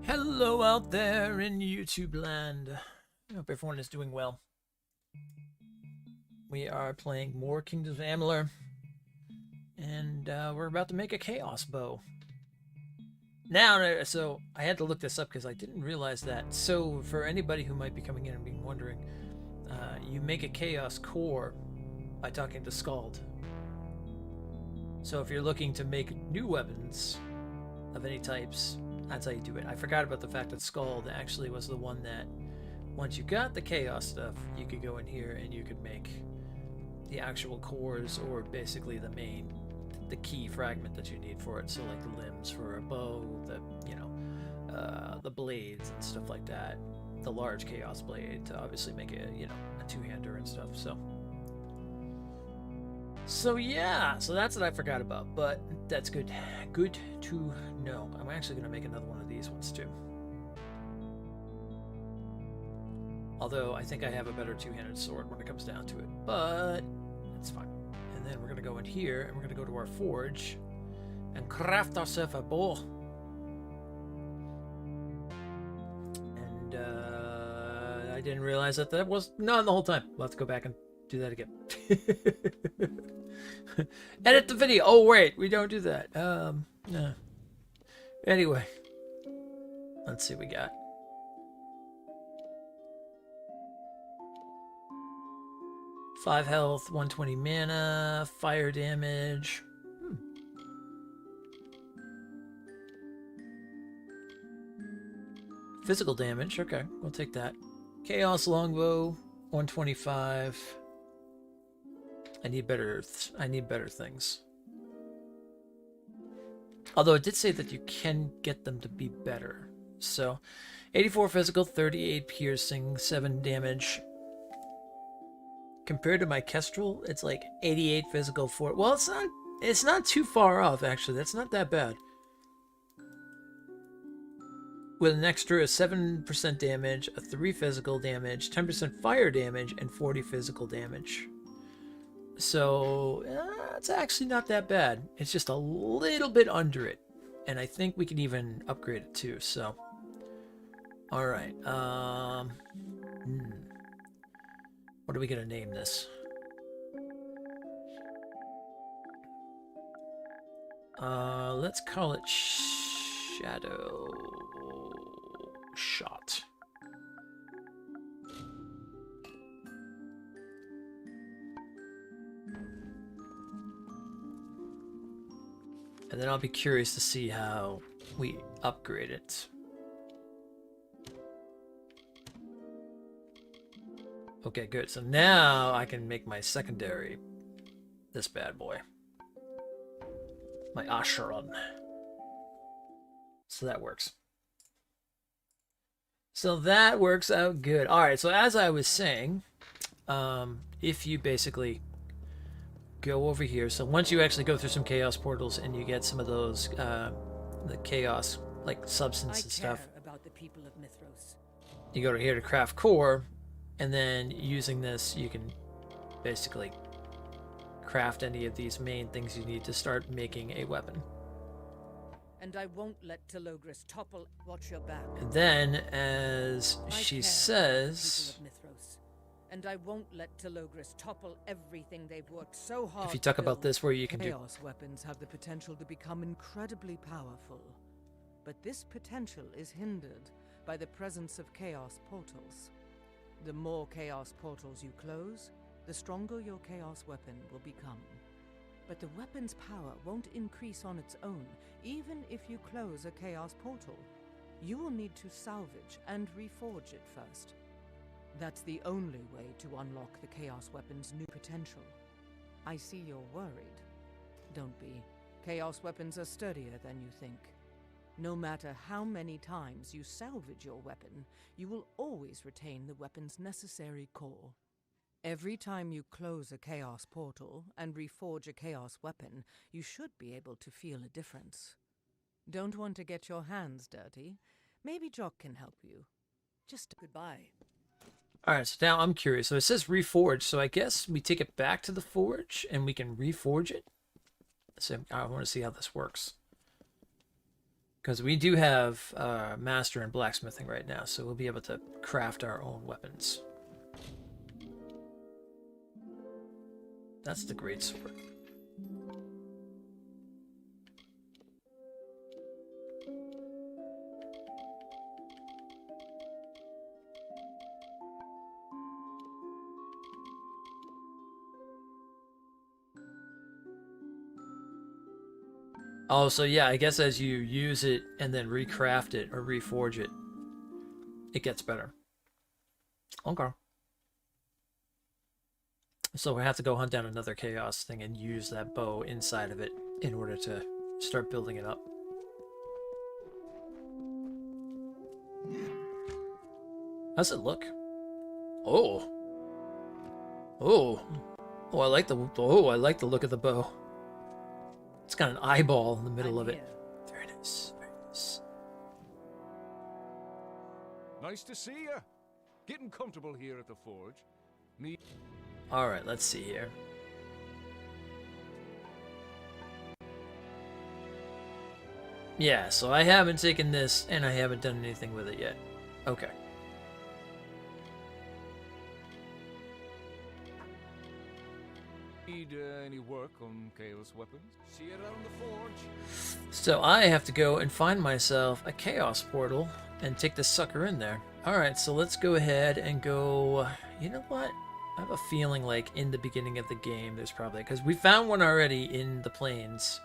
Hello out there in YouTube land. I hope everyone is doing well. We are playing more Kingdoms of Amalur, and we're about to make a Chaos Bow. Now, so I had to look this up because I didn't realize that. So for anybody who might be coming in and being wondering, you make a Chaos Core by talking to Scald. So if you're looking to make new weapons of any types, that's how you do it. I forgot about the fact that Scald actually was the one that, once you got the Chaos stuff, you could go in here and you could make the actual cores, or basically the key fragment that you need for it. So like the limbs for a bow, the blades and stuff like that. The large Chaos blade to obviously make it, a two-hander and stuff. So yeah, so that's what I forgot about, but that's good to know. I'm actually going to make another one of these ones too. Although I think I have a better two-handed sword when it comes down to it, but that's fine. And then we're going to go in here, and we're going to go to our forge and craft ourselves a bow. And I didn't realize that was not the whole time. We'll have to go back and do that again. Edit the video. Oh wait, we don't do that. No. Anyway, let's see what we got. Five health, 120 mana, fire damage. Physical damage. Okay, we'll take that. Chaos longbow, 125. I need better things. Although it did say that you can get them to be better. So, 84 physical, 38 piercing, 7 damage. Compared to my Kestrel, it's like 88 physical, 4. Well, it's not too far off actually. That's not that bad. With an extra 7% damage, a 3 physical damage, 10% fire damage, and 40 physical damage. So, it's actually not that bad. It's just a little bit under it. And I think we can even upgrade it too, so. Alright, what are we gonna name this? Let's call it Shadow Shot. And then I'll be curious to see how we upgrade it. Okay, good. So now I can make my secondary this bad boy. My Asheron. So that works. So that works out good. Alright, so as I was saying, if you basically go over here, so once you actually go through some chaos portals and you get some of those the chaos like substance and stuff, about the people of Mithros. You go to here to craft core, and then using this you can basically craft any of these main things you need to start making a weapon. And I won't let Telogris topple. Watch your back. And then, as she says, and I won't let Telogris topple everything they've worked so hard. If you talk about this, where you can do chaos weapons have the potential to become incredibly powerful, but this potential is hindered by the presence of chaos portals. The more chaos portals you close, the stronger your chaos weapon will become. But the weapon's power won't increase on its own, even if you close a chaos portal. You will need to salvage and reforge it first. That's the only way to unlock the chaos weapon's new potential. I see you're worried. Don't be. Chaos weapons are sturdier than you think. No matter how many times you salvage your weapon, you will always retain the weapon's necessary core. Every time you close a chaos portal and reforge a chaos weapon, you should be able to feel a difference. Don't want to get your hands dirty? Maybe Jock can help you. Just goodbye. Alright, so now I'm curious. So it says reforge, so I guess we take it back to the forge and we can reforge it? So I want to see how this works. Because we do have master in blacksmithing right now, so we'll be able to craft our own weapons. That's the great sword. Oh, so yeah, I guess as you use it and then recraft it or reforge it, it gets better. Okay. So we have to go hunt down another chaos thing and use that bow inside of it in order to start building it up. How's it look? Oh. Oh. Oh, I like the look of the bow. It's got an eyeball in the middle of it. Very nice. Very nice. Nice to see you. Getting comfortable here at the forge. All right, let's see here. Yeah, so I haven't taken this and I haven't done anything with it yet. Okay. Need any work on Chaos weapons? See you around the forge. So I have to go and find myself a chaos portal and take this sucker in there. All right, so let's go ahead and go. You know what? I have a feeling like in the beginning of the game there's probably, because we found one already in the plains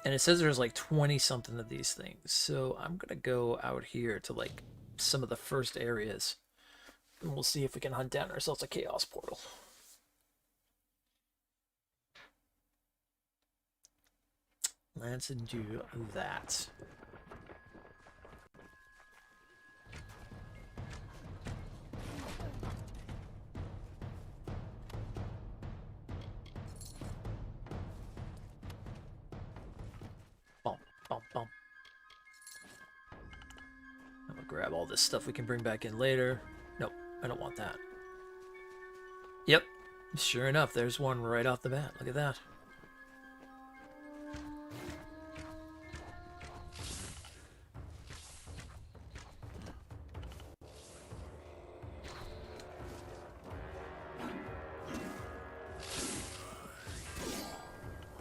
and it says there's like 20 something of these things. So I'm gonna go out here to like some of the first areas and we'll see if we can hunt down ourselves a chaos portal. Let's do that. Bump, bump, bump. I'm gonna grab all this stuff we can bring back in later. Nope, I don't want that. Yep, sure enough, there's one right off the bat. Look at that.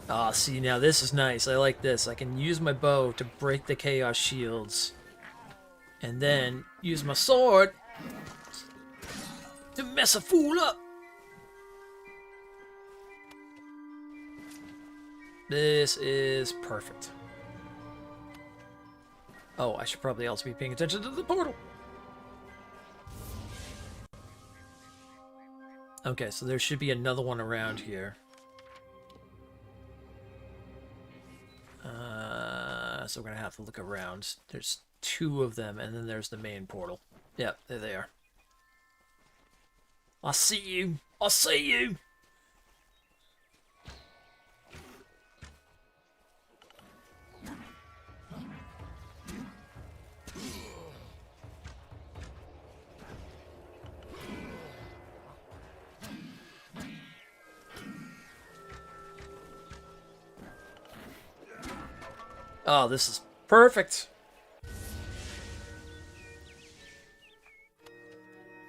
Ah, see, now this is nice. I like this. I can use my bow to break the chaos shields. And then use my sword to mess a fool up. This is perfect. Oh, I should probably also be paying attention to the portal. Okay, so there should be another one around here. So we're gonna have to look around. There's two of them, and then there's the main portal. Yep, there they are. I see you. I see you. Oh, this is perfect.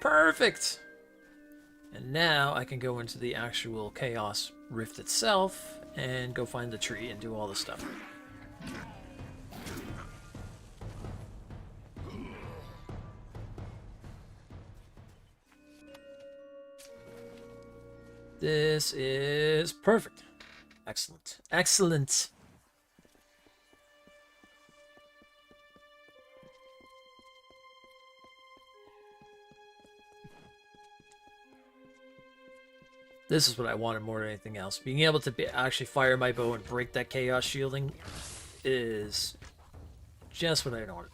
Perfect. And now I can go into the actual Chaos Rift itself and go find the tree and do all the stuff. This is perfect. Excellent. Excellent. This is what I wanted more than anything else. Being able to actually fire my bow and break that chaos shielding is just what I wanted.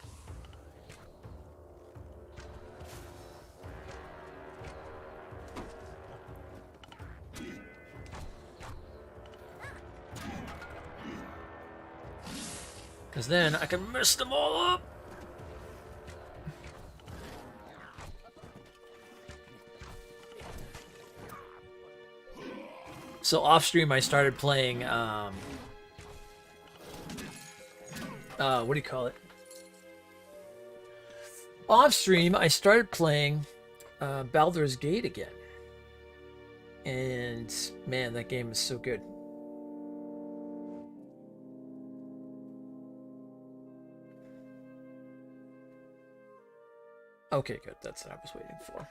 Because then I can mess them all up. So off stream I started playing what do you call it? Off stream, I started playing Baldur's Gate again. And man, that game is so good. Okay, good. That's what I was waiting for.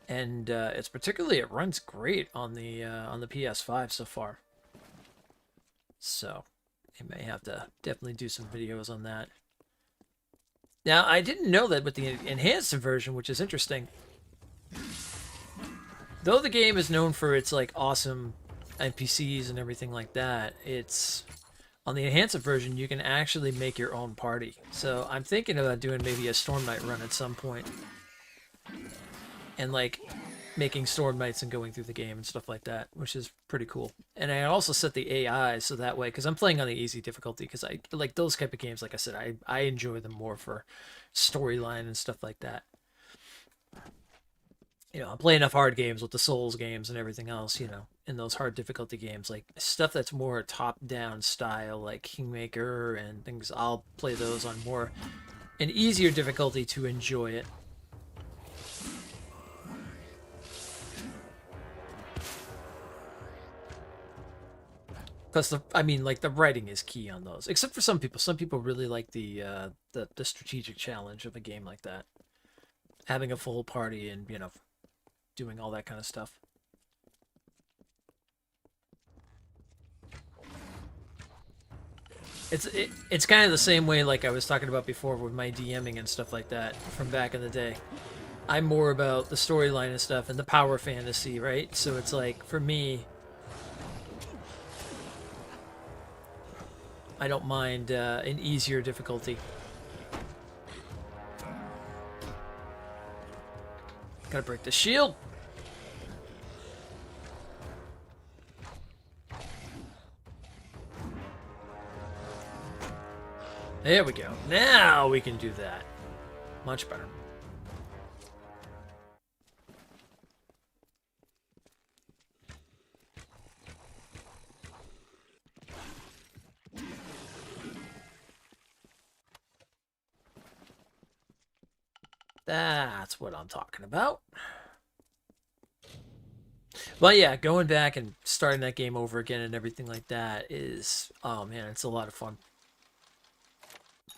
And it's particularly, it runs great on the PS5 so far. So I may have to definitely do some videos on that. Now, I didn't know that with the enhanced version, which is interesting. Though the game is known for its like awesome NPCs and everything like that, it's on the enhanced version you can actually make your own party. So I'm thinking about doing maybe a Storm Knight run at some point. And like making Storm Knights and going through the game and stuff like that, which is pretty cool. And I also set the AI so that way, because I'm playing on the easy difficulty, because I like those type of games. Like I said, I enjoy them more for storyline and stuff like that. You know, I play enough hard games with the Souls games and everything else, you know, in those hard difficulty games, like stuff that's more top-down style, like Kingmaker and things. I'll play those on more an easier difficulty to enjoy it. Plus, I mean, like the writing is key on those. Except for some people. Some people really like the strategic challenge of a game like that, having a full party and you know, doing all that kind of stuff. It's kind of the same way like I was talking about before with my DMing and stuff like that from back in the day. I'm more about the storyline and stuff and the power fantasy, right? So it's like for me, I don't mind an easier difficulty. Gotta break the shield. There we go. Now we can do that. Much better. That's what I'm talking about. But yeah, going back and starting that game over again and everything like that is, oh man, it's a lot of fun.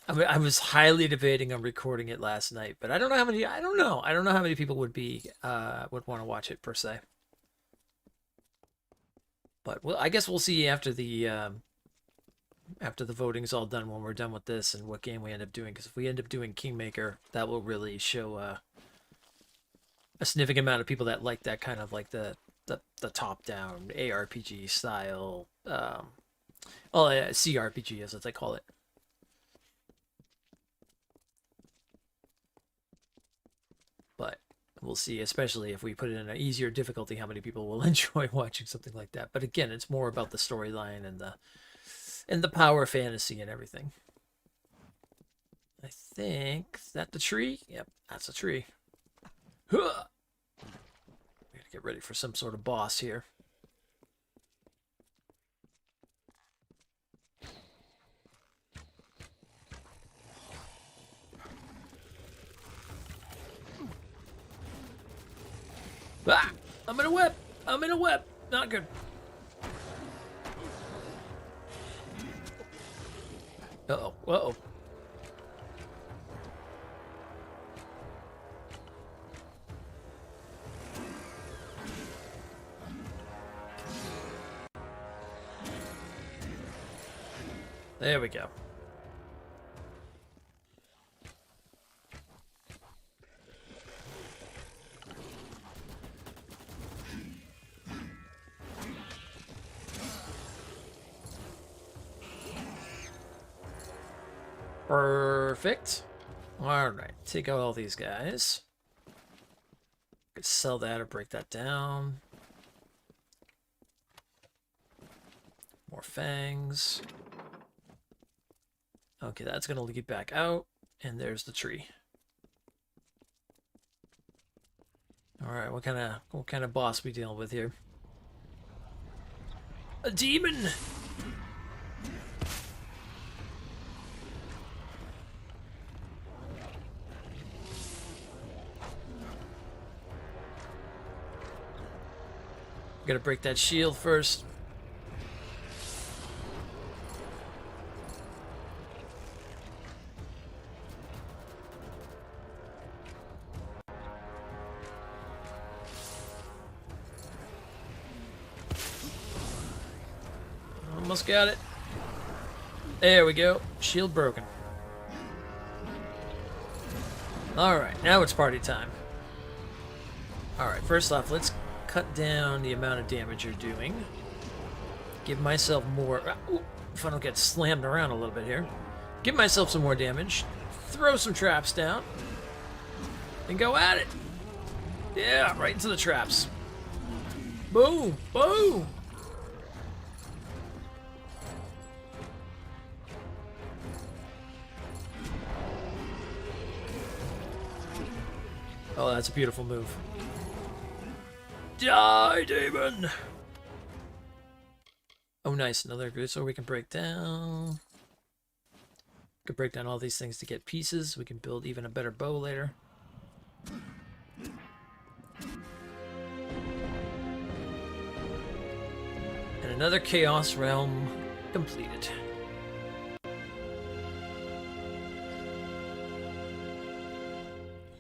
I mean, I was highly debating on recording it last night, but I don't know how many. I don't know how many people would would want to watch it per se. But well, I guess we'll see after the voting's all done when we're done with this and what game we end up doing. Because if we end up doing Kingmaker, that will really show a significant amount of people that like that kind of like the top-down ARPG style, CRPG as they call it. But we'll see, especially if we put it in an easier difficulty, how many people will enjoy watching something like that. But again, it's more about the storyline and the power fantasy and everything. I think, is that the tree? Yep, that's a tree. Huh! We gotta get ready for some sort of boss here. Ah! I'm in a web! I'm in a web! Not good. Uh-oh. Uh-oh. There we go. Perfect. All right, take out all these guys. Could sell that or break that down. More fangs. Okay, that's gonna lead back out, and there's the tree. All right, what kind of boss we dealing with here? A demon! Gotta break that shield first. Almost got it. There we go. Shield broken. Alright, now it's party time. Alright, first off, let's cut down the amount of damage you're doing. Give myself more... Ooh, if I don't get slammed around a little bit here. Give myself some more damage. Throw some traps down. And go at it. Yeah, right into the traps. Boom! Boom! Oh, that's a beautiful move. Die, demon! Oh, nice. Another good sword we can break down. We can break down all these things to get pieces. We can build even a better bow later. And another Chaos Realm completed.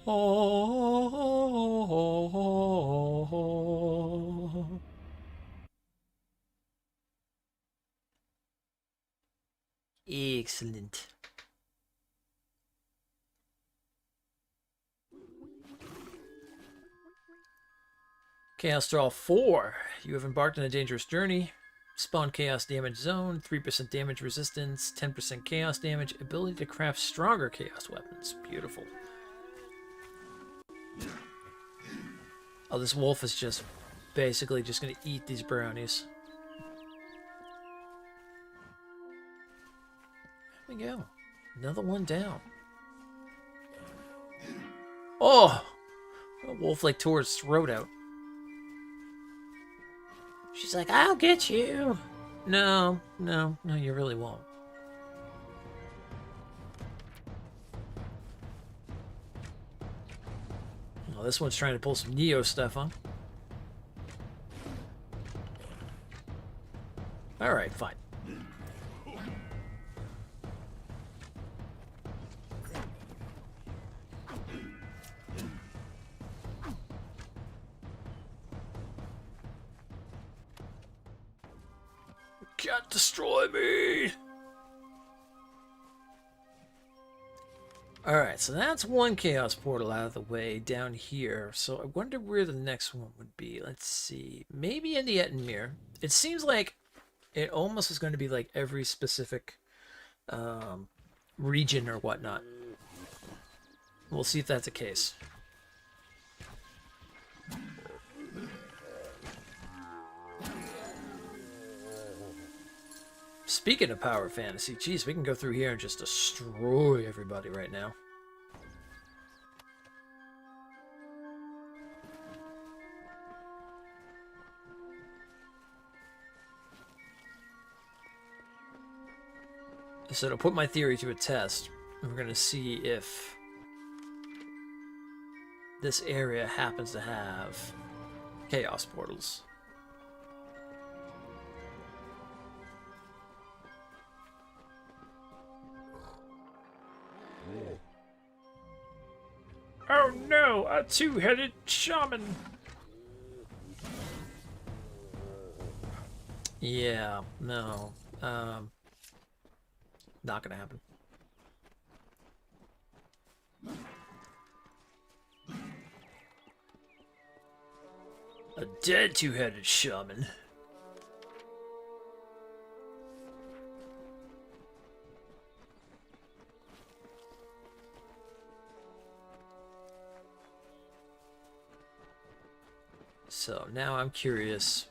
Oh. Excellent. Chaos Draw 4. You have embarked on a dangerous journey. Spawn Chaos Damage Zone, 3% damage resistance, 10% Chaos damage, ability to craft stronger Chaos weapons. Beautiful. Oh, this wolf is just basically just going to eat these brownies. There we go. Another one down. Oh! The wolf like tore his throat out. She's like, I'll get you. No, you really won't. Oh, this one's trying to pull some Neo stuff on. Alright, fine. Can't destroy me! Alright, so that's one Chaos Portal out of the way down here. So I wonder where the next one would be. Let's see. Maybe in the Ettenmere. It seems like it almost is going to be like every specific region or whatnot. We'll see if that's the case. Speaking of power fantasy, geez, we can go through here and just destroy everybody right now. So to put my theory to a test, we're going to see if this area happens to have chaos portals. Oh no, a two-headed shaman! Yeah, no. Not gonna happen. A dead two-headed shaman. So now I'm curious.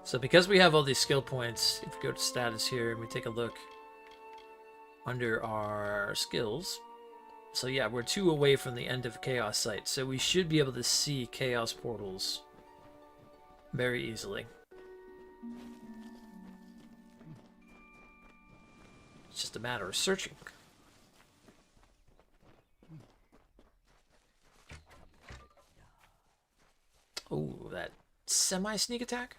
So because we have all these skill points, if we go to status here and we take a look under our skills. So yeah, we're 2 away from the end of Chaos Site. So we should be able to see Chaos Portals very easily. It's just a matter of searching. Oh, that semi-sneak attack?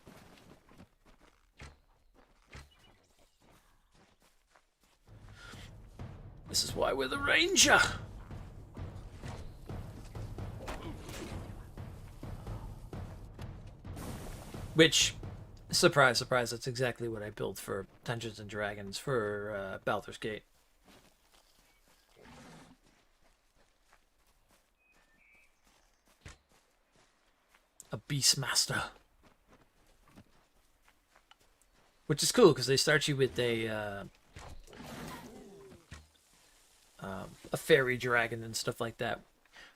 This is why we're the Ranger! Which, surprise, surprise, that's exactly what I built for Dungeons and Dragons for Baldur's Gate. A Beastmaster. Which is cool, because they start you with a fairy dragon and stuff like that.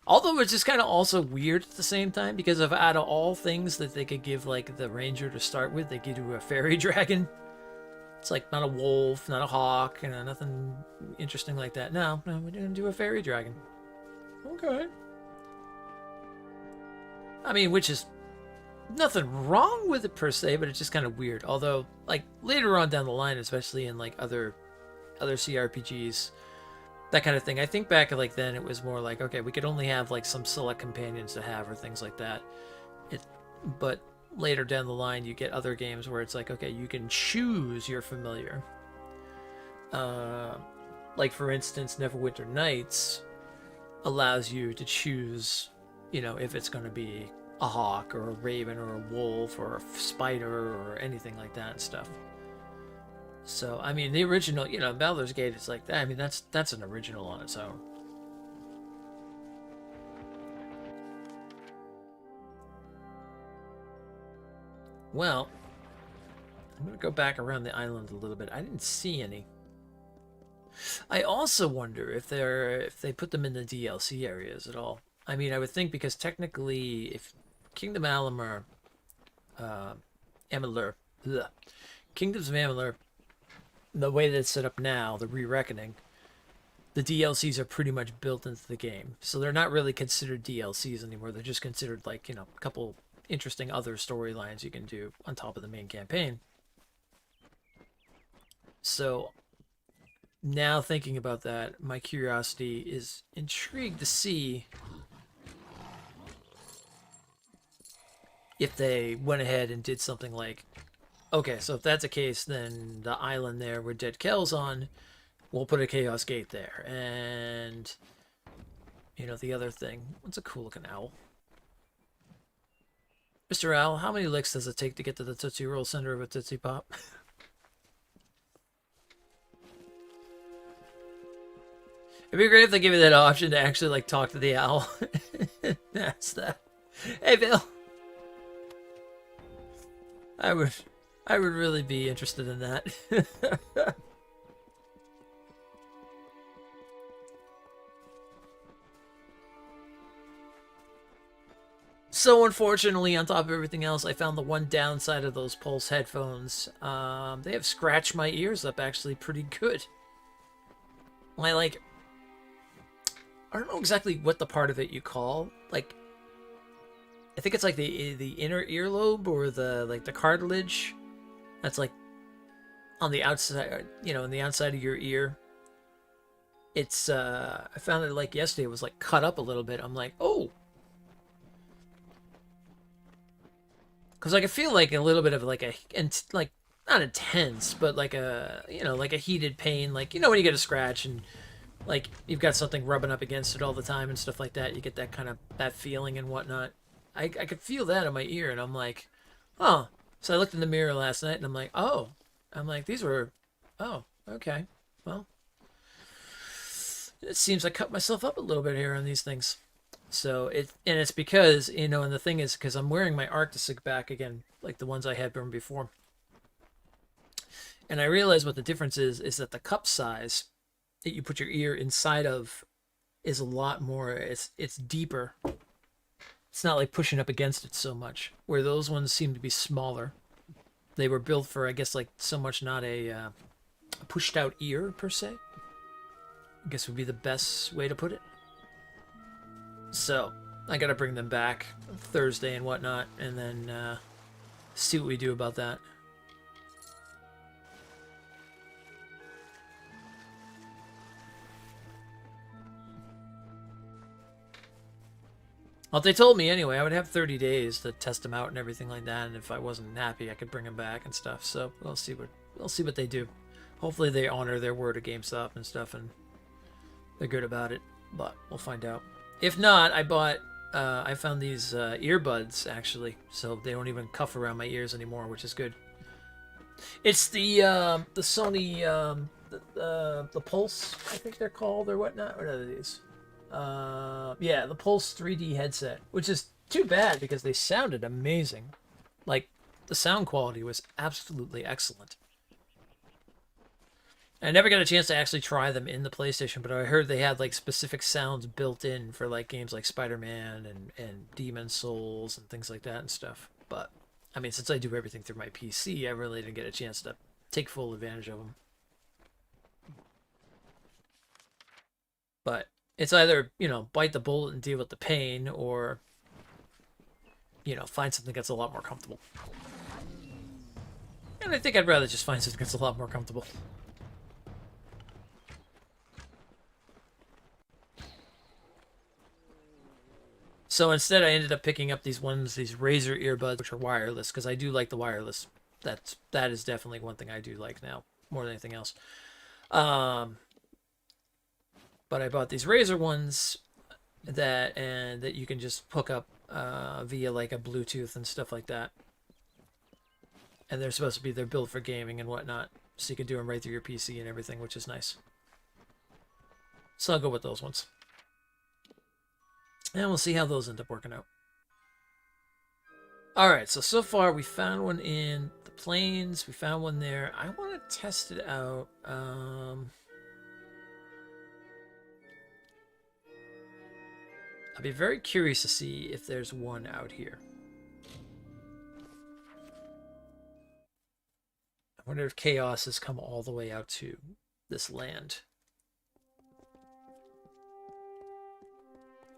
Although it's just kind of also weird at the same time, because of out of all things that they could give like the ranger to start with, they give you a fairy dragon. It's like not a wolf, not a hawk, you know, nothing interesting like that. No, we're gonna do a fairy dragon. Okay. I mean, which is nothing wrong with it per se, but it's just kind of weird. Although, like later on down the line, especially in like other CRPGs, that kind of thing. I think back like then it was more like, okay, we could only have like some select companions to have or things like that. But later down the line you get other games where it's like, okay, you can choose your familiar. Like for instance, Neverwinter Nights allows you to choose, you know, if it's going to be a hawk or a raven or a wolf or a spider or anything like that and stuff. So, I mean, the original, you know, Baldur's Gate is like that. I mean, that's an original on its own. Well, I'm going to go back around the island a little bit. I didn't see any. I also wonder if they put them in the DLC areas at all. I mean, I would think because technically, if Kingdom Amalur, Kingdoms of Amalur, the way that it's set up now, the Re-Reckoning, the DLCs are pretty much built into the game. So they're not really considered DLCs anymore. They're just considered like, you know, a couple interesting other storylines you can do on top of the main campaign. So now thinking about that, my curiosity is intrigued to see if they went ahead and did something like, okay, so if that's the case, then the island there where Dead Kel's on, we'll put a Chaos Gate there. And, you know, the other thing, what's a cool looking owl? Mr. Owl, how many licks does it take to get to the Tootsie Roll center of a Tootsie Pop? It'd be great if they gave you that option to actually, like, talk to the owl. That's that. Hey, Bill. I would really be interested in that. So unfortunately, on top of everything else, I found the one downside of those Pulse headphones. They have scratched my ears up actually pretty good. I don't know exactly what the part of it you call. Like, I think it's like the inner earlobe or the cartilage. That's like on the outside, you know, on the outside of your ear. It's I found it like yesterday. It was like cut up a little bit. I'm like, oh, because like I feel like a little bit of like like not intense, but like a, you know, like a heated pain. Like, you know, when you get a scratch and like you've got something rubbing up against it all the time and stuff like that. You get that kind of that feeling and whatnot. I could feel that in my ear, and I'm like, oh. So I looked in the mirror last night, and I'm like, oh. I'm like, these were, oh, okay. Well, it seems I cut myself up a little bit here on these things. So it's because, you know, and the thing is, because I'm wearing my Arctic back again, like the ones I had from before. And I realized what the difference is that the cup size that you put your ear inside of is a lot more, it's deeper. It's not like pushing up against it so much, where those ones seem to be smaller. They were built for, I guess, like so much not a pushed out ear per se. I guess would be the best way to put it. So I gotta bring them back Thursday and whatnot, and then See what we do about that. Well, they told me anyway, I would have 30 days to test them out and everything like that, and if I wasn't happy, I could bring them back and stuff. So we'll see what they do. Hopefully, they honor their word at GameStop and stuff, and they're good about it. But we'll find out. If not, I found these earbuds actually, so they don't even cuff around my ears anymore, which is good. It's the Sony the Pulse, I think they're called, or whatnot. What are these? Yeah, the Pulse 3D headset, which is too bad because they sounded amazing. Like, the sound quality was absolutely excellent. I never got a chance to actually try them in the PlayStation, but I heard they had like specific sounds built in for like games like Spider-Man and Demon's Souls and things like that and stuff. But I mean, since I do everything through my PC, I really didn't get a chance to take full advantage of them. But it's either, you know, bite the bullet and deal with the pain, or, you know, find something that's a lot more comfortable. And I think I'd rather just find something that's a lot more comfortable. So instead, I ended up picking up these Razer earbuds, which are wireless, because I do like the wireless. That is definitely one thing I do like now, more than anything else. But I bought these Razer ones that you can just hook up via like a Bluetooth and stuff like that. And they're built for gaming and whatnot, so you can do them right through your PC and everything, which is nice. So I'll go with those ones. And we'll see how those end up working out. Alright, so far we found one in the plains. We found one there. I want to test it out. I'll be very curious to see if there's one out here. I wonder if Chaos has come all the way out to this land.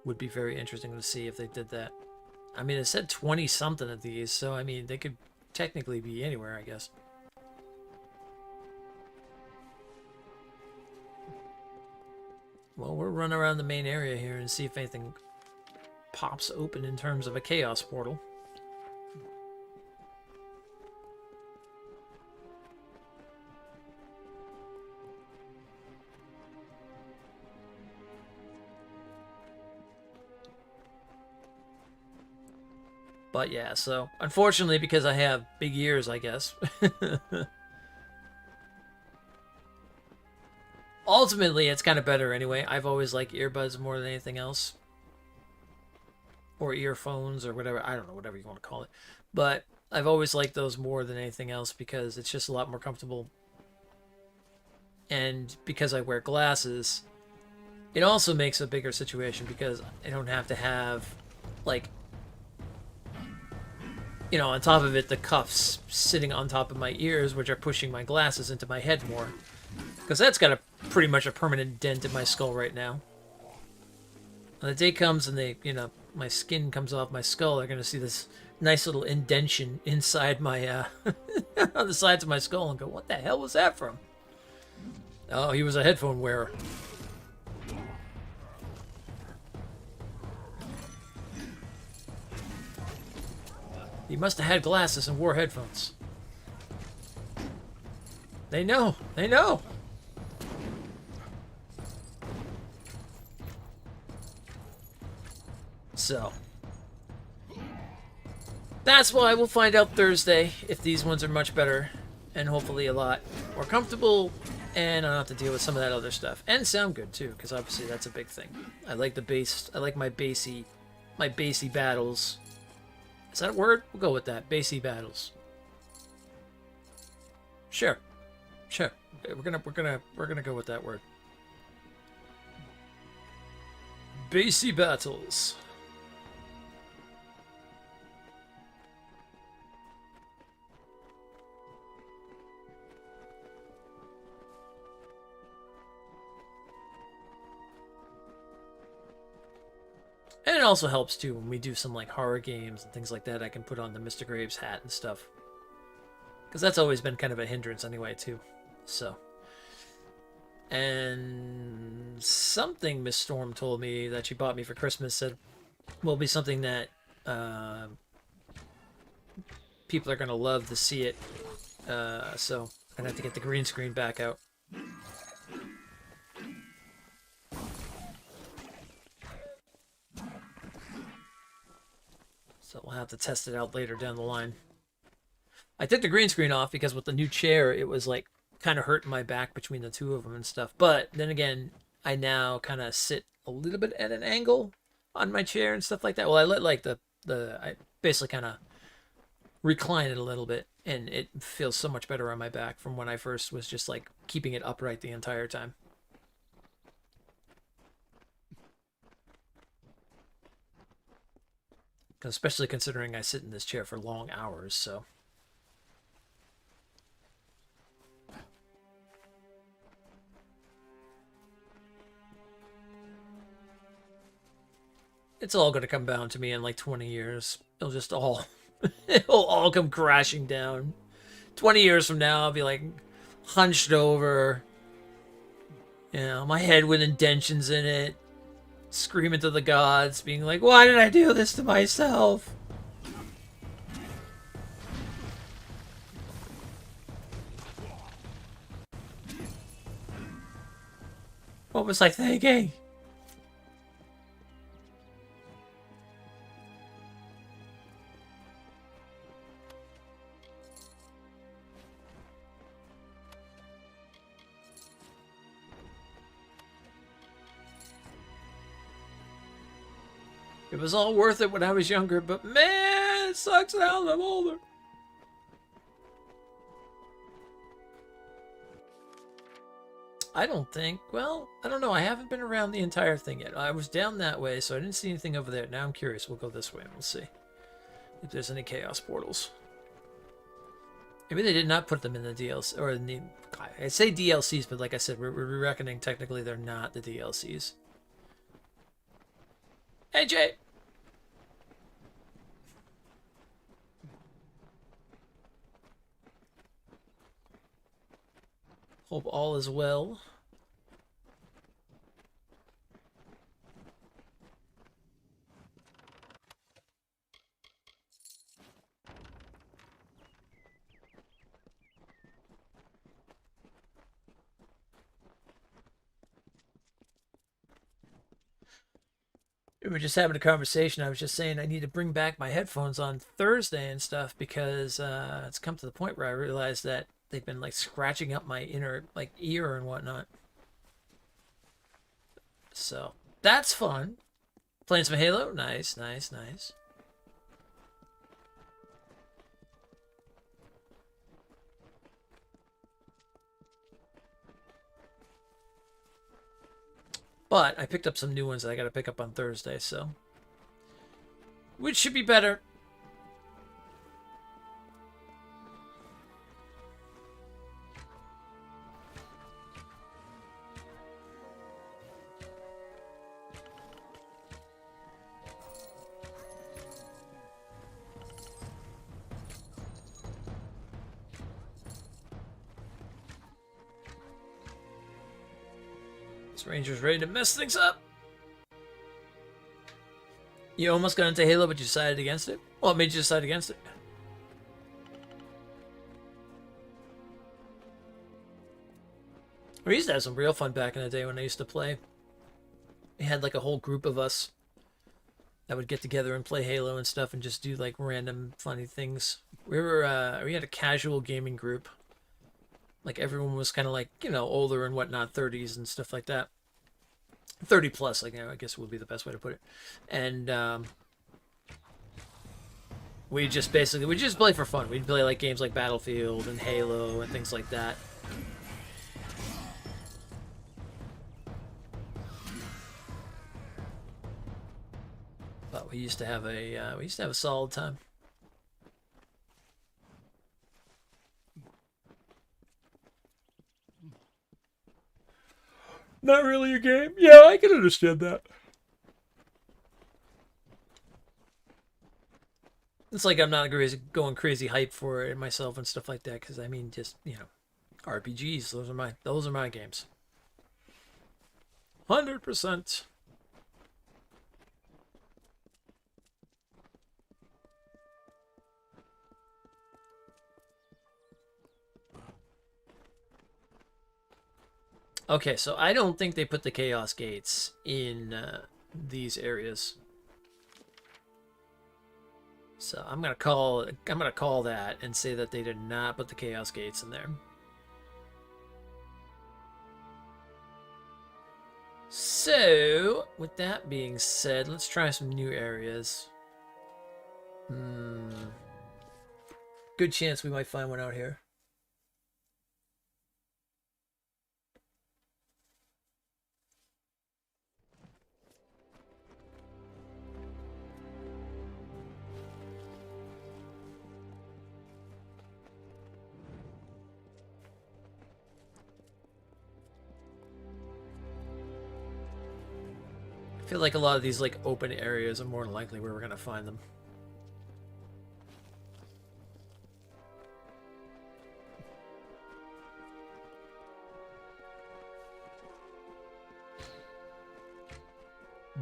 Would be very interesting to see if they did that. I mean, it said 20-something of these, so I mean, they could technically be anywhere, I guess. Well, we'll run around the main area here and see if anything pops open in terms of a Chaos portal. But yeah, so unfortunately, because I have big ears, I guess. Ultimately, it's kind of better anyway. I've always liked earbuds more than anything else. Or earphones or whatever. I don't know, whatever you want to call it. But I've always liked those more than anything else because it's just a lot more comfortable. And because I wear glasses, it also makes a bigger situation because I don't have to have, like, you know, on top of it, the cuffs sitting on top of my ears, which are pushing my glasses into my head more. Because that's got pretty much a permanent dent in my skull right now. When the day comes and my skin comes off my skull, they're going to see this nice little indentation inside my, on the sides of my skull and go, what the hell was that from? Oh, he was a headphone wearer. He must have had glasses and wore headphones. They know. They know. So. That's why we'll find out Thursday if these ones are much better and hopefully a lot more comfortable, and I don't have to deal with some of that other stuff. And sound good too, because obviously that's a big thing. I like the bass. I like my bassy battles. Is that a word? We'll go with that. Bassy battles. Sure. Sure. We're gonna go with that word. Bassy battles. And it also helps too when we do some like horror games and things like that. I can put on the Mr. Graves hat and stuff. Because that's always been kind of a hindrance anyway too. So. And something Miss Storm told me that she bought me for Christmas said will be something that people are going to love to see it. So I'm going to have to get the green screen back out. So we'll have to test it out later down the line. I took the green screen off because with the new chair, it was like kind of hurting my back between the two of them and stuff. But then again, I now kind of sit a little bit at an angle on my chair and stuff like that. Well, I let like I basically kind of recline it a little bit, and it feels so much better on my back from when I first was just like keeping it upright the entire time. Especially considering I sit in this chair for long hours, so. It's all going to come down to me in like 20 years. It'll all come crashing down. 20 years from now, I'll be like hunched over. You know, my head with indentions in it. Screaming to the gods, being like, why did I do this to myself? What was I thinking? It was all worth it when I was younger, but man, it sucks now that I'm older. I don't think. Well, I don't know. I haven't been around the entire thing yet. I was down that way, so I didn't see anything over there. Now I'm curious. We'll go this way and we'll see if there's any chaos portals. Maybe they did not put them in the DLC, or in the, I say DLCs, but like I said, we're reckoning technically they're not the DLCs. Hey, Jay! Hope all is well. We were just having a conversation. I was just saying I need to bring back my headphones on Thursday and stuff because it's come to the point where I realized that they've been like scratching up my inner like ear and whatnot. So that's fun. Playing some Halo. Nice, nice, nice. But I picked up some new ones that I got to pick up on Thursday, so. Which should be better. Ranger's ready to mess things up. You almost got into Halo, but you decided against it? What made you decide against it? We used to have some real fun back in the day when I used to play. We had like a whole group of us that would get together and play Halo and stuff and just do like random funny things. We had a casual gaming group. Like everyone was kind of like, you know, older and whatnot, 30s and stuff like that. 30 plus, like, I guess would be the best way to put it. And we just play for fun. We'd play like games like Battlefield and Halo and things like that. But we used to have a solid time. Not really a game? Yeah, I can understand that. It's like I'm not going crazy hype for it myself and stuff like that, because I mean, just, you know, RPGs. Those are my games. 100%. Okay, so I don't think they put the Chaos Gates in these areas. So I'm gonna call that and say that they did not put the Chaos Gates in there. So, with that being said, let's try some new areas. Good chance we might find one out here. I feel like a lot of these like open areas are more likely where we're gonna find them.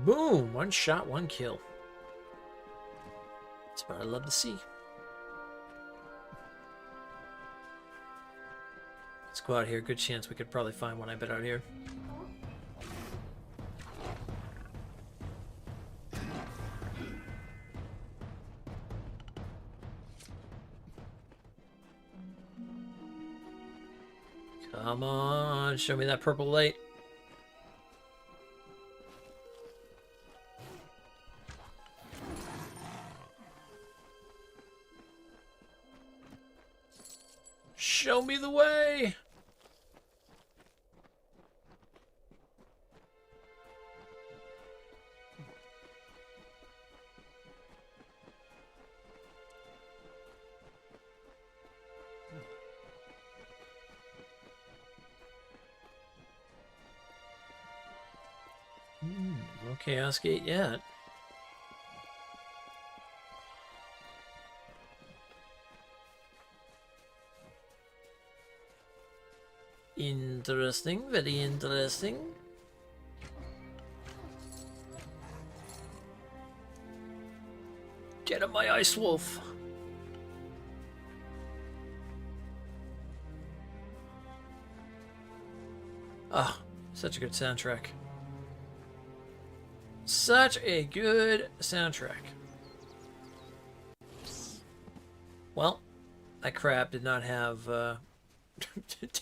Boom! One shot, one kill. That's what I love to see. Let's go out here. Good chance we could probably find one, I bet, out here. Come on, show me that purple light. Show me the way! No Chaos Gate yet. Interesting, very interesting. Get him, my Ice Wolf. Ah, such a good soundtrack. Such a good soundtrack. Well, that crap did not have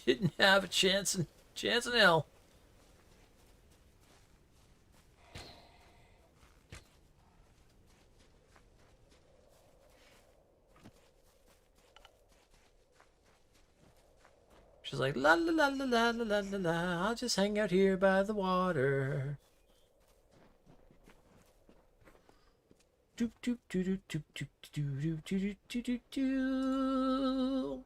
didn't have a chance in hell. She's like, la la la la la la la la, I'll just hang out here by the water. Doop doop doop doop doop doop doop doop doop doop doop.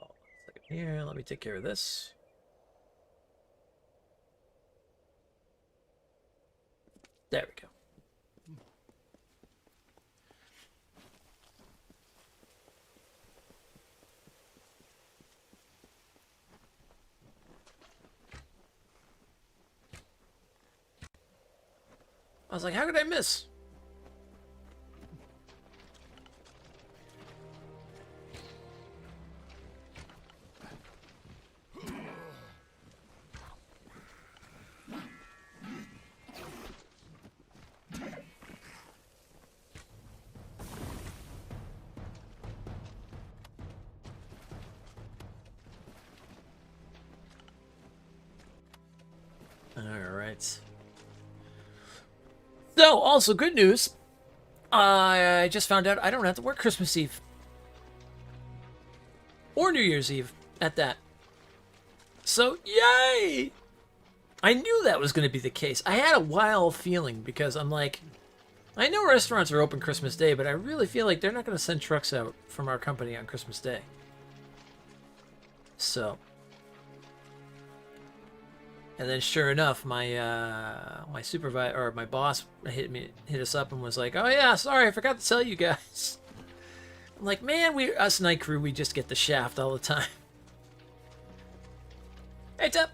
Oh, here, let me take care of this. There we go. I was like, how could I miss? Alright. So, also good news. I just found out I don't have to work Christmas Eve. Or New Year's Eve, at that. So, yay! I knew that was going to be the case. I had a wild feeling because I'm like, I know restaurants are open Christmas Day, but I really feel like they're not going to send trucks out from our company on Christmas Day. So, and then sure enough, my my supervisor or my boss hit us up and was like, "Oh yeah, sorry, I forgot to tell you guys." I'm like, "Man, us night crew, we just get the shaft all the time." Hey, Tep.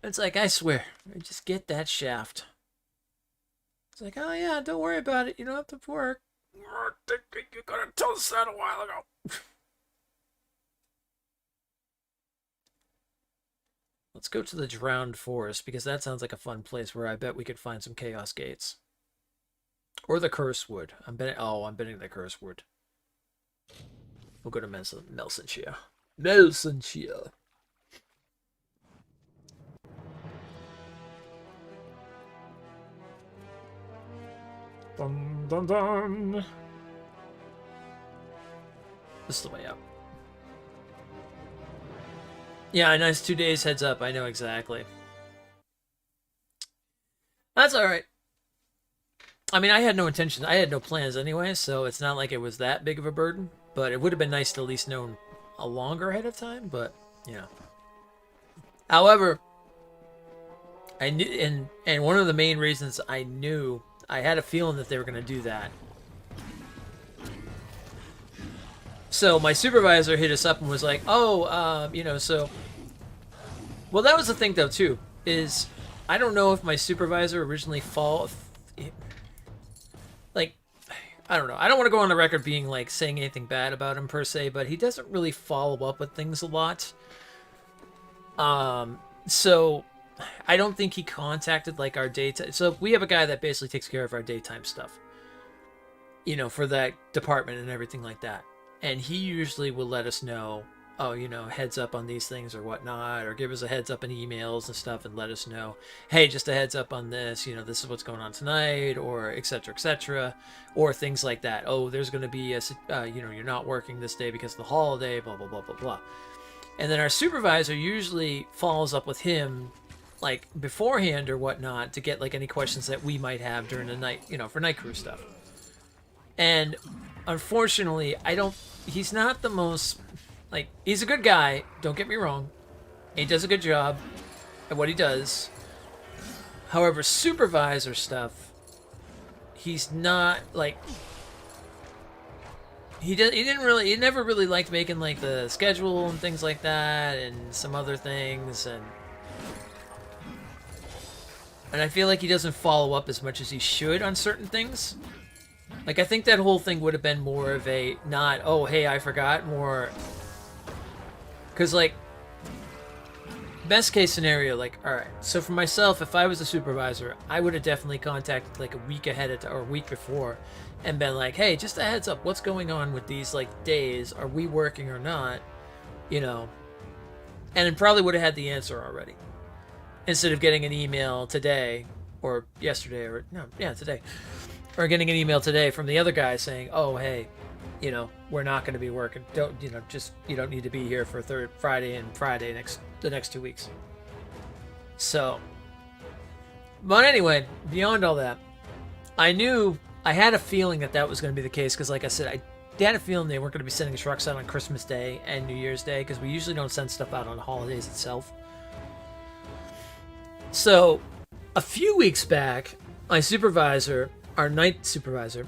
It's like, I swear, I just get that shaft. It's like, oh yeah, don't worry about it. You don't have to work. I think you could have told us that a while ago. Let's go to the Drowned Forest, because that sounds like a fun place where I bet we could find some Chaos Gates. Or the Curse Wood. I'm betting the Curse Wood. We'll go to Melsenshire. Melsenshire. Dun, dun, dun. This is the way out. Yeah, nice 2 days heads up. I know exactly. That's alright. I mean, I had no intention. I had no plans anyway, so it's not like it was that big of a burden. But it would have been nice to at least know a longer ahead of time, but, you know. However, I knew, and one of the main reasons I knew, I had a feeling that they were going to do that. So my supervisor hit us up and was like, oh, you know, so... Well, that was the thing, though, too, is I don't know if my supervisor originally like, I don't know. I don't want to go on the record being, like, saying anything bad about him, per se, but he doesn't really follow up with things a lot. So I don't think he contacted, like, our daytime... So we have a guy that basically takes care of our daytime stuff, you know, for that department and everything like that. And he usually will let us know, oh, you know, heads up on these things or whatnot, or give us a heads up in emails and stuff and let us know, hey, just a heads up on this, you know, this is what's going on tonight, or etc., or things like that. Oh, there's going to be a, you know, you're not working this day because of the holiday, blah, blah, blah, blah, blah. And then our supervisor usually follows up with him, like, beforehand or whatnot, to get, like, any questions that we might have during the night, you know, for night crew stuff. And unfortunately, he's not the most, like, he's a good guy, don't get me wrong. He does a good job at what he does. However, supervisor stuff, he's not, like, he never really liked making, like, the schedule and things like that, and some other things, and I feel like he doesn't follow up as much as he should on certain things. Like, I think that whole thing would have been more of a, not, oh, hey, I forgot, more... Because, like, best case scenario, like, alright, so for myself, if I was a supervisor, I would have definitely contacted, like, a week ahead or a week before, and been like, hey, just a heads up, what's going on with these, like, days? Are we working or not? You know? And it probably would have had the answer already. Instead of getting an email today, or yesterday, or, no, yeah, today. Or getting an email today from the other guy saying, oh, hey, you know, we're not going to be working. Don't, you know, just, you don't need to be here for Friday and Friday the next 2 weeks. So, but anyway, beyond all that, I had a feeling that was going to be the case, because like I said, I had a feeling they weren't going to be sending trucks out on Christmas Day and New Year's Day, because we usually don't send stuff out on the holidays itself. So, a few weeks back, my supervisor, our night supervisor,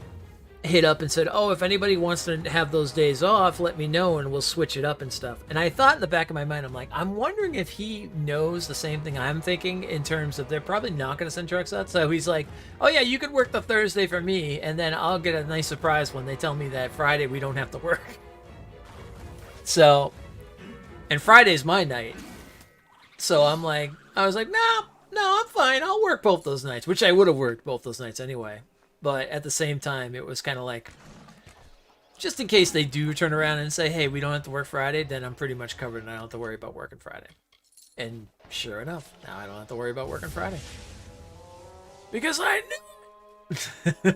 hit up and said, oh, if anybody wants to have those days off, let me know and we'll switch it up and stuff. And I thought in the back of my mind, I'm like, I'm wondering if he knows the same thing I'm thinking, in terms of they're probably not going to send trucks out. So he's like, oh yeah, you could work the Thursday for me, and then I'll get a nice surprise when they tell me that Friday we don't have to work. So, and Friday's my night. So I was like, no, I'm fine. I'll work both those nights, which I would have worked both those nights anyway. But at the same time, it was kind of like, just in case they do turn around and say, hey, we don't have to work Friday, then I'm pretty much covered and I don't have to worry about working Friday. And sure enough, now I don't have to worry about working Friday. Because I knew.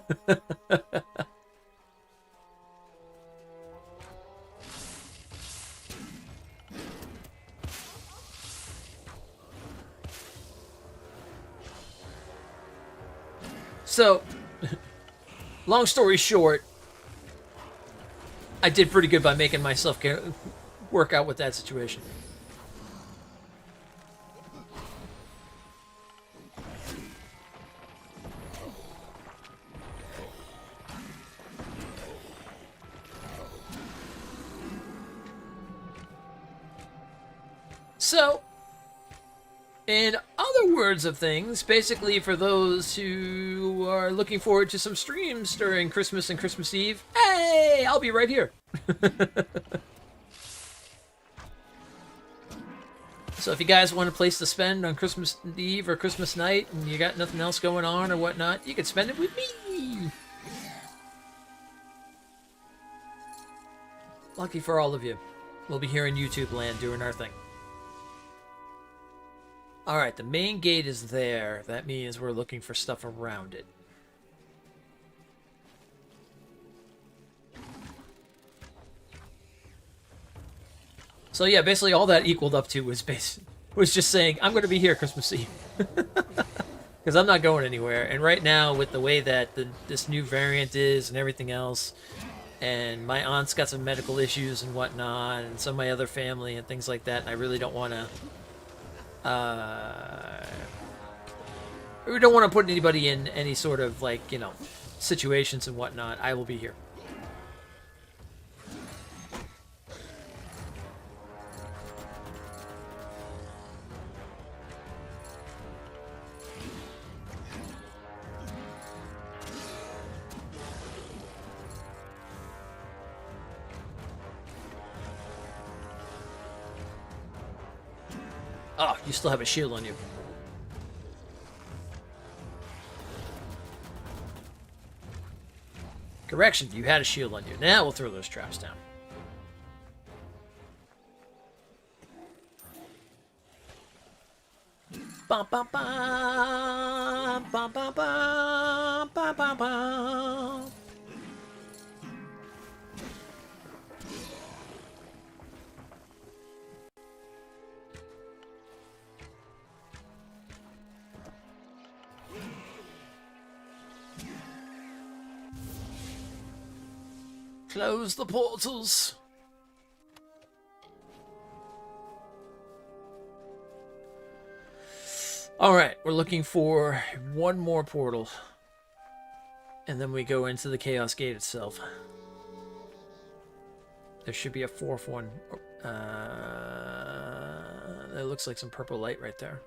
So, long story short, I did pretty good by making myself work out with that situation. So, in other words of things, basically for those who are looking forward to some streams during Christmas and Christmas Eve, hey, I'll be right here. So if you guys want a place to spend on Christmas Eve or Christmas night and you got nothing else going on or whatnot, you can spend it with me. Lucky for all of you. We'll be here in YouTube land doing our thing. Alright, the main gate is there. That means we're looking for stuff around it. So yeah, basically all that equaled up to was just saying, I'm going to be here Christmas Eve. Because I'm not going anywhere. And right now, with the way that this new variant is and everything else, and my aunt's got some medical issues and whatnot, and some of my other family and things like that, and I really don't want to... we don't want to put anybody in any sort of, like, you know, situations and whatnot. I will be here. Oh, you still have a shield on you. Correction, you had a shield on you. Now we'll throw those traps down. Bum, bum, bum, bum, bum, bum, bum, bum, bum. Close the portals. Alright, we're looking for one more portal. And then we go into the Chaos Gate itself. There should be a fourth one. It looks like some purple light right there.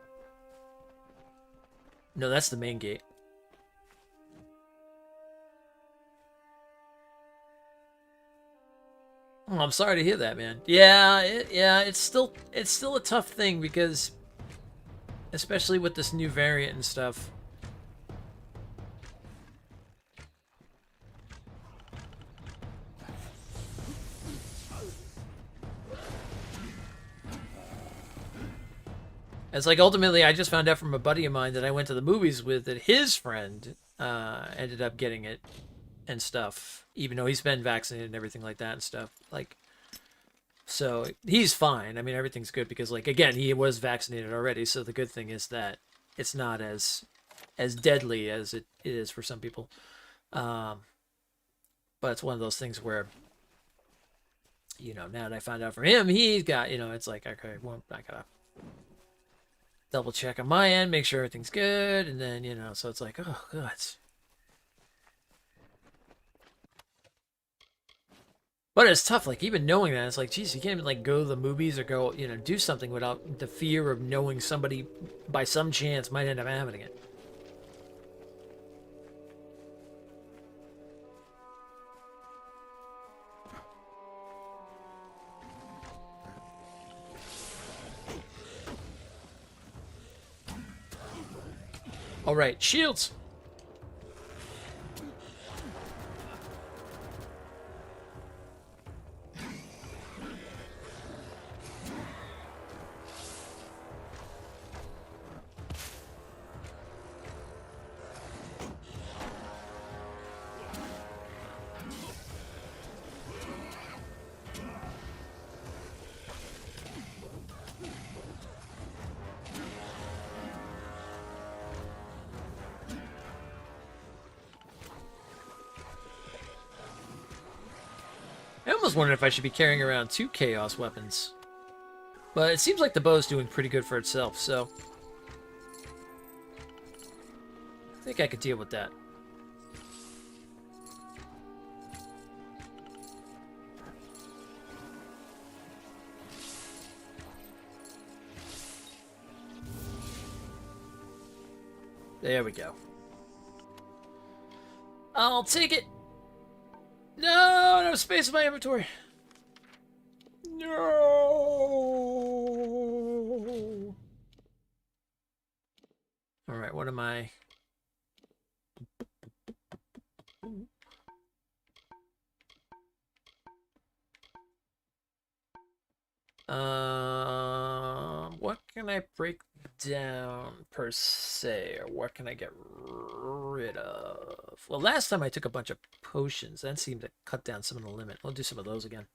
No, that's the main gate. Oh, I'm sorry to hear that, man. Yeah, it's still a tough thing because, especially with this new variant and stuff. It's like ultimately, I just found out from a buddy of mine that I went to the movies with that his friend ended up getting it and stuff, even though he's been vaccinated and everything like that and stuff. Like, so he's fine. I mean, everything's good because, like, again, he was vaccinated already. So the good thing is that it's not as deadly as it is for some people. But it's one of those things where, you know, now that I found out from him, he's got, you know, it's like, okay, well, I gotta double check on my end, make sure everything's good, and then, you know, so it's like, oh, God. But it's tough, like, even knowing that, it's like, geez, you can't even, like, go to the movies or go, you know, do something without the fear of knowing somebody, by some chance, might end up having it. All right, shields. almost wondering if I should be carrying around 2 chaos weapons. But it seems like the bow's doing pretty good for itself, so I think I could deal with that. There we go. I'll take it. No space in my inventory. No. All right, what am I? What can I break down per se, or what can I get rid of? Well, last time I took a bunch of potions. That seemed to cut down some of the limit. We'll do some of those again.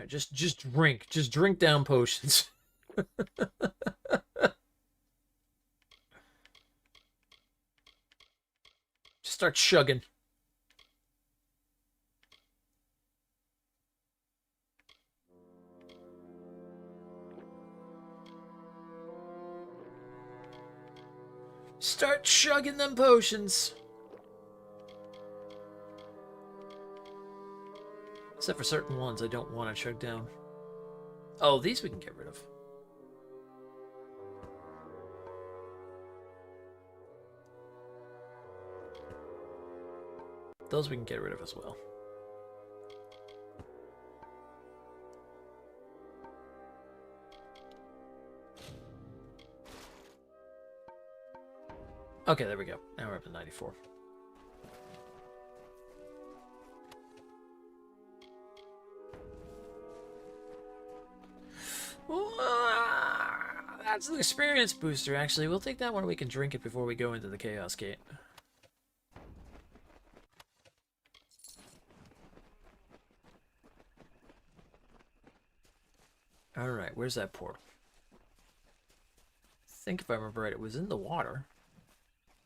Just drink down potions. Just start chugging. Start chugging them potions. Except for certain ones I don't want to chug down. Oh, these we can get rid of. Those we can get rid of as well. Okay, there we go. Now we're up to 94. That's an experience booster, actually. We'll take that one. We can drink it before we go into the Chaos Gate. Alright, where's that portal? I think if I remember right, it was in the water.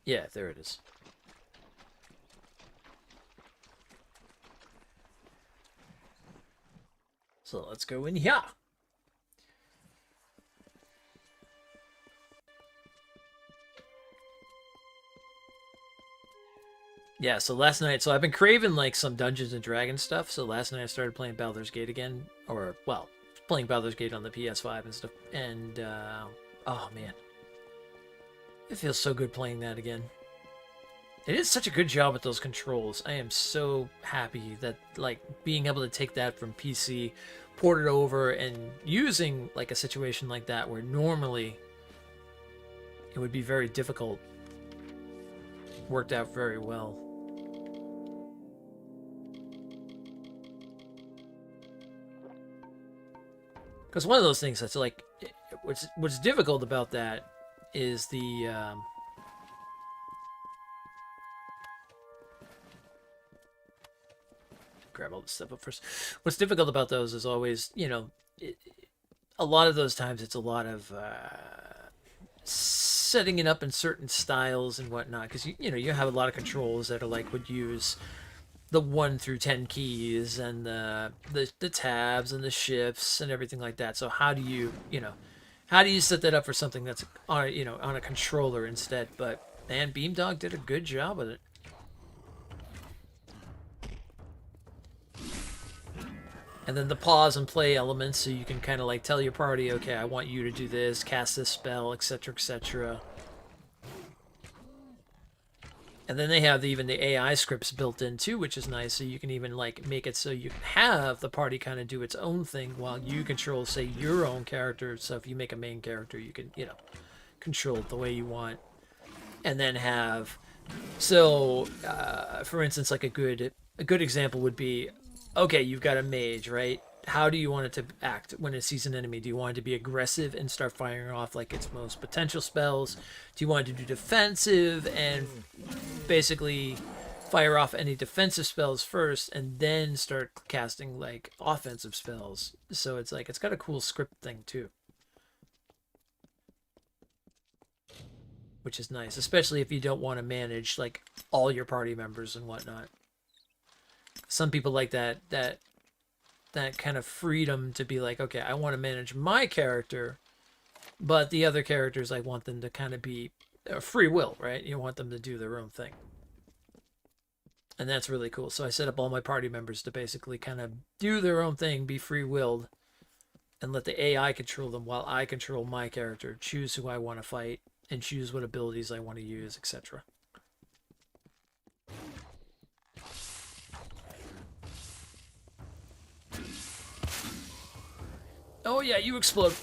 Yeah, there it is. So let's go in here. Yeah, so last night, so I've been craving like some Dungeons and Dragons stuff, so last night I started playing Baldur's Gate again, or, well, playing Baldur's Gate on the PS5 and stuff, and, oh man. It feels so good playing that again. It is such a good job with those controls. I am so happy that, like, being able to take that from PC, port it over, and using, like, a situation like that where normally it would be very difficult, worked out very well. Because one of those things that's like, what's difficult about that is the grab all this stuff up first. What's difficult about those is always, you know, a lot of those times it's a lot of setting it up in certain styles and whatnot, because you know you have a lot of controls that are like would use the 1 through 10 keys and the tabs and the shifts and everything like that. So how do you set that up for something that's on on a controller instead? But man, Beamdog did a good job with it. And then the pause and play elements, so you can kind of like tell your party, okay, I want you to do this, cast this spell, etc., etc. And then they have even the AI scripts built in too, which is nice. So you can even like make it so you can have the party kind of do its own thing while you control, say, your own character. So if you make a main character, you can, control it the way you want. And then have, so for instance, like a good example would be, okay, you've got a mage, right? How do you want it to act when it sees an enemy? Do you want it to be aggressive and start firing off like its most potential spells? Do you want it to do defensive and basically fire off any defensive spells first and then start casting like offensive spells? So it's like, it's got a cool script thing too. which is nice, especially if you don't want to manage like all your party members and whatnot. Some people like that kind of freedom to be like, okay, I want to manage my character, but the other characters, I want them to kind of be free will, right? You want them to do their own thing. And that's really cool. So I set up all my party members to basically kind of do their own thing, be free-willed, and let the AI control them while I control my character, choose who I want to fight, and choose what abilities I want to use, etc. Oh yeah, you explode.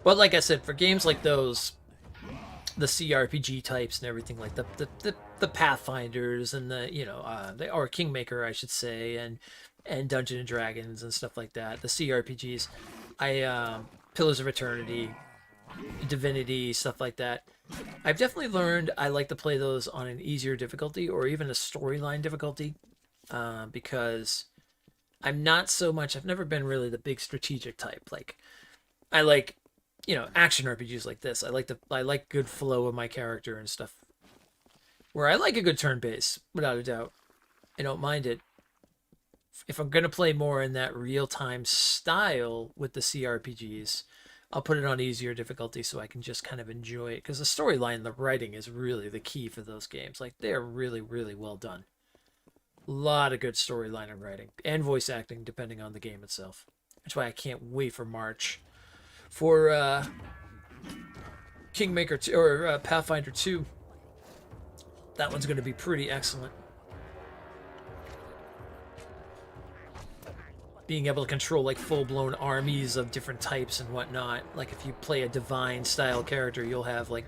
But like I said, for games like those, the CRPG types and everything, like the Pathfinders and or Kingmaker, I should say, and Dungeons and Dragons and stuff like that, the CRPGs, Pillars of Eternity, Divinity, stuff like that. I've definitely learned I like to play those on an easier difficulty or even a storyline difficulty, because I've never been really the big strategic type. Like, I like, action RPGs like this. I like good flow of my character and stuff. Where I like a good turn base, without a doubt. I don't mind it. If I'm gonna play more in that real-time style with the CRPGs, I'll put it on easier difficulty so I can just kind of enjoy it. Because the storyline and the writing is really the key for those games. Like, they're really, really well done. A lot of good storyline and writing. And voice acting, depending on the game itself. That's why I can't wait for March. For Kingmaker 2, or Pathfinder 2. That one's going to be pretty excellent. Being able to control like full-blown armies of different types and whatnot. Like if you play a divine style character, you'll have like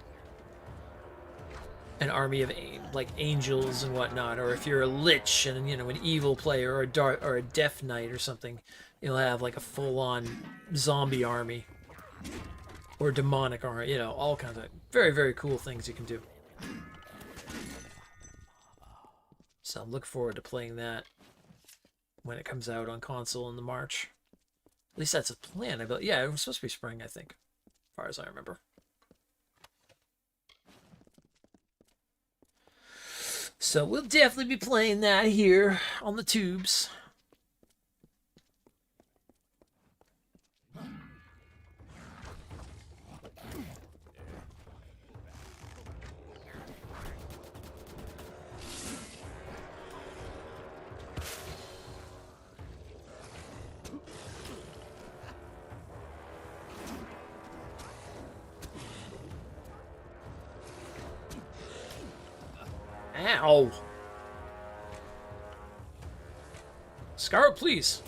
an army of like angels and whatnot. Or if you're a lich and an evil player, or a death knight or something, you'll have like a full-on zombie army. Or demonic army, all kinds of very, very cool things you can do. So I'm looking forward to playing that when it comes out on console in the March. At least that's a plan. Yeah, it was supposed to be spring, I think, as far as I remember. So we'll definitely be playing that here on the tubes. Ow! Scar, please.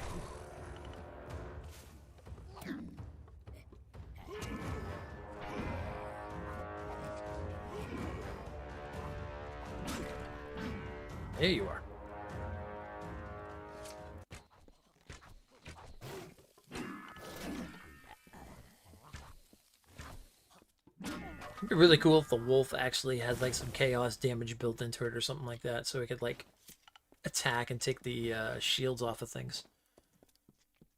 There you are. It'd be really cool if the wolf actually had like some chaos damage built into it or something like that, so it could like attack and take the shields off of things.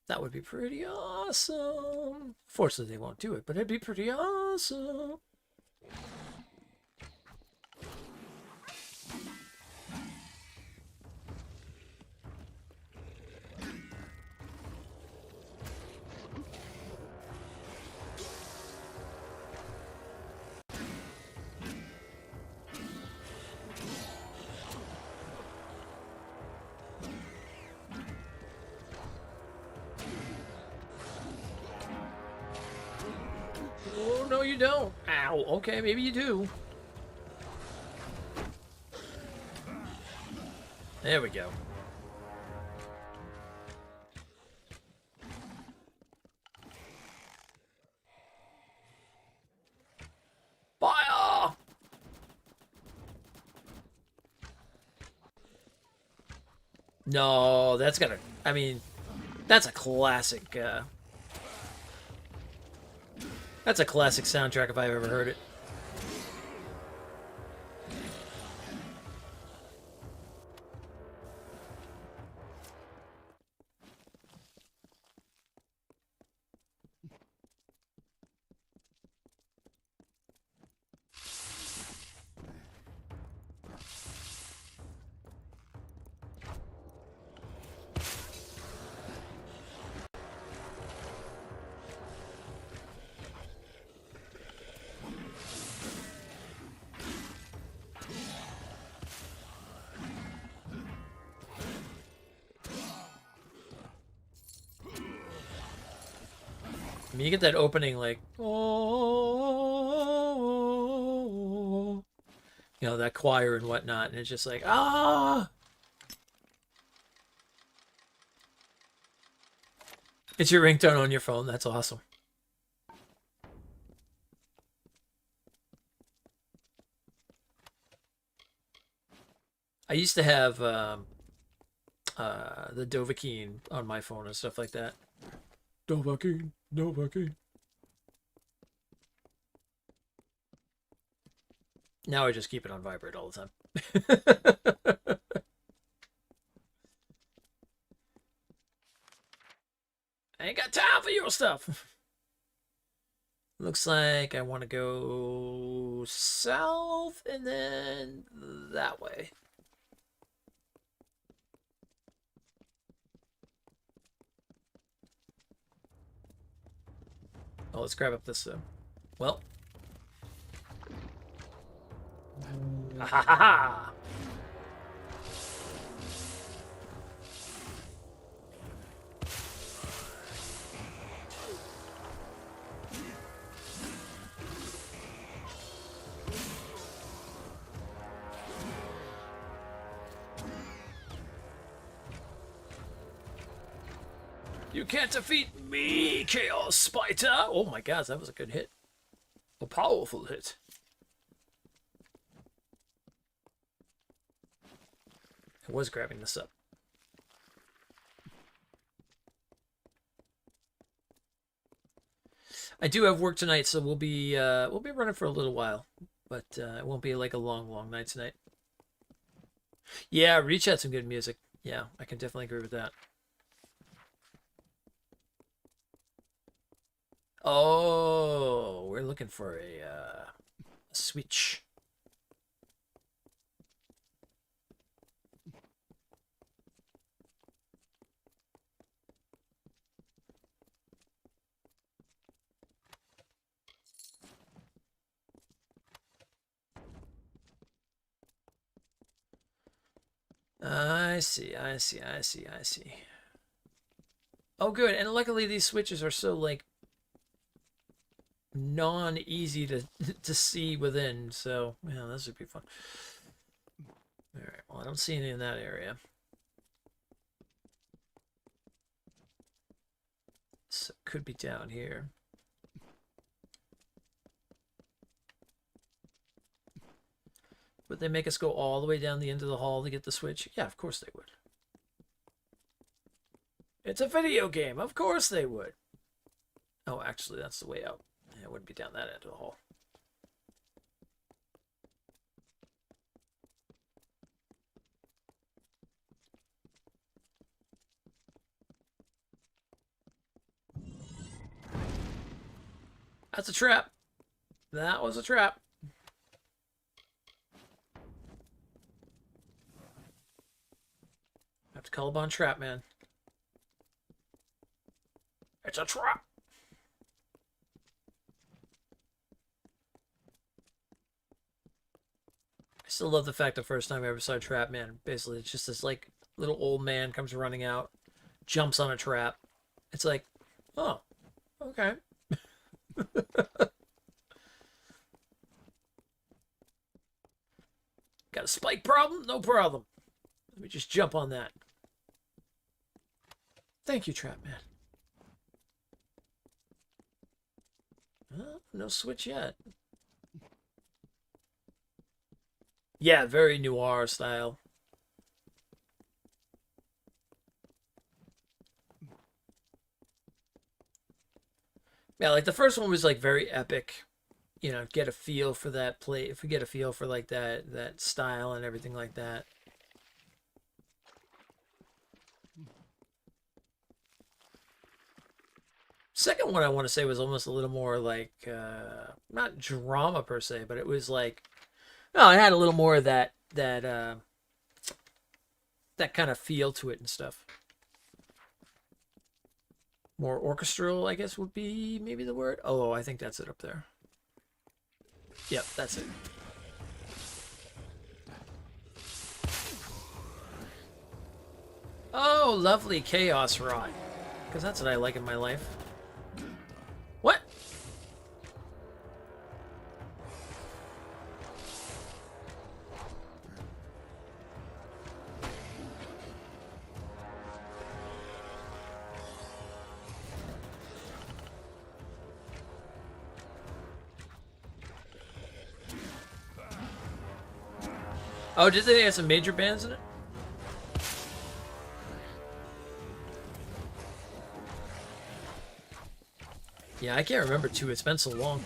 That would be pretty awesome. Fortunately, they won't do it, but it'd be pretty awesome. Oh, no, you don't. Ow. Okay, maybe you do. There we go. Fire! No, that's gotta... I mean, that's a classic That's a classic soundtrack if I've ever heard it. I mean, you get that opening like, oh, you know, that choir and whatnot, and it's just like, ah. It's your ringtone on your phone. That's awesome. I used to have the Dovahkiin on my phone and stuff like that. Dovahkiin, Dovahkiin. Now I just keep it on vibrate all the time. I ain't got time for your stuff. Looks like I want to go south and then that way. Oh, let's grab up this, well. Ha ha ha ha! You can't defeat me, Chaos Spider! Oh my god, that was a good hit. A powerful hit. I was grabbing this up. I do have work tonight, so we'll be running for a little while, but it won't be like a long night tonight. Yeah, Reach had some good music. Yeah, I can definitely agree with that. Oh, we're looking for a switch. I see. Oh, good. And luckily these switches are so, like, non-easy to see within, so, yeah, this would be fun. Alright, well, I don't see any in that area. So it could be down here. Would they make us go all the way down the end of the hall to get the switch? Yeah, of course they would. It's a video game. Of course they would. Oh, actually, that's the way out. Yeah, it wouldn't be down that end of the hall. That's a trap. That was a trap. I have to call upon Trap Man. It's a trap. I still love the fact the first time I ever saw Trap Man, basically it's just this like little old man comes running out, jumps on a trap. It's like, oh, okay. Got a spike problem? No problem. Let me just jump on that. Thank you, Trap Man. No switch yet. Yeah, very noir style. Yeah, like the first one was like very epic. You know, get a feel for that play. If we get a feel for like that style and everything like that. Second one I want to say was almost a little more like not drama per se, but it was like no, it had a little more of that kind of feel to it and stuff. More orchestral, I guess would be maybe the word. Oh, I think that's it up there. Yep, that's it. Oh, lovely chaos rot. Because that's what I like in my life. What? Oh, did they have some major bands in it? Yeah, I can't remember too. It's been so long.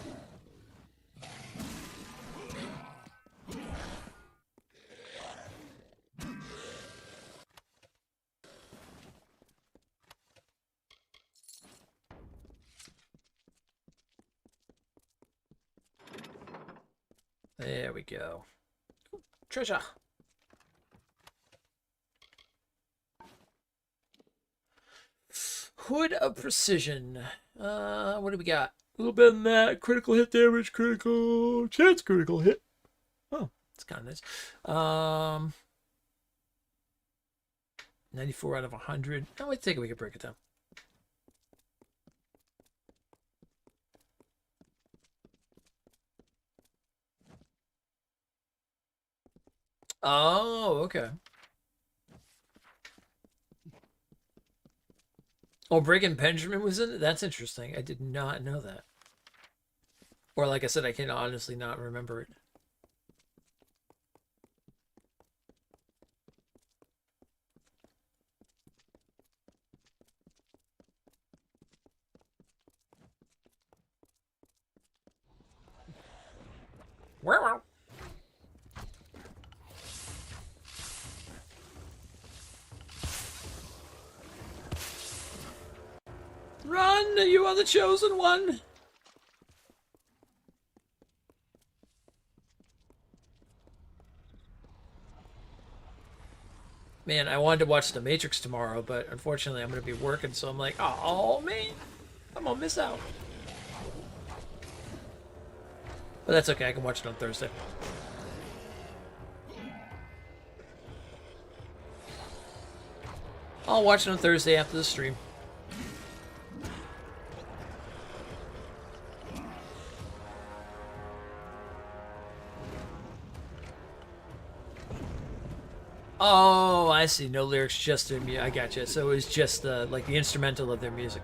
There we go. Treasure. Hood of Precision. What do we got? A little bit of that. Critical hit damage, critical chance, critical hit. Oh, it's kind of nice. 94 out of 100. Oh, I think we could break it down. Oh, okay. Oh, Brigand Benjamin was in it? That's interesting. I did not know that. Or like I said, I can honestly not remember it. Wow. Run! You are the chosen one! Man, I wanted to watch The Matrix tomorrow, but unfortunately I'm going to be working, so I'm like, oh man, I'm going to miss out. But that's okay, I can watch it on Thursday. I'll watch it on Thursday after the stream. Oh, I see. No lyrics, just their music. I gotcha. So it was just the like the instrumental of their music.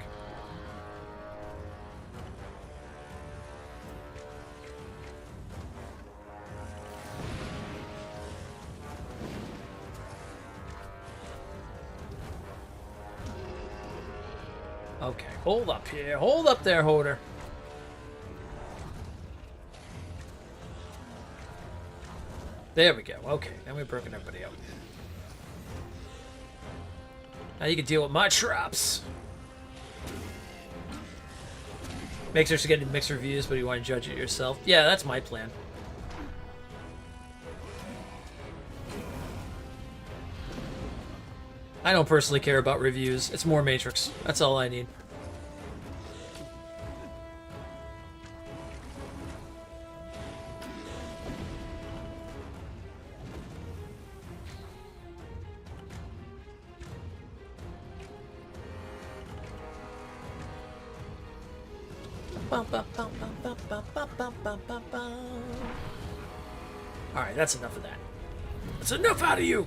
Okay, hold up here. Hold up there, Holder. There we go. Okay, now we've broken everybody up. Now you can deal with my traps. Mixers to get mixed reviews, but you want to judge it yourself. Yeah, that's my plan. I don't personally care about reviews. It's more Matrix. That's all I need. Alright, that's enough of that. That's enough out of you!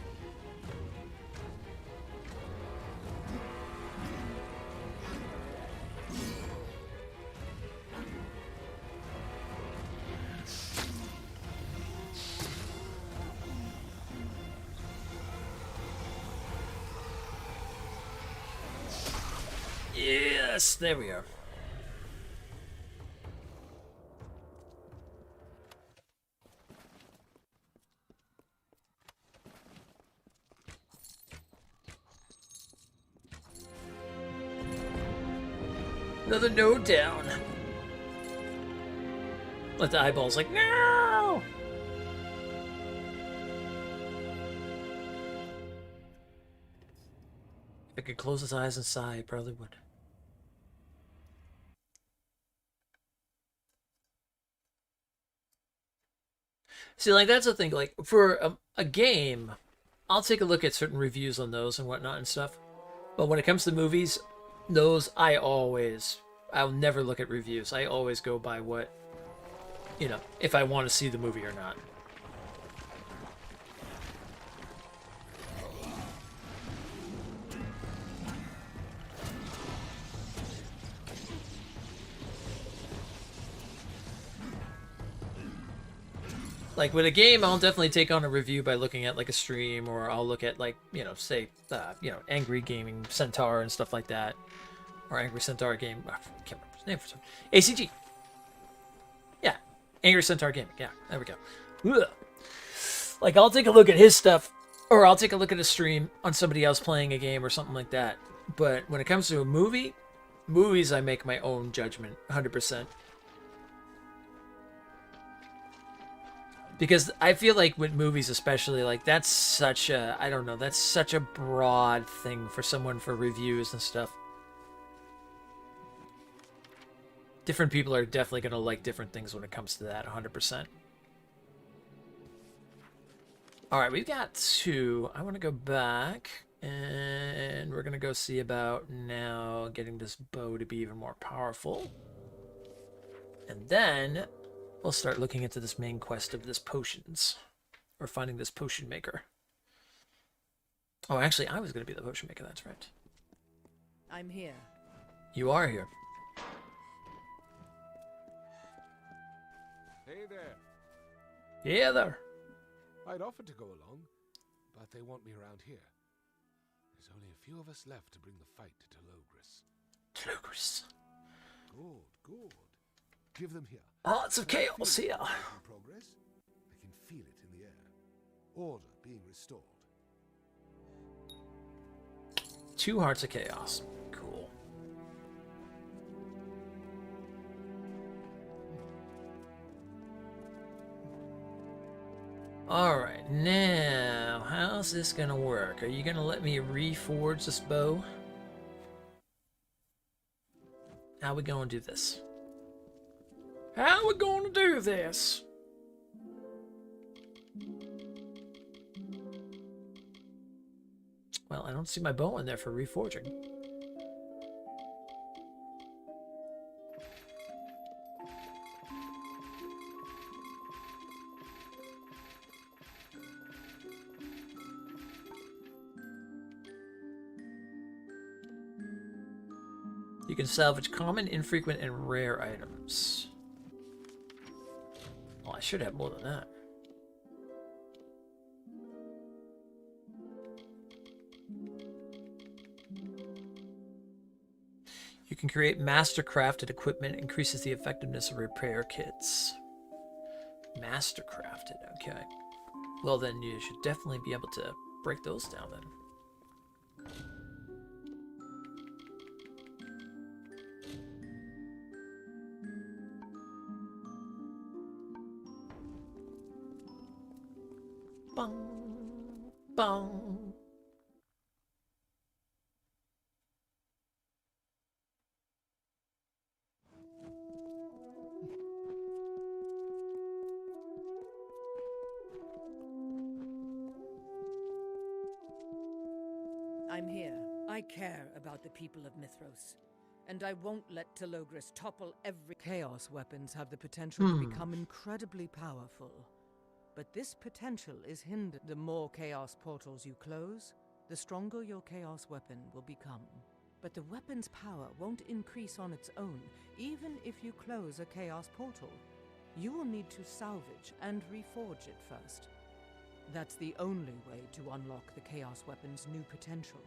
Yes, there we are. Another node down. Let the eyeballs like, no! If it could close his eyes and sigh, it probably would. See, like, that's the thing. Like, for a game, I'll take a look at certain reviews on those and whatnot and stuff. But when it comes to movies, those I'll never look at reviews. I always go by what, if I want to see the movie or not. Like, with a game, I'll definitely take on a review by looking at, like, a stream, or I'll look at, like, say, Angry Gaming Centaur and stuff like that. Or Angry Centaur Game. I can't remember his name for some. ACG! Yeah. Angry Centaur Gaming. Yeah, there we go. Ugh. Like, I'll take a look at his stuff, or I'll take a look at a stream on somebody else playing a game or something like that. But when it comes to a movies, I make my own judgment, 100%. Because I feel like with movies especially, like, that's such a, I don't know, that's such a broad thing for someone for reviews and stuff. Different people are definitely going to like different things when it comes to that, 100%. Alright, we've got 2. I want to go back, and we're going to go see about now getting this bow to be even more powerful. And then we'll start looking into this main quest of this potions. Or finding this potion maker. Oh, actually, I was going to be the potion maker, that's right. I'm here. You are here. Hey there. Yeah, there. I'd offer to go along, but they want me around here. There's only a few of us left to bring the fight to Telogris. Telogris. Good. Give them here. Lots of chaos here. Progress. I can feel it in the air. Order being restored. 2 hearts of chaos. Cool. Alright, now, how's this gonna work? Are you gonna let me reforge this bow? How we gonna do this? How we gonna do this? Well, I don't see my bow in there for reforging. You can salvage common, infrequent, and rare items. Well, I should have more than that. You can create master-crafted equipment, increases the effectiveness of repair kits. Master-crafted, okay. Well, then you should definitely be able to break those down then. Bong, bong. I'm here. I care about the people of Mithros. And I won't let Telogris topple every... Chaos weapons have the potential to become incredibly powerful. But this potential is hindered. The more chaos portals you close, the stronger your chaos weapon will become. But the weapon's power won't increase on its own, even if you close a chaos portal. You will need to salvage and reforge it first. That's the only way to unlock the chaos weapon's new potential.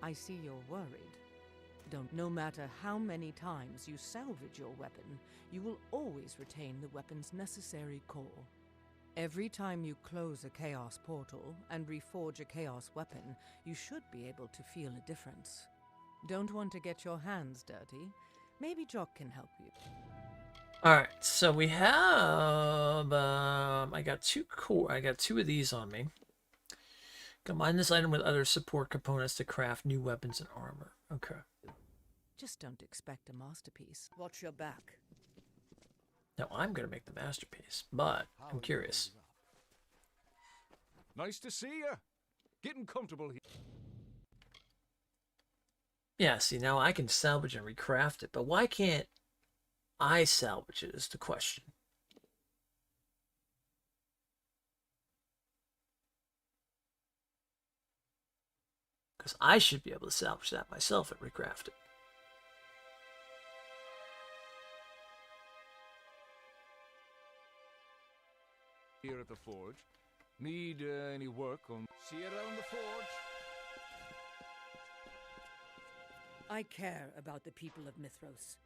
I see you're worried. No matter how many times you salvage your weapon, you will always retain the weapon's necessary core. Every time you close a chaos portal and reforge a chaos weapon, you should be able to feel a difference. Don't want to get your hands dirty? Maybe Jock can help you. All right, so we have. I got two of these on me. Combine this item with other support components to craft new weapons and armor. Okay. Just don't expect a masterpiece. Watch your back. Now I'm gonna make the masterpiece, but I'm curious. Nice to see you. Getting comfortable here. Yeah, see, now I can salvage and recraft it, but why can't I salvage it is the question. Because I should be able to salvage that myself and recraft it. Here at the forge. Need any work on... See you around the forge. I care about the people of Mithros,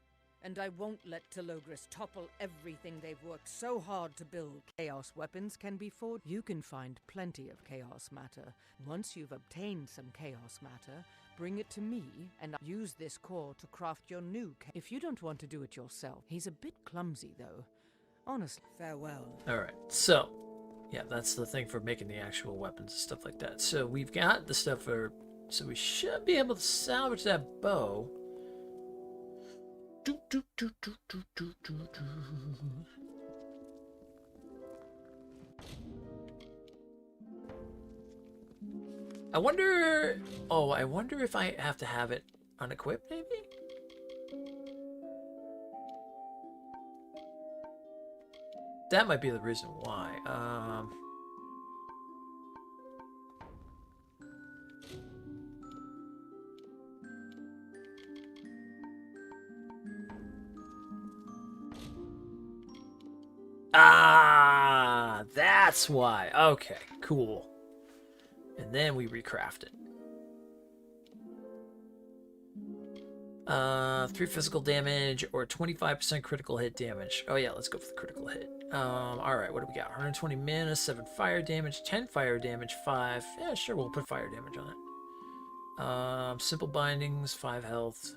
and I won't let Telogris topple everything they've worked so hard to build. Chaos weapons can be forged. You can find plenty of chaos matter. Once you've obtained some chaos matter, bring it to me, and I'll use this core to craft your new If you don't want to do it yourself, he's a bit clumsy, though. Honestly, farewell. Alright, so, yeah, that's the thing for making the actual weapons and stuff like that. So we've got the stuff for... So we should be able to salvage that bow. I wonder... Oh, I wonder if I have to have it unequipped, maybe? That might be the reason why. Ah, that's why. Okay, cool. And then we recraft it. 3 physical damage or 25% critical hit damage. Oh yeah, let's go for the critical hit. Alright, what do we got? 120 mana, 7 fire damage, 10 fire damage, 5. Yeah, sure, we'll put fire damage on it. Simple bindings, 5 health.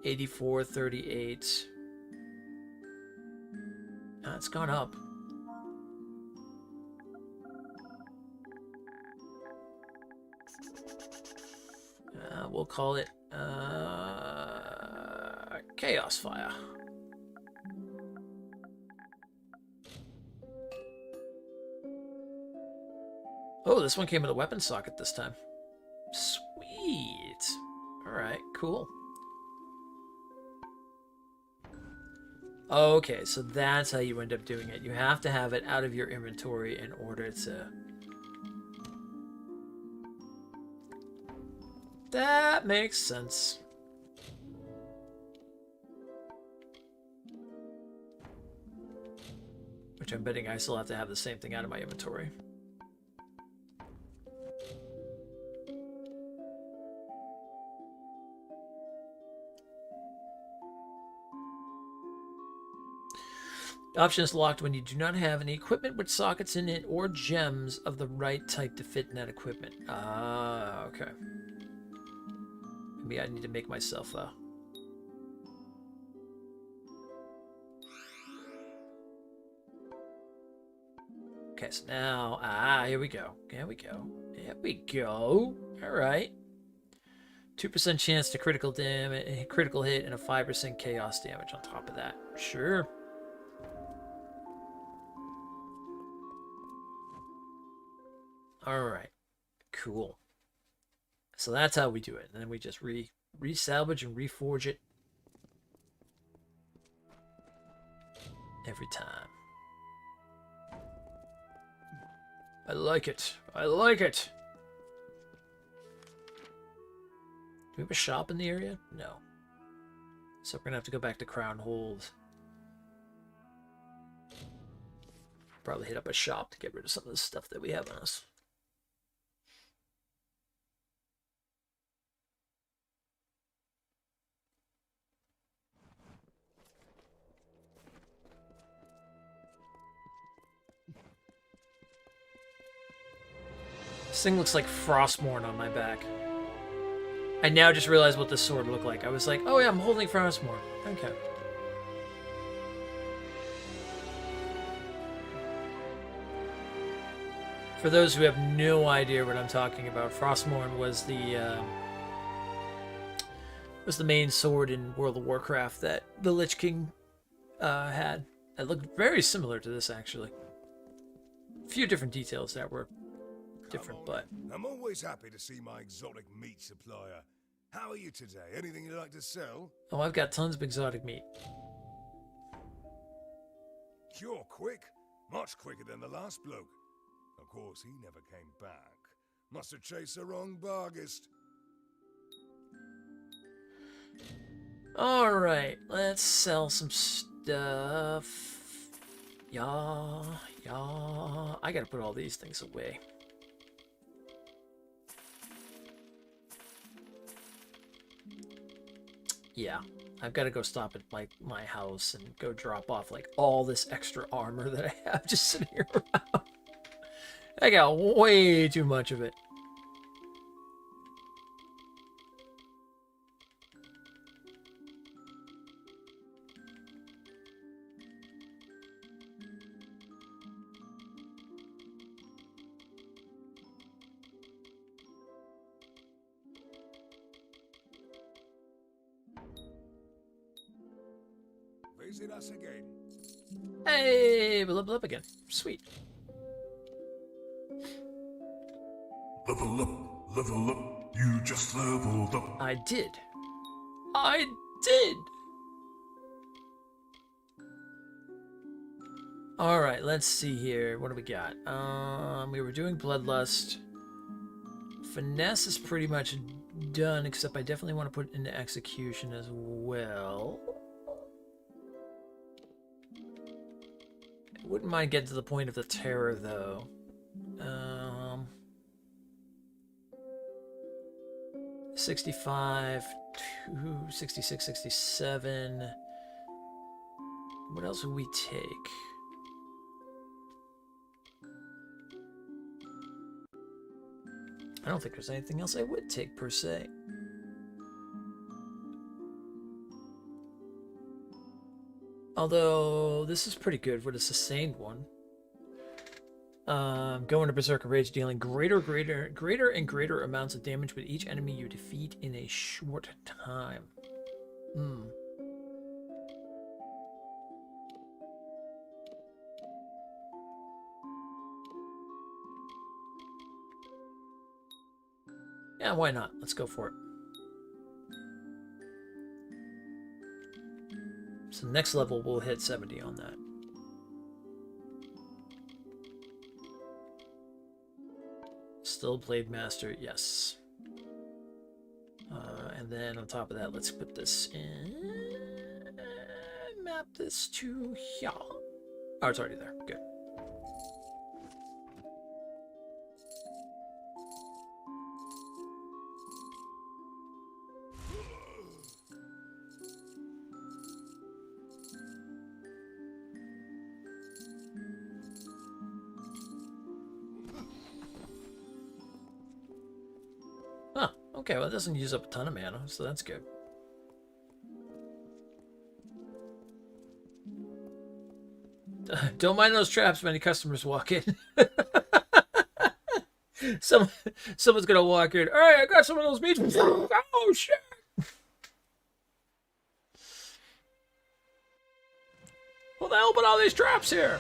84, 38. It's gone up. We'll call it Chaos Fire. Oh, this one came with a weapon socket this time. Sweet. Alright, cool. Okay, so that's how you end up doing it. You have to have it out of your inventory in order to... That makes sense. Which I'm betting I still have to have the same thing out of my inventory. The option is locked when you do not have any equipment with sockets in it or gems of the right type to fit in that equipment. Ah, okay. Maybe I need to make myself a... Okay, so now... here we go. Here we go. Here we go. Alright. 2% chance to critical damage, critical hit, and a 5% chaos damage on top of that. Sure. Alright. Cool. So that's how we do it. And then we just re-salvage and reforge it every time. I like it. I like it. Do we have a shop in the area? No. So we're gonna have to go back to Crown Hold. Probably hit up a shop to get rid of some of the stuff that we have on us. This thing looks like Frostmourne on my back. I now just realized what this sword looked like. I was like, oh yeah, I'm holding Frostmourne. Okay. For those who have no idea what I'm talking about, Frostmourne was the main sword in World of Warcraft that the Lich King had. It looked very similar to this, actually. A few different details that were different, but... I'm always happy to see my exotic meat supplier. How are you today? Anything you'd like to sell? Oh, I've got tons of exotic meat. You're quick. Much quicker than the last bloke. Of course, he never came back. Must have chased the wrong barghest. Alright, let's sell some stuff. Yeah. I gotta put all these things away. Yeah, I've got to go stop at my house and go drop off like all this extra armor that I have just sitting here around. I got way too much of it. Visit us again. Hey, level up again. Sweet. Level up, you just leveled up. I did. Alright, let's see here. What do we got? We were doing Bloodlust. Finesse is pretty much done, except I definitely want to put it into Execution as well. I wouldn't mind getting to the point of the Terror, though. 65, 66, 67. What else would we take? I don't think there's anything else I would take, per se. Although, this is pretty good with a sustained one. Go into Berserker Rage, dealing greater and greater amounts of damage with each enemy you defeat in a short time. Yeah, why not? Let's go for it. So next level, we'll hit 70 on that. Still Blade Master, yes. And then on top of that, let's put this in. Map this to here. Oh, it's already there. Good. Okay, well, it doesn't use up a ton of mana, so that's good. Don't mind those traps when any customers walk in. Someone's gonna walk in. All right, I got some of those meats. Oh shit! What the hell put all these traps here?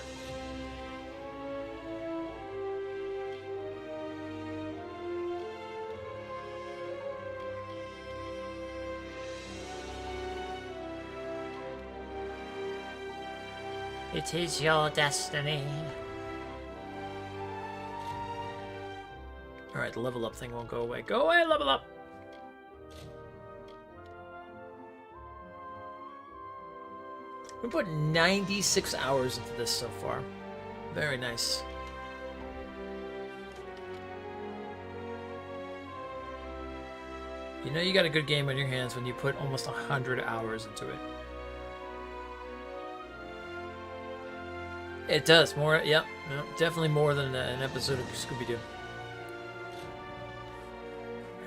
It is your destiny. Alright, the level up thing won't go away. Go away, level up! We put 96 hours into this so far. Very nice. You know you got a good game on your hands when you put almost 100 hours into it. It does. More, yep. Definitely more than an episode of Scooby-Doo. Okay,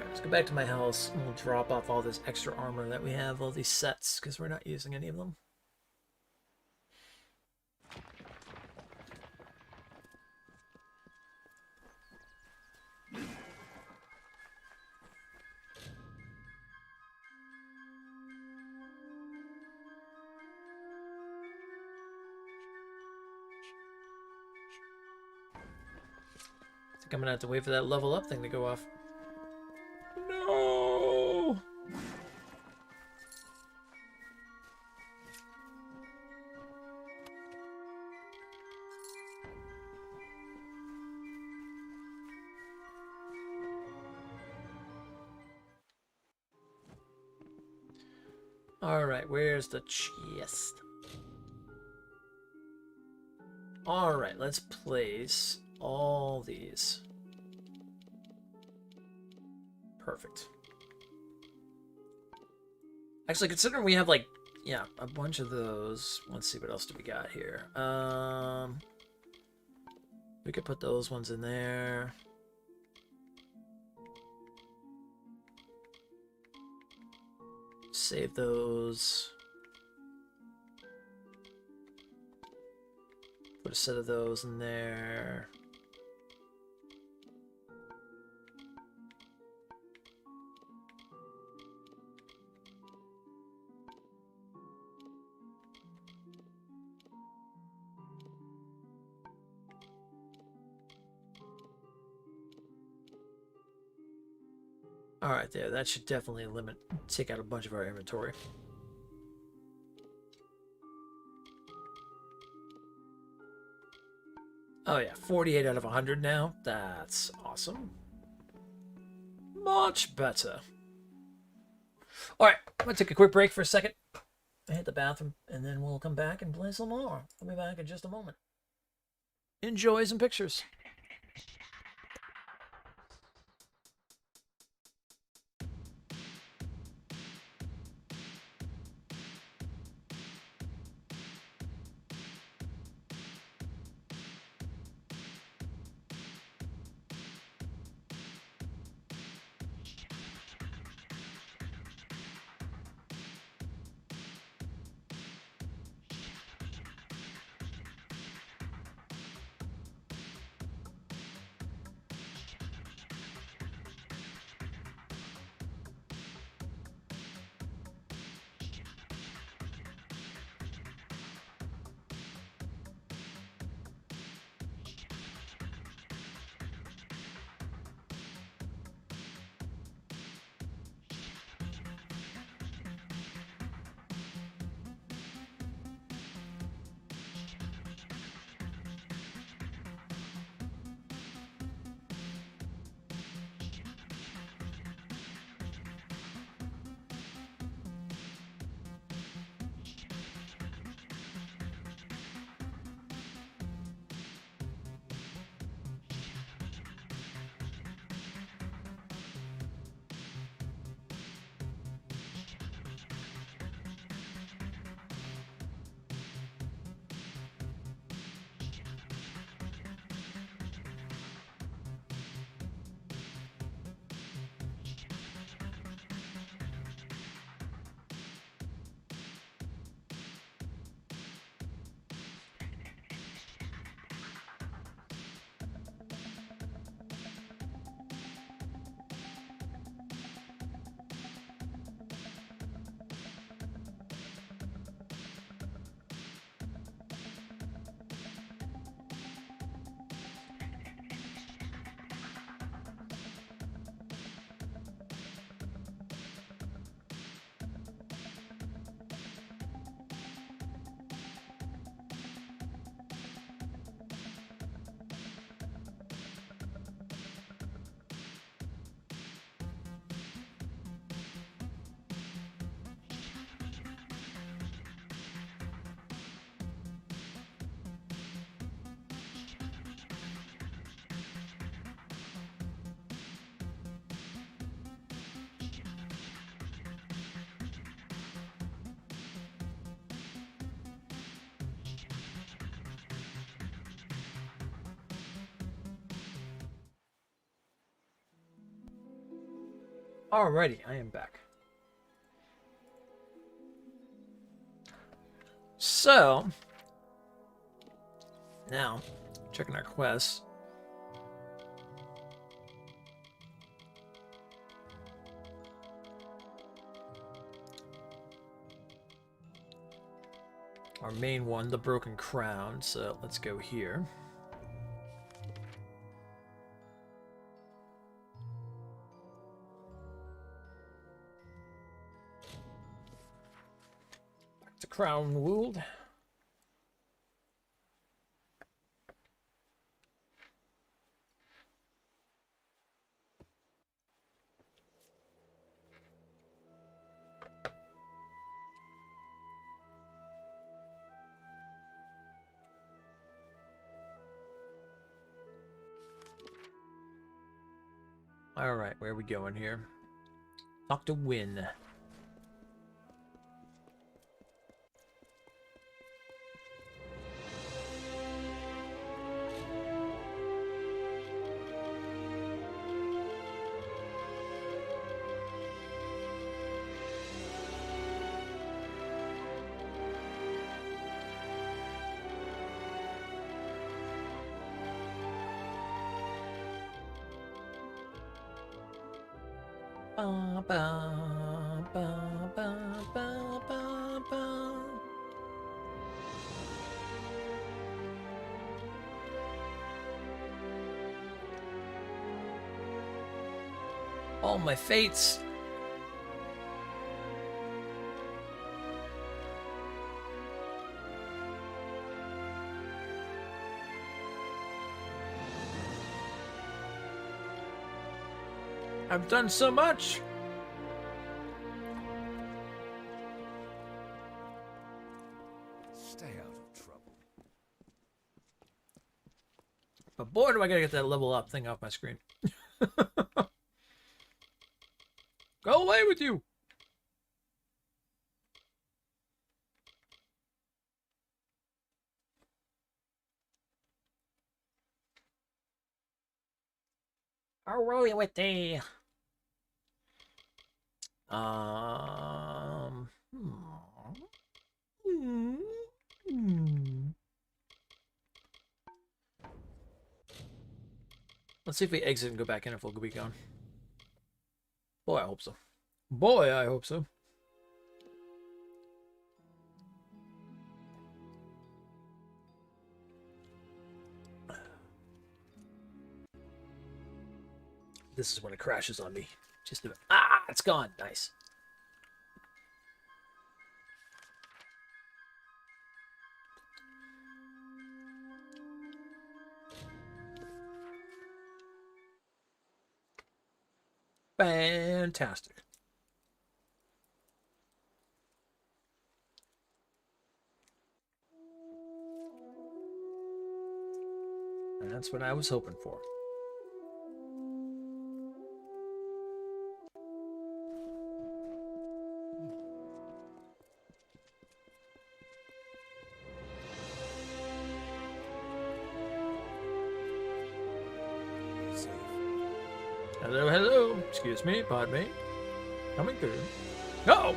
let's go back to my house and we'll drop off all this extra armor that we have, all these sets, because we're not using any of them. I think I'm gonna have to wait for that level up thing to go off. No! Alright, where's the chest? Alright, let's place all these. Perfect. Actually, considering we have, like, yeah, a bunch of those. Let's see, what else do we got here? We could put those ones in there. Save those. Put a set of those in there. Alright, there. That should definitely take out a bunch of our inventory. Oh yeah, 48 out of 100 now. That's awesome. Much better. Alright, I'm going to take a quick break for a second. I hit the bathroom, and then we'll come back and play some more. I'll be back in just a moment. Enjoy some pictures. Alrighty, I am back. So, now, checking our quests. Our main one, the Broken Crown, so let's go here. Back to Crown Wold. Alright, where are we going here? Talk to Win. Ba, ba, ba, ba, ba, ba, ba. All my fates. I've done so much. Stay out of trouble. But boy, do I gotta get that level up thing off my screen. Go away with you. I'll roll you with the... Let's see if we exit and go back in if we'll be gone. Boy, I hope so. Boy, I hope so. This is when it crashes on me. Just about. Ah, it's gone. Nice. Fantastic. And that's what I was hoping for. Hello, hello. Excuse me, pardon me. Coming through. No!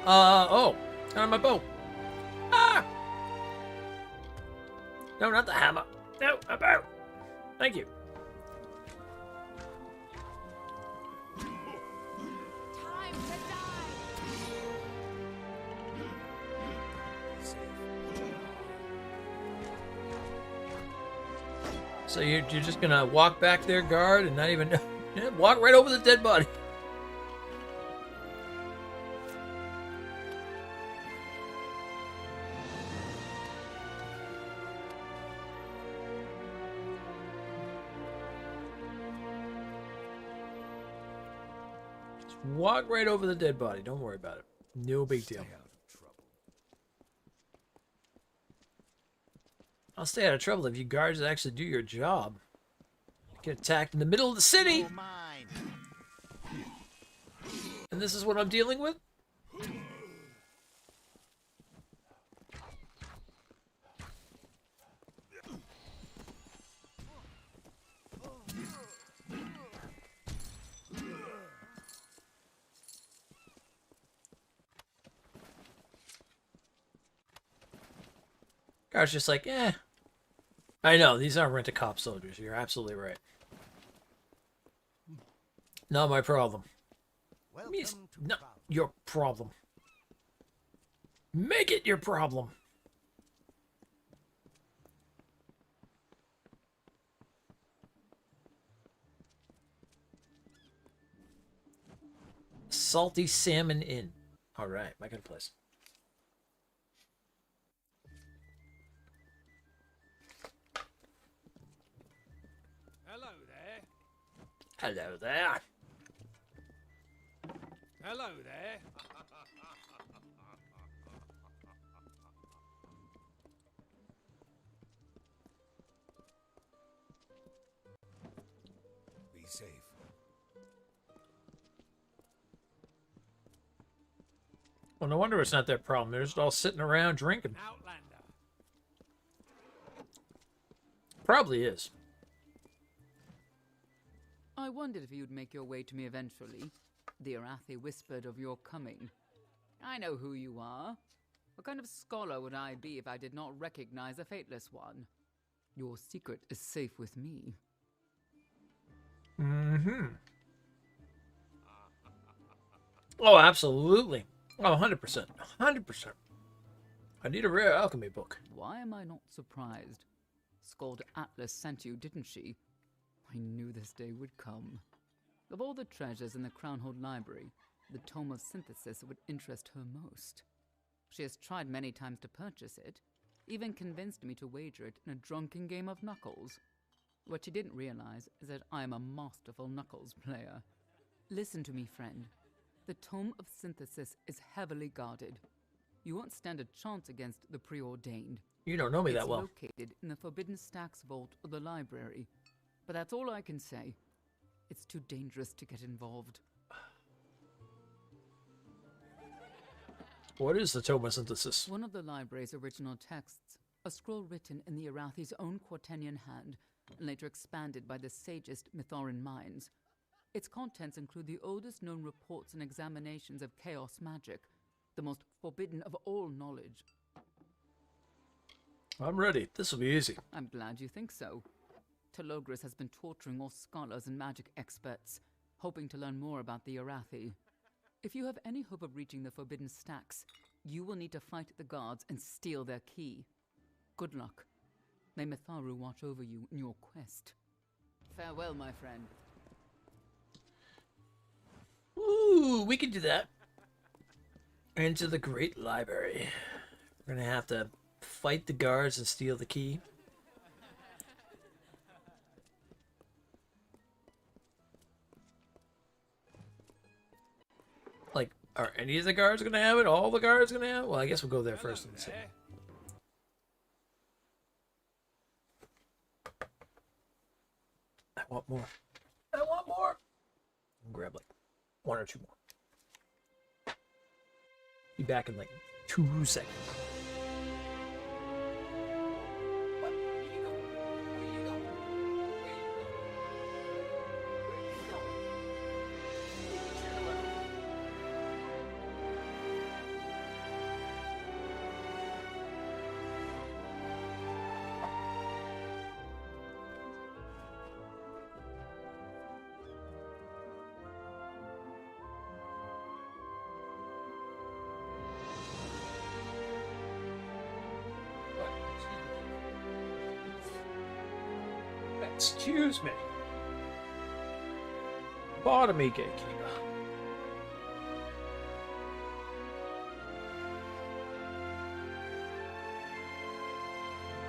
Oh. On my bow. Ah! No, not the hammer. No, a bow. Thank you. Time to die. So you're just gonna walk back there, guard, and not even walk right over the dead body. Just walk right over the dead body. Don't worry about it. No big deal. I'll stay out of trouble if you guards actually do your job. Get attacked in the middle of the city! And this is what I'm dealing with? I was just like, eh. I know, these aren't rent-a-cop soldiers. You're absolutely right. Not my problem. Not your problem. Make it your problem. Salty Salmon Inn. All right, my good place. Hello there. Hello there. Hello there. Be safe. Well, no wonder it's not their problem. They're just all sitting around drinking. Outlander. Probably is. I wondered if you'd make your way to me eventually. The Arathi whispered of your coming. I know who you are. What kind of scholar would I be if I did not recognize a Fateless One? Your secret is safe with me. Mm-hmm. Oh, absolutely. Oh, 100%. 100%. I need a rare alchemy book. Why am I not surprised? Skald Atlas sent you, didn't she? I knew this day would come. Of all the treasures in the Crownhold Library, the Tome of Synthesis would interest her most. She has tried many times to purchase it, even convinced me to wager it in a drunken game of Knuckles. What she didn't realize is that I am a masterful Knuckles player. Listen to me, friend. The Tome of Synthesis is heavily guarded. You won't stand a chance against the Preordained. You don't know me that well. It's located in the Forbidden Stacks vault of the library. But that's all I can say. It's too dangerous to get involved. What is the Tome of Synthesis? One of the library's original texts, a scroll written in the Arathi's own Quartenian hand, and later expanded by the sagest Mitharan minds. Its contents include the oldest known reports and examinations of chaos magic, the most forbidden of all knowledge. I'm ready. This will be easy. I'm glad you think so. Telogris has been torturing all scholars and magic experts, hoping to learn more about the Arathi. If you have any hope of reaching the Forbidden Stacks, you will need to fight the guards and steal their key. Good luck. May Mitharu watch over you in your quest. Farewell, my friend. Ooh, we can do that. Into the Great Library. We're gonna have to fight the guards and steal the key. Like, are any of the guards gonna have it? All the guards gonna have it? Well, I guess we'll go there first and see. I want more. I want more. I'll grab like 1 or 2 more. Be back in like 2 seconds. Excuse me. Pardon me, gatekeeper.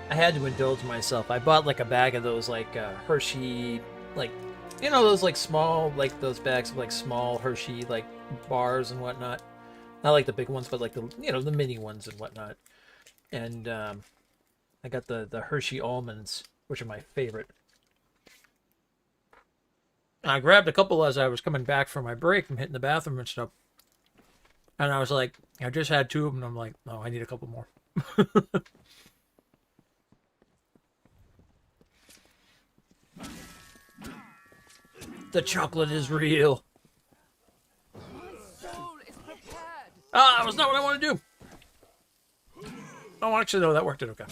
I had to indulge myself. I bought like a bag of those like Hershey, like, you know, those like small, like those bags of like small Hershey like bars and whatnot. Not like the big ones, but like the, you know, the mini ones and whatnot. And I got the Hershey almonds, which are my favorite. I grabbed a couple as I was coming back from my break from hitting the bathroom and stuff. And I was like, I just had 2 of them, and I'm like, oh, I need a couple more. The chocolate is real. My soul is prepared. Ah, that was not what I wanted to do. Oh, actually, no, that worked out okay.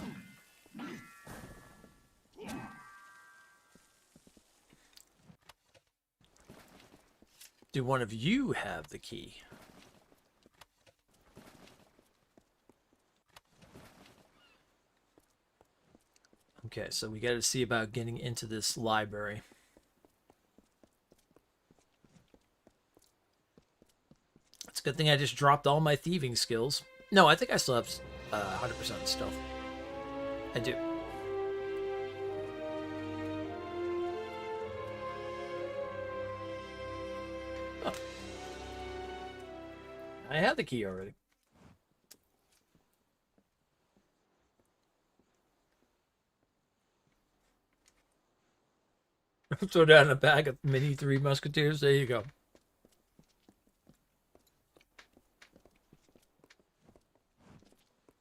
Do one of you have the key? Okay, so we got to see about getting into this library. It's a good thing I just dropped all my thieving skills. No, I think I still have 100% stealth. I do. Oh. I had the key already. Throw down a bag of mini Three Musketeers. There you go.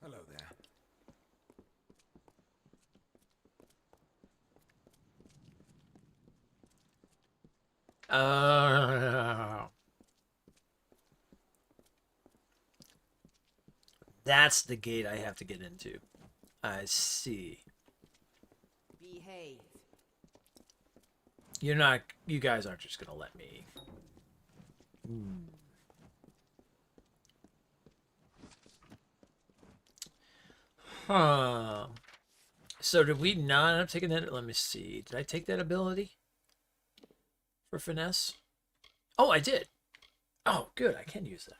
Hello there. That's the gate I have to get into. I see. Behave. You're not. You guys aren't just gonna let me. Huh. So did we not end up taking that? Let me see. Did I take that ability for finesse? Oh, I did. Oh, good. I can use that.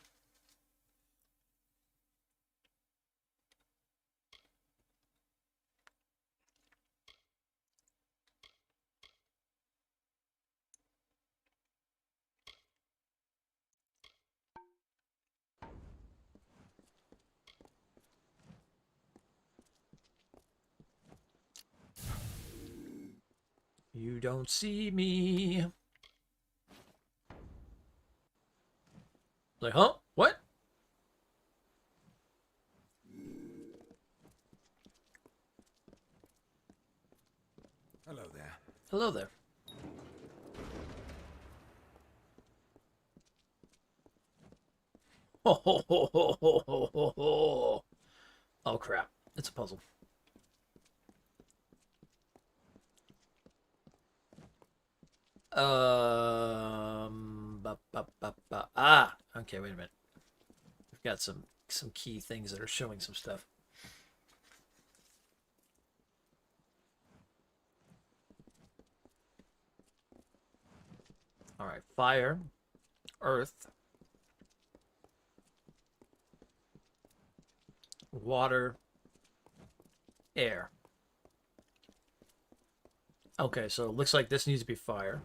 You don't see me. Like, huh? What? Hello there. Hello there. Oh crap. It's a puzzle. Ah, okay, wait a minute. We've got some key things that are showing some stuff. All right, fire, earth, water, air. Okay, so it looks like this needs to be fire.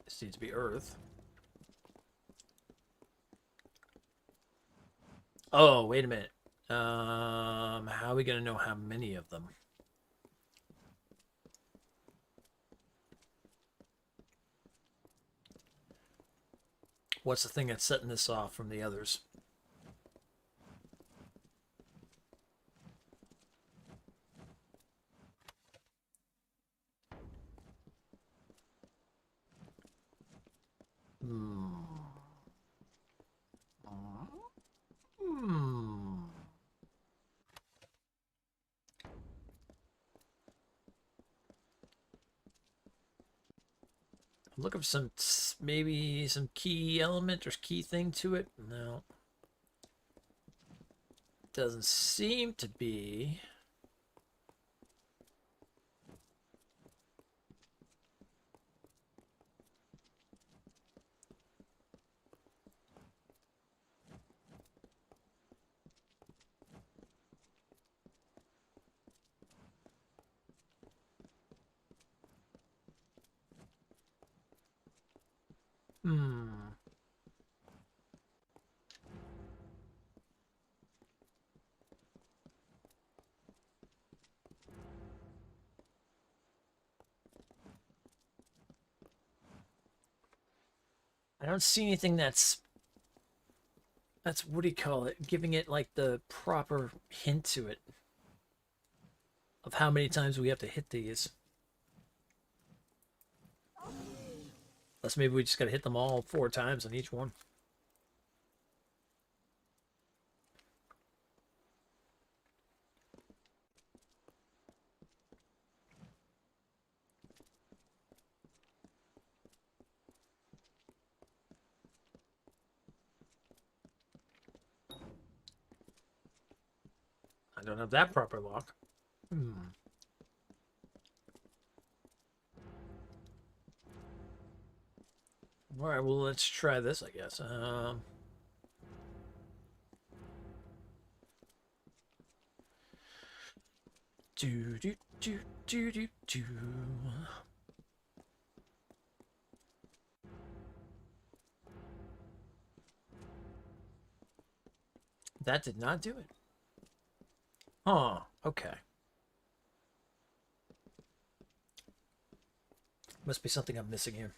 This needs to be earth. Oh, wait a minute. How are we gonna know how many of them? What's the thing that's setting this off from the others? I'm looking for some, maybe some key element or key thing to it. No. Doesn't seem to be. I don't see anything that's what do you call it? Giving it like the proper hint to it of how many times we have to hit these. Unless maybe we just gotta hit them all 4 times on each one. don't have that proper lock. All right, well, let's try this, I guess. Do do do do do do. That did not do it. Huh. Okay. Must be something I'm missing here.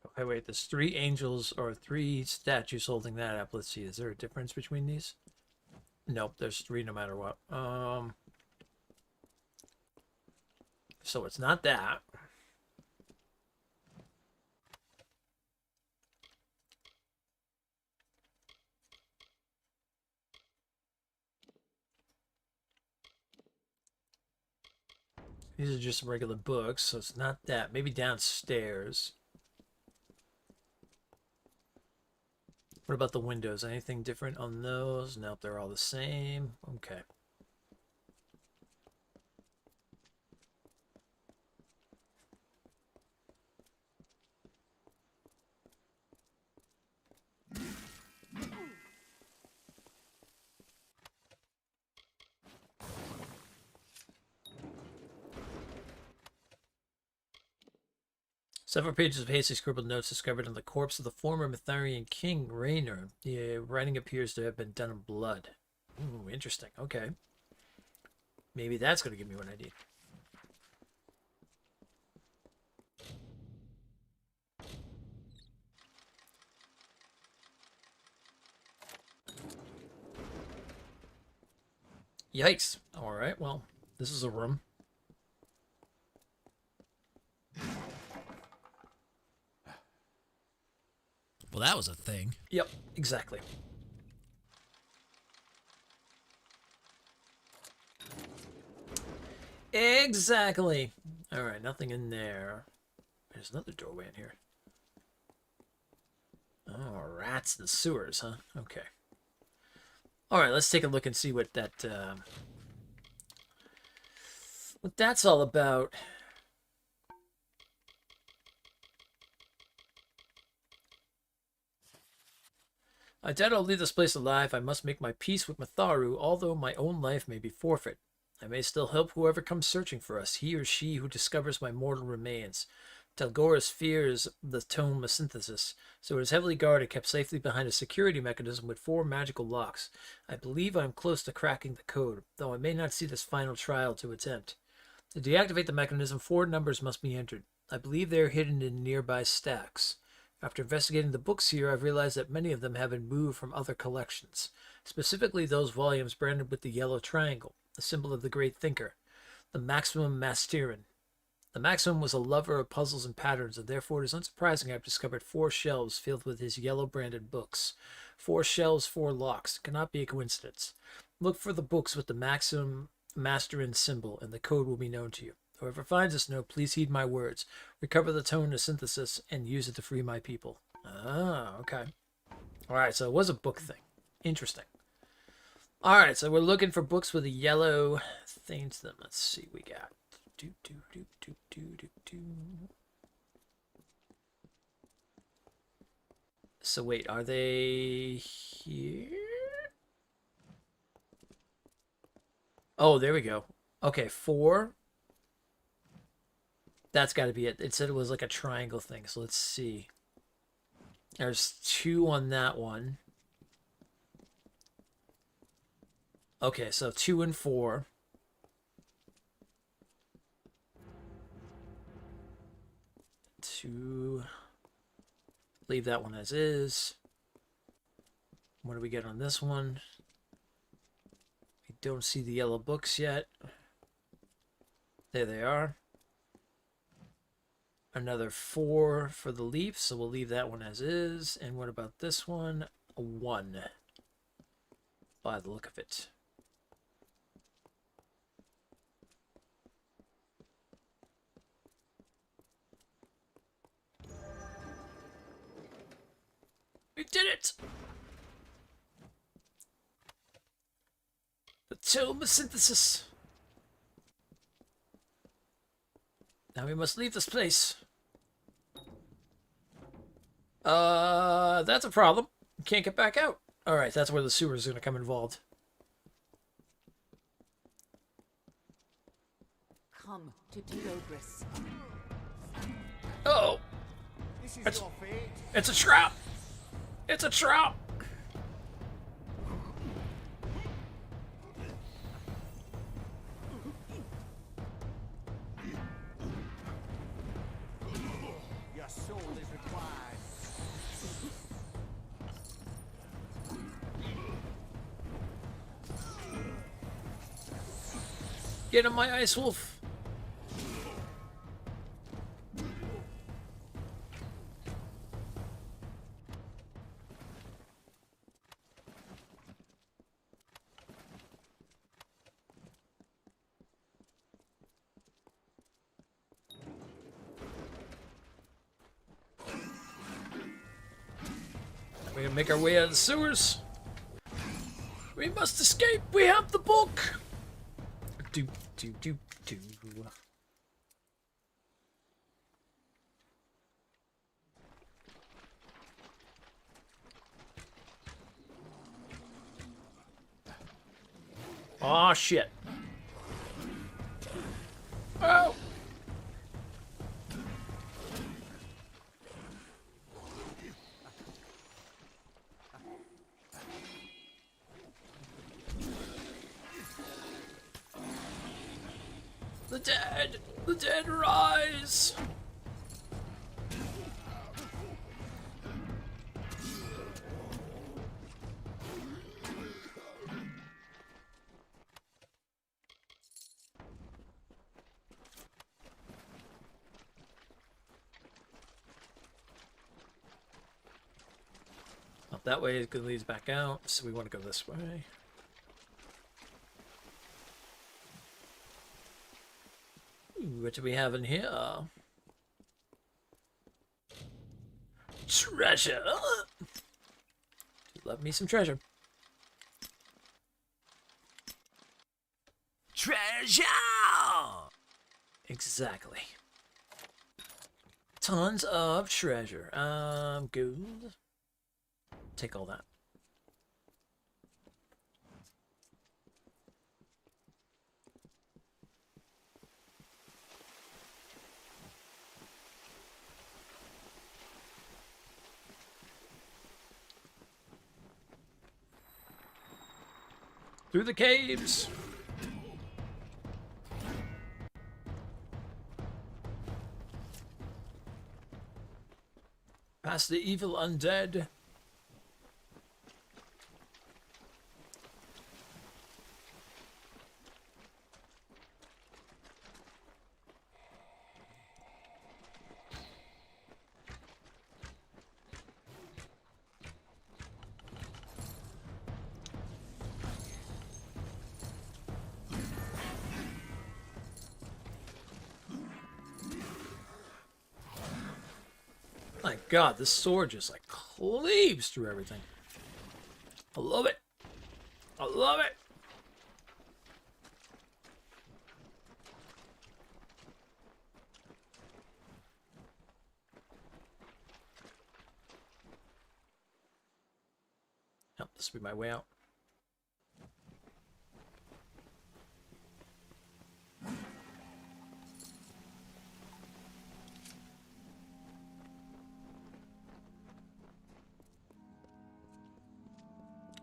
Okay, wait, there's 3 angels or 3 statues holding that up. Let's see, is there a difference between these? Nope, there's 3 no matter what. So it's not that. These are just regular books, so it's not that. Maybe downstairs. What about the windows? Anything different on those? Nope, they're all the same. Okay. Several pages of hastily scribbled notes discovered on the corpse of the former Mitharian king, Raynor. The writing appears to have been done in blood. Ooh, interesting. Okay. Maybe that's going to give me what I need. Yikes. Alright, well, this is a room. Well, that was a thing. Yep, exactly. Exactly. Alright, nothing in there. There's another doorway in here. Oh, rats in the sewers, huh? Okay. Alright, let's take a look and see what that's all about. I doubt I'll leave this place alive. I must make my peace with Matharu, although my own life may be forfeit. I may still help whoever comes searching for us, he or she who discovers my mortal remains. Talgoris fears the tome of synthesis, so it is heavily guarded, kept safely behind a security mechanism with 4 magical locks. I believe I am close to cracking the code, though I may not see this final trial to attempt. To deactivate the mechanism, 4 numbers must be entered. I believe they are hidden in nearby stacks. After investigating the books here, I've realized that many of them have been moved from other collections, specifically those volumes branded with the yellow triangle, the symbol of the great thinker, the Maximum Masterin. The Maximum was a lover of puzzles and patterns, and therefore it is unsurprising I've discovered 4 shelves filled with his yellow-branded books. 4 shelves, 4 locks. It cannot be a coincidence. Look for the books with the Maximum Masterin symbol, and the code will be known to you. Whoever finds this note, please heed my words. Recover the tome of synthesis and use it to free my people. Ah, okay. Alright, so it was a book thing. Interesting. Alright, so we're looking for books with a yellow thing to them. Let's see what we got. So wait, are they here? Oh, there we go. Okay, 4. That's got to be it. It said it was like a triangle thing, so let's see. There's 2 on that one. Okay, so 2 and 4. To leave that one as is. What do we get on this one? We don't see the yellow books yet. There they are. Another 4 for the leaf, so we'll leave that one as is. And what about this one? A 1. By the look of it. did it! The Tome of Synthesis. Now we must leave this place. That's a problem. We can't get back out. Alright, that's where the sewers are gonna come involved. Come to Teodris. Oh! This is It's, your fate. it's a trap! It's a trap! Your soul is required. Get him, my ice wolf! We're gonna make our way out of the sewers. We must escape. We have the book. Do do do do. Aw, shit. Oh. The dead rise! Not that way, it leads back out, so we want to go this way. Ooh, what do we have in here? Treasure! Love me some treasure. Treasure! Exactly. Tons of treasure. Gold. Take all that. Through the caves! Past the evil undead. My god, this sword just like cleaves through everything. I love it. I love it. Oh, this will be my way out.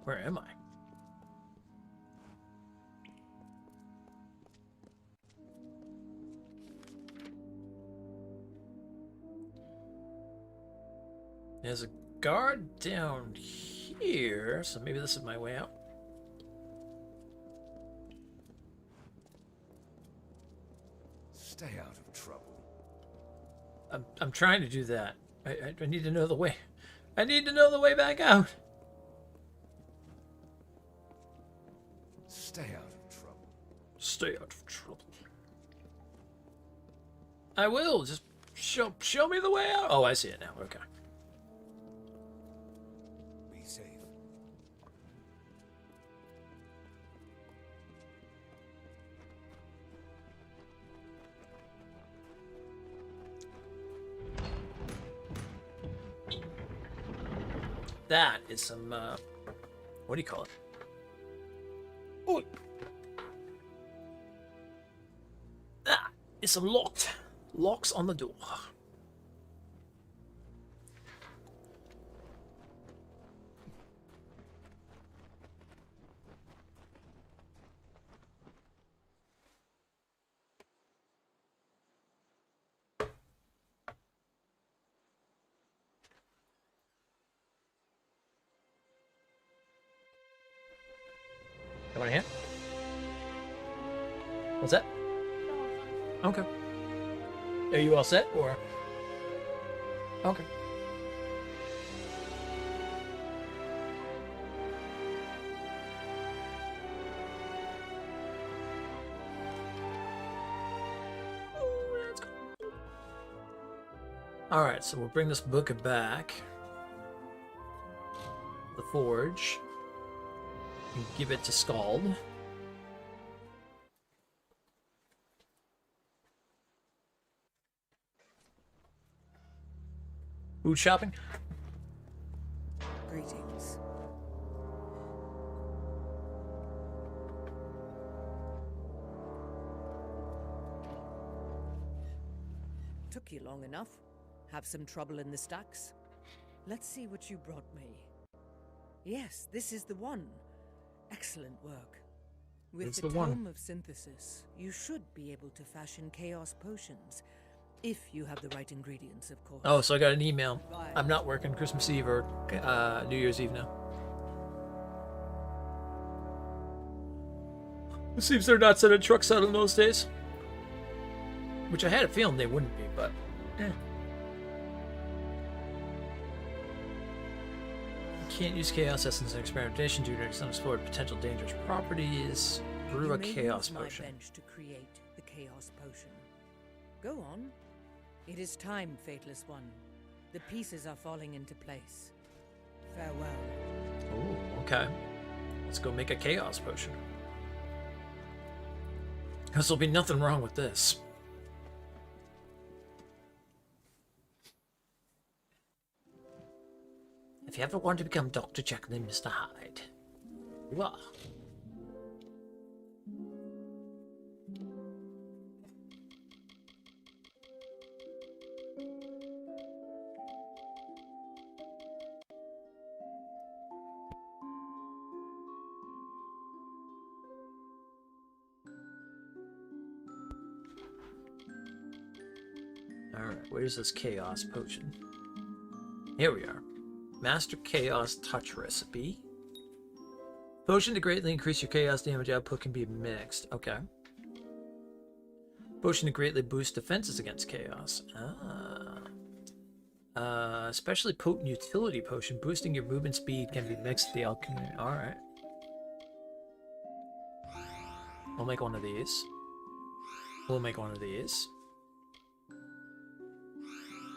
Where am I? There's a guard down here, so maybe this is my way out. Stay out of trouble. I'm trying to do that. I need to know the way. I need to know the way back out. Stay out of trouble. Stay out of trouble. I will. Just show me the way out. Oh, I see it now. Okay. That is some, what do you call it? Ooh. That is some locks on the door. Come on in here. What's that? Okay. Are you all set, or? Okay. Alright, so we'll bring this book back. The Forge. And give it to Scald. Food shopping? Greetings. Took you long enough. Have some trouble in the stacks? Let's see what you brought me. Yes, this is the one. Excellent work. With It's the the one. Tome of Synthesis, you should be able to fashion chaos potions. If you have the right ingredients, of course. Oh, so I got an email. Right. I'm not working Christmas Eve or New Year's Eve now. It seems they're not sending trucks out in those days. Which I had a feeling they wouldn't be, but... You can't use chaos essence in experimentation due to unexplored potential dangerous properties. Brew a You may chaos use my potion. bench to create the chaos potion. Go on. It is time, Fateless One. The pieces are falling into place. Farewell. Ooh, okay. Let's go make a chaos potion. Because there'll be nothing wrong with this. If you ever want to become Dr. Jekyll and Mr. Hyde, you are. Alright, where's this chaos potion? Here we are. Master Chaos Touch Recipe. Potion to greatly increase your chaos damage output can be mixed. Okay. Potion to greatly boost defenses against chaos. Especially potent utility potion. Boosting your movement speed can be mixed with the alchemy. Alright. We'll make one of these. We'll make one of these.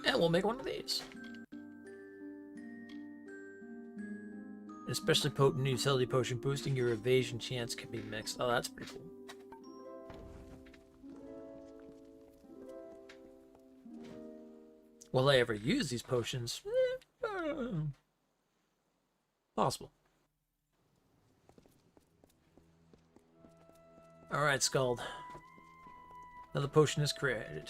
And we'll make one of these. Especially potent utility potion. Boosting your evasion chance can be mixed. Oh, that's pretty cool. Will I ever use these potions? Possible. Alright, Scald. Another potion is created.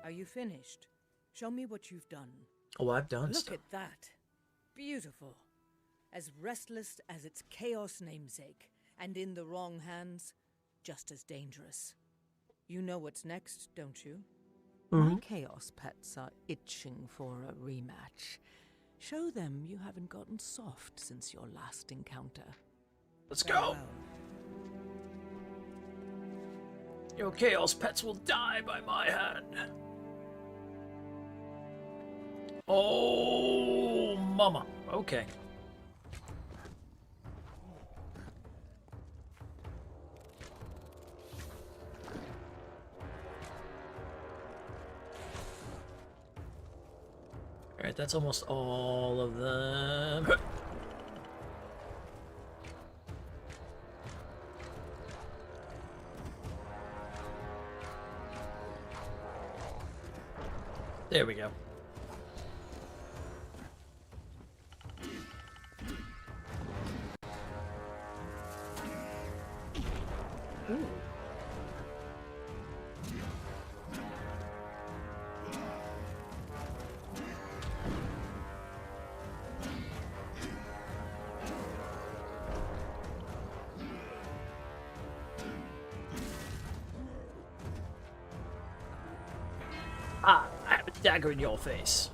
Are you finished? Show me what you've done. Oh, I've done Look stuff. at that. Beautiful. As restless as its chaos namesake, and in the wrong hands, just as dangerous. You know what's next, don't you? My chaos pets are itching for a rematch. Show them you haven't gotten soft since your last encounter. Let's go! Farewell. Your chaos pets will die by my hand. Oh, mama. Okay. Alright, that's almost all of them. There we go. Dagger in your face.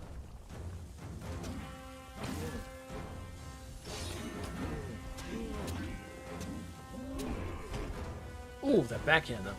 Ooh, that backhand though.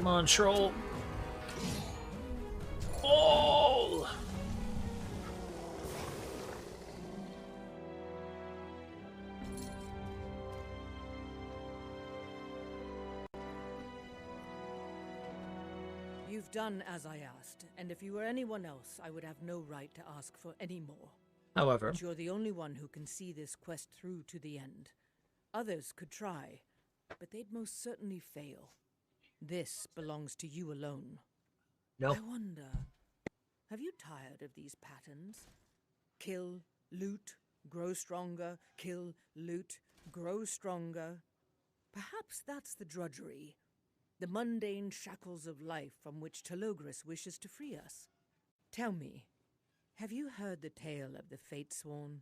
Come on, troll. Oh! You've done as I asked, and if you were anyone else, I would have no right to ask for any more. However, But you're the only one who can see this quest through to the end. Others could try, but they'd most certainly fail. This belongs to you alone. no. I wonder, have you tired of these patterns? Kill, loot, grow stronger, kill, loot, grow stronger. Perhaps that's the drudgery, the mundane shackles of life from which Telogris wishes to free us. Tell me, have you heard the tale of the Fatesworn?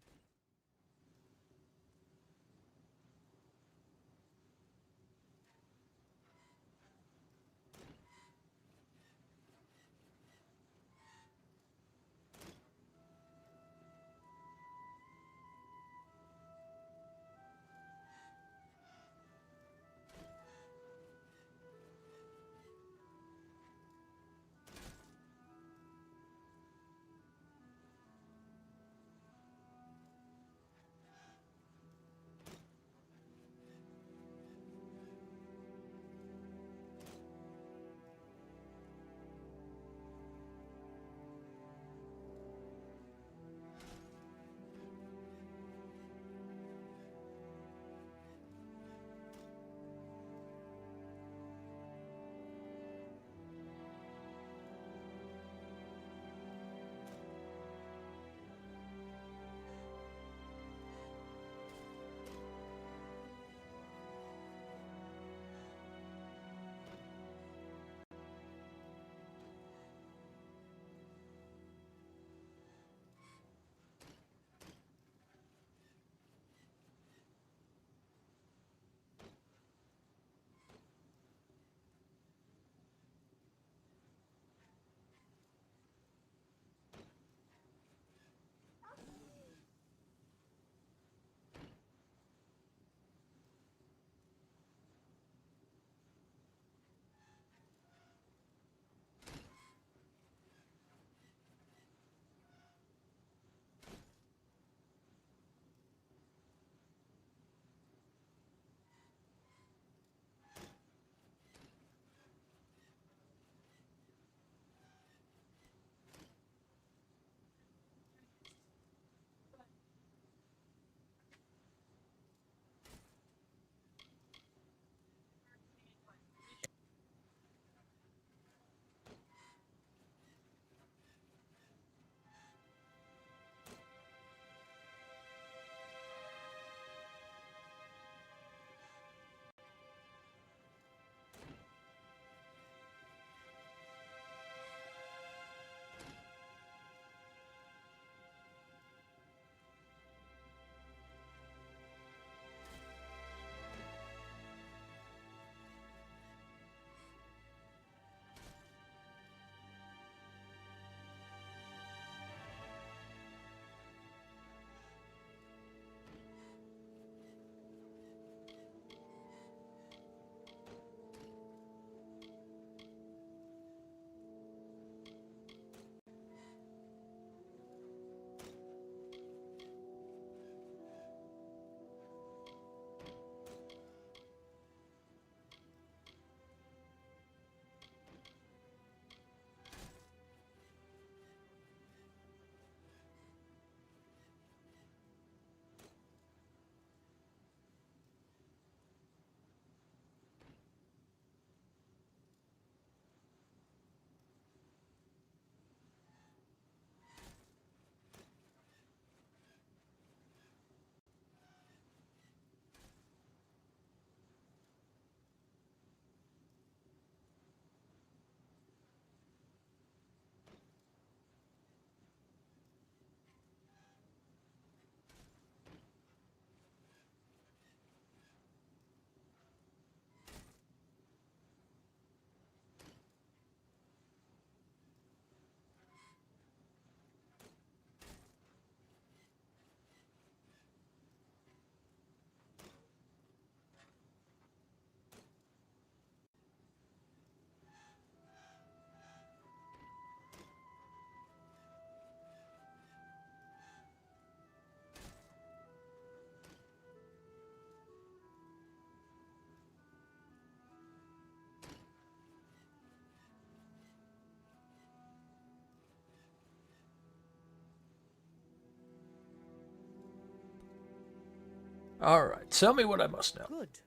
All right, tell me what I must know. Good.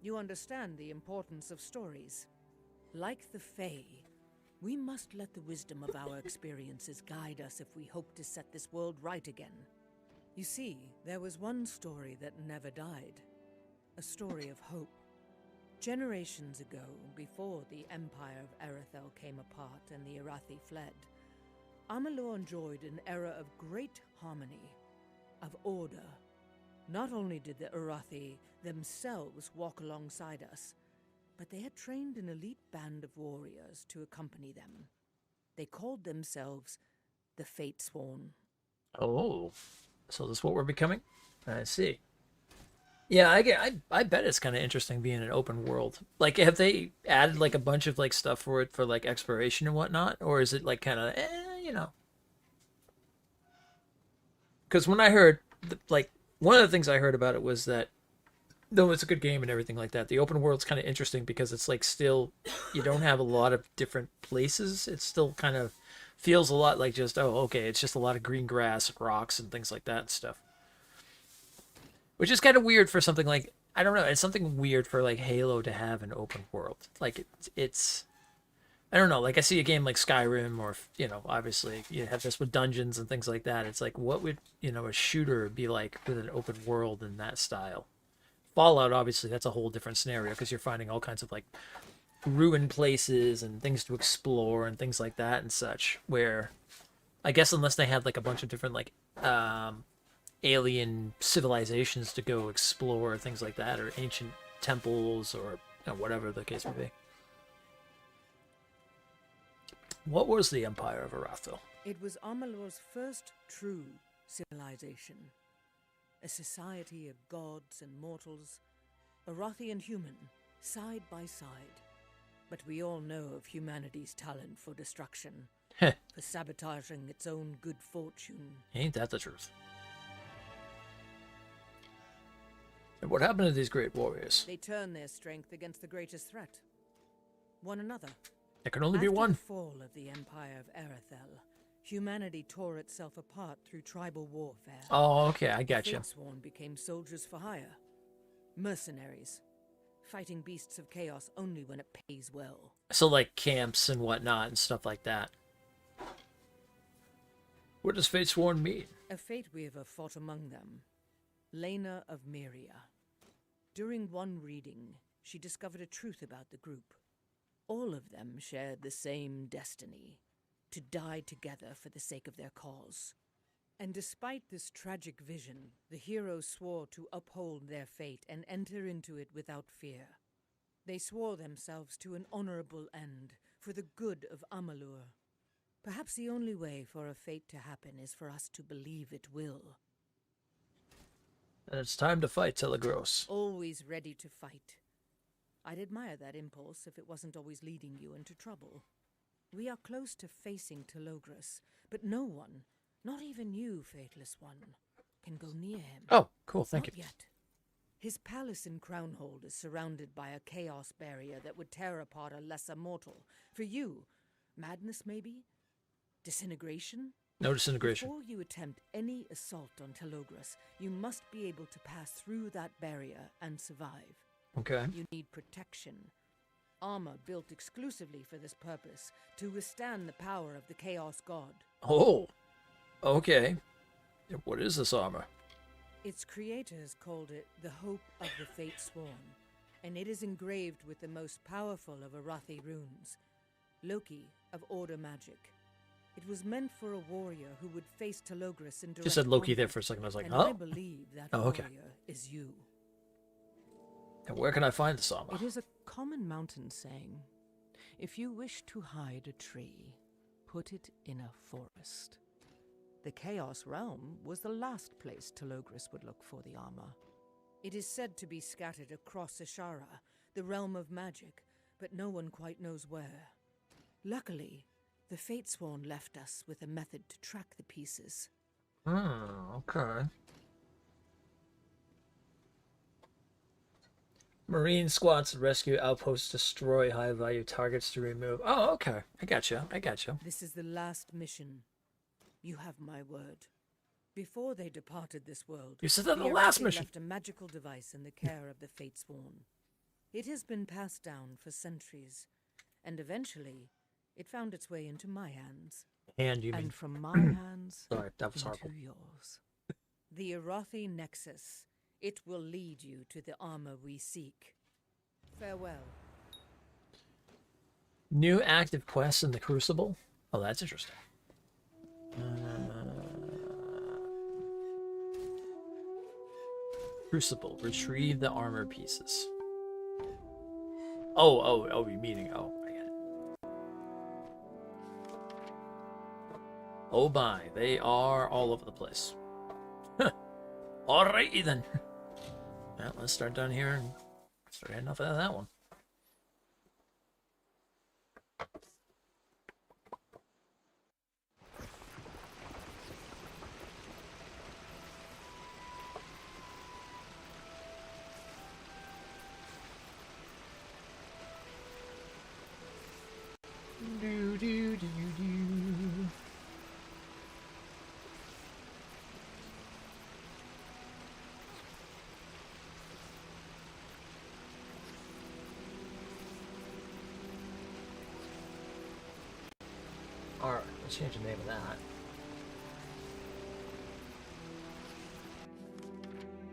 You understand the importance of stories. Like the Fae, we must let the wisdom of our experiences guide us if we hope to set this world right again. You see, there was one story that never died. A story of hope. Generations ago, before the Empire of Erethel came apart and the Arathi fled, Amalur enjoyed an era of great harmony, of order. Not only did the Arathi themselves walk alongside us, but they had trained an elite band of warriors to accompany them. They called themselves the Fatesworn. Oh, so this is what we're becoming? I see. Yeah, I bet it's kind of interesting being an open world. Like, have they added like a bunch of like stuff for it for like exploration and whatnot, or is it like kind of you know? Because when I heard like one of the things I heard about it was that though it's a good game and everything like that, the open world's kind of interesting because it's like still you don't have a lot of different places. It still kind of feels a lot like just okay, it's just a lot of green grass, rocks, and things like that and stuff. Which is kind of weird for something like I don't know. It's something weird for like Halo to have an open world. Like it's I don't know. Like I see a game like Skyrim or obviously you have this with dungeons and things like that. It's like what would a shooter be like with an open world in that style? Fallout, obviously, that's a whole different scenario because you're finding all kinds of like ruined places and things to explore and things like that and such. Where I guess unless they had like a bunch of different like alien civilizations to go explore, things like that, or ancient temples or whatever the case may be. What was the Empire of Arathil? It was Amalur's first true civilization. A society of gods and mortals, Arathi and human, side by side. But we all know of humanity's talent for destruction, for sabotaging its own good fortune. Ain't that the truth? And what happened to these great warriors? They turned their strength against the greatest threat. One another. There can only be one. After the fall of the Empire of Erethel, humanity tore itself apart through tribal warfare. Oh, okay, I got you. Fatesworn became soldiers for hire. Mercenaries. Fighting beasts of chaos only when it pays well. So like camps and whatnot and stuff like that. What does Fatesworn mean? A fate weaver fought among them. Lena of Myria. During one reading, she discovered a truth about the group. All of them shared the same destiny. To die together for the sake of their cause. And despite this tragic vision, the heroes swore to uphold their fate and enter into it without fear. They swore themselves to an honorable end, for the good of Amalur. Perhaps the only way for a fate to happen is for us to believe it will. And it's time to fight, Telegros. Always ready to fight. I'd admire that impulse if it wasn't always leading you into trouble. We are close to facing Telogros, but no one, not even you, Fateless One, can go near him. Oh, cool, thank you. Not yet. His palace in Crownhold is surrounded by a chaos barrier that would tear apart a lesser mortal. For you, madness maybe? Disintegration? No disintegration. Before you attempt any assault on Telogros, you must be able to pass through that barrier and survive. Okay. You need protection. Armor built exclusively for this purpose, to withstand the power of the Chaos God. Oh, okay. What is this armor? Its creators called it the Hope of the Fatesworn, and it is engraved with the most powerful of Arathi runes, Loki of Order Magic. It was meant for a warrior who would face Telogros in direct Just said Loki conflict, there for a second. I was like, and oh. I believe that okay. warrior is you. And where can I find this armor? It is a common mountain saying, if you wish to hide a tree, put it in a forest. The Chaos Realm was the last place Telogros would look for the armor. It is said to be scattered across Ishara, the realm of magic, but no one quite knows where. Luckily, the Fatesworn left us with a method to track the pieces. Okay. Marine squads to rescue outposts, destroy high-value targets to remove. Oh, okay. I got you. This is the last mission. You have my word. Before they departed this world, You said that in the the last Arathi mission. left a magical device in the care of the Fatesworn. It has been passed down for centuries, and eventually, it found its way into my hands. And you mean? And from my hands Sorry, that was into horrible. yours. The Arathi Nexus. It will lead you to the armor we seek. Farewell. New active quests in the Crucible. Oh, that's interesting. Crucible. Retrieve the armor pieces. Oh, you meaning? Oh, I get it. Oh my, they are all over the place. Alrighty then. Well, let's start down here and start heading off of that one. Do, do, do, do. Alright, let's change the name of that.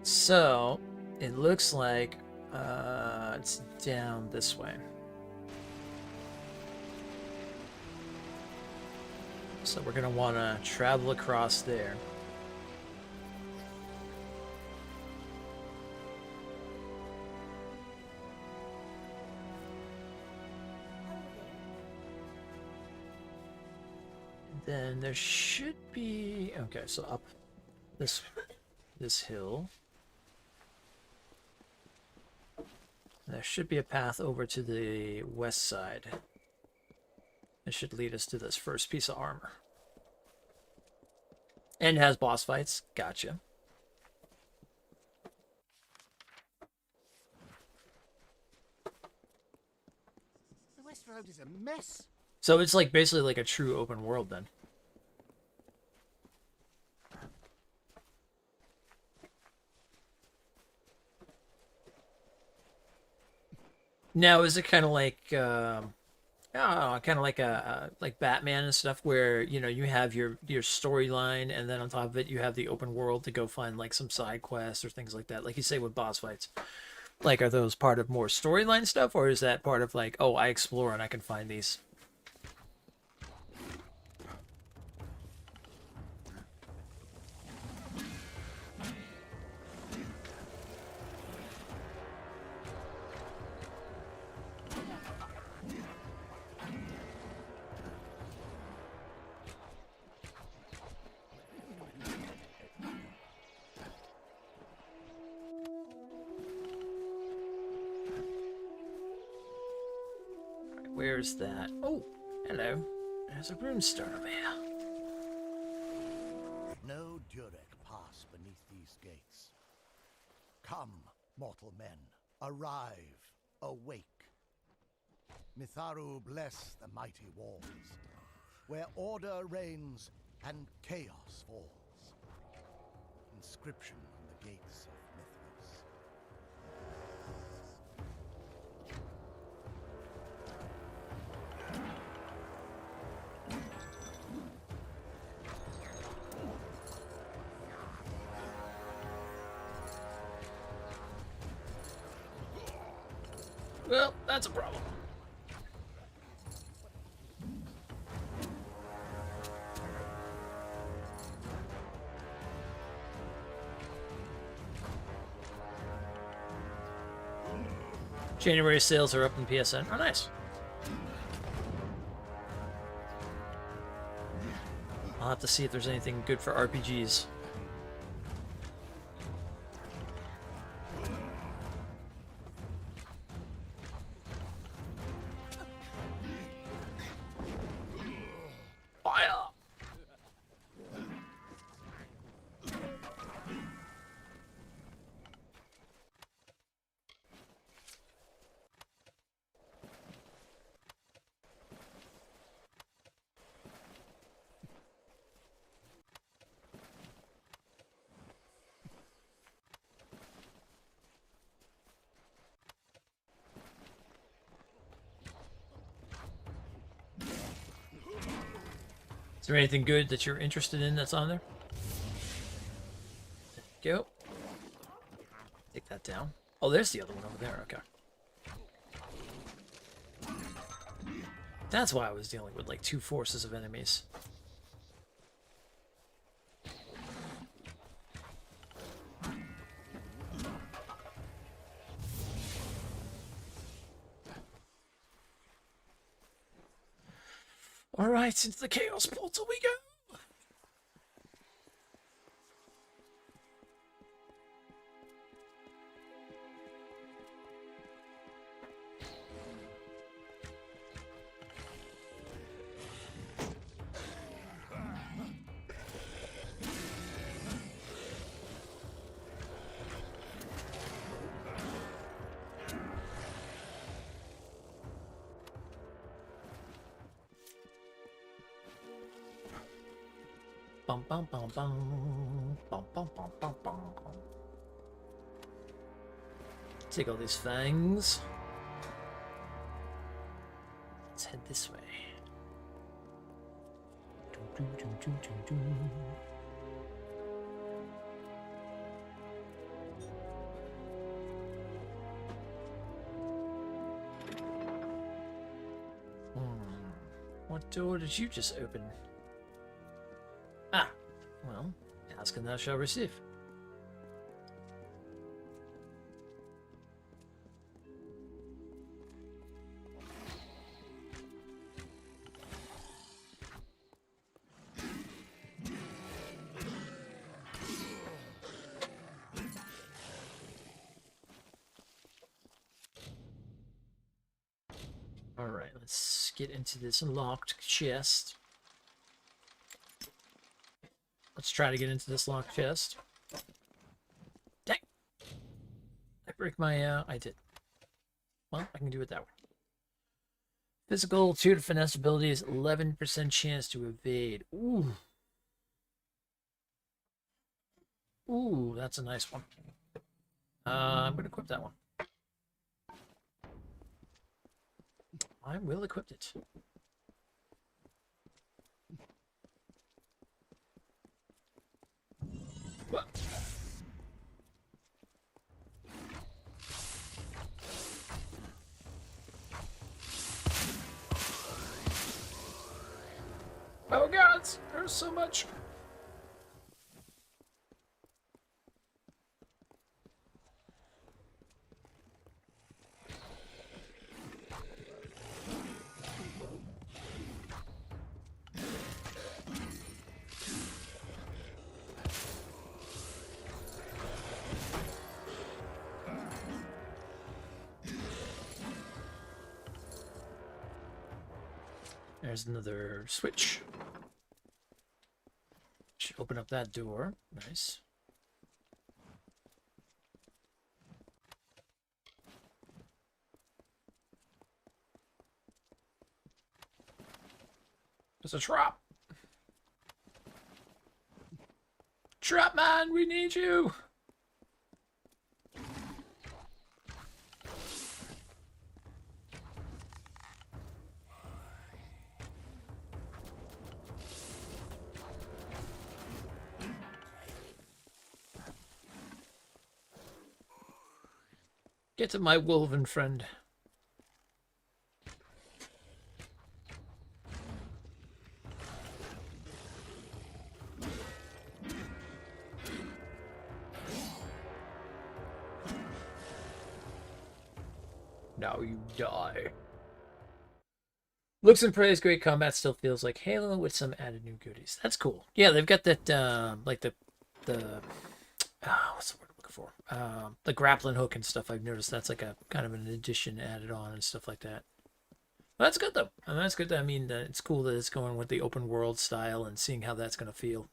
So, it looks like it's down this way. So we're going to want to travel across there. Then there should be... Okay, so up this hill. There should be a path over to the west side. It should lead us to this first piece of armor. And it has boss fights. Gotcha. The West Road is a mess. So it's like basically like a true open world then. Now, is it kind of like, I don't know, kind of like like Batman and stuff, where you have your storyline, and then on top of it you have the open world to go find like some side quests or things like that, like you say with boss fights. Like, are those part of more storyline stuff, or is that part of like, oh, I explore and I can find these? Where's that? Oh, hello. There's a runestone over here. No Durek pass beneath these gates. Come, mortal men, arrive, awake. Mitharu bless the mighty walls, where order reigns and chaos falls. Inscription on the gates of Mithras. Well, that's a problem. January sales are up in PSN. Oh, nice. I'll have to see if there's anything good for RPGs. Fire! Is there anything good that you're interested in that's on there? There you go. Take that down. Oh, there's the other one over there. Okay. That's why I was dealing with like 2 forces of enemies. Alright, into the Chaos Portal we go! Bum bum bum bum bum bum bum bum bum. Take all these fangs. Let's head this way. Doo, doo, doo, doo, doo, doo. What door did you just open? Ah, well, ask and thou shalt receive. All right, let's get into this locked chest. Let's try to get into this locked chest. Dang! I break my, I did. Well, I can do it that way. Physical 2 to finesse abilities, 11% chance to evade. Ooh. Ooh, that's a nice one. I'm going to equip that one. I will equip it. What? Oh god, there's so much. There's another switch. Should open up that door. Nice. There's a trap. Trap man, we need you. Get to my wolven friend. Now you die. Looks and praise, great combat, still feels like Halo with some added new goodies. That's cool. Yeah, they've got that, like the what's the word I'm looking for? The grappling hook and stuff. I've noticed that's like a kind of an addition added on and stuff like that. Well, that's good though. I mean, that's good. I mean, it's cool that it's going with the open world style and seeing how that's going to feel.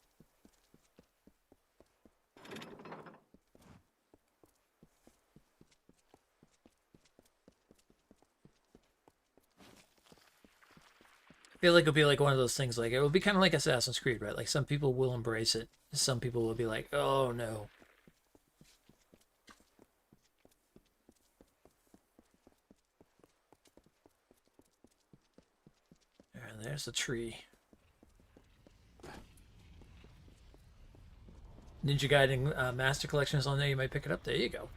I feel like it'll be like one of those things. Like it will be kind of like Assassin's Creed, right? Like some people will embrace it. Some people will be like, "Oh no." There's the tree. Ninja Gaiden Master Collection is on there. You might pick it up. There you go.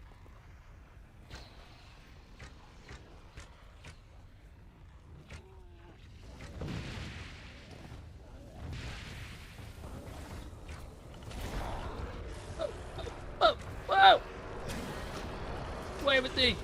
Oh, wow! Away with thee!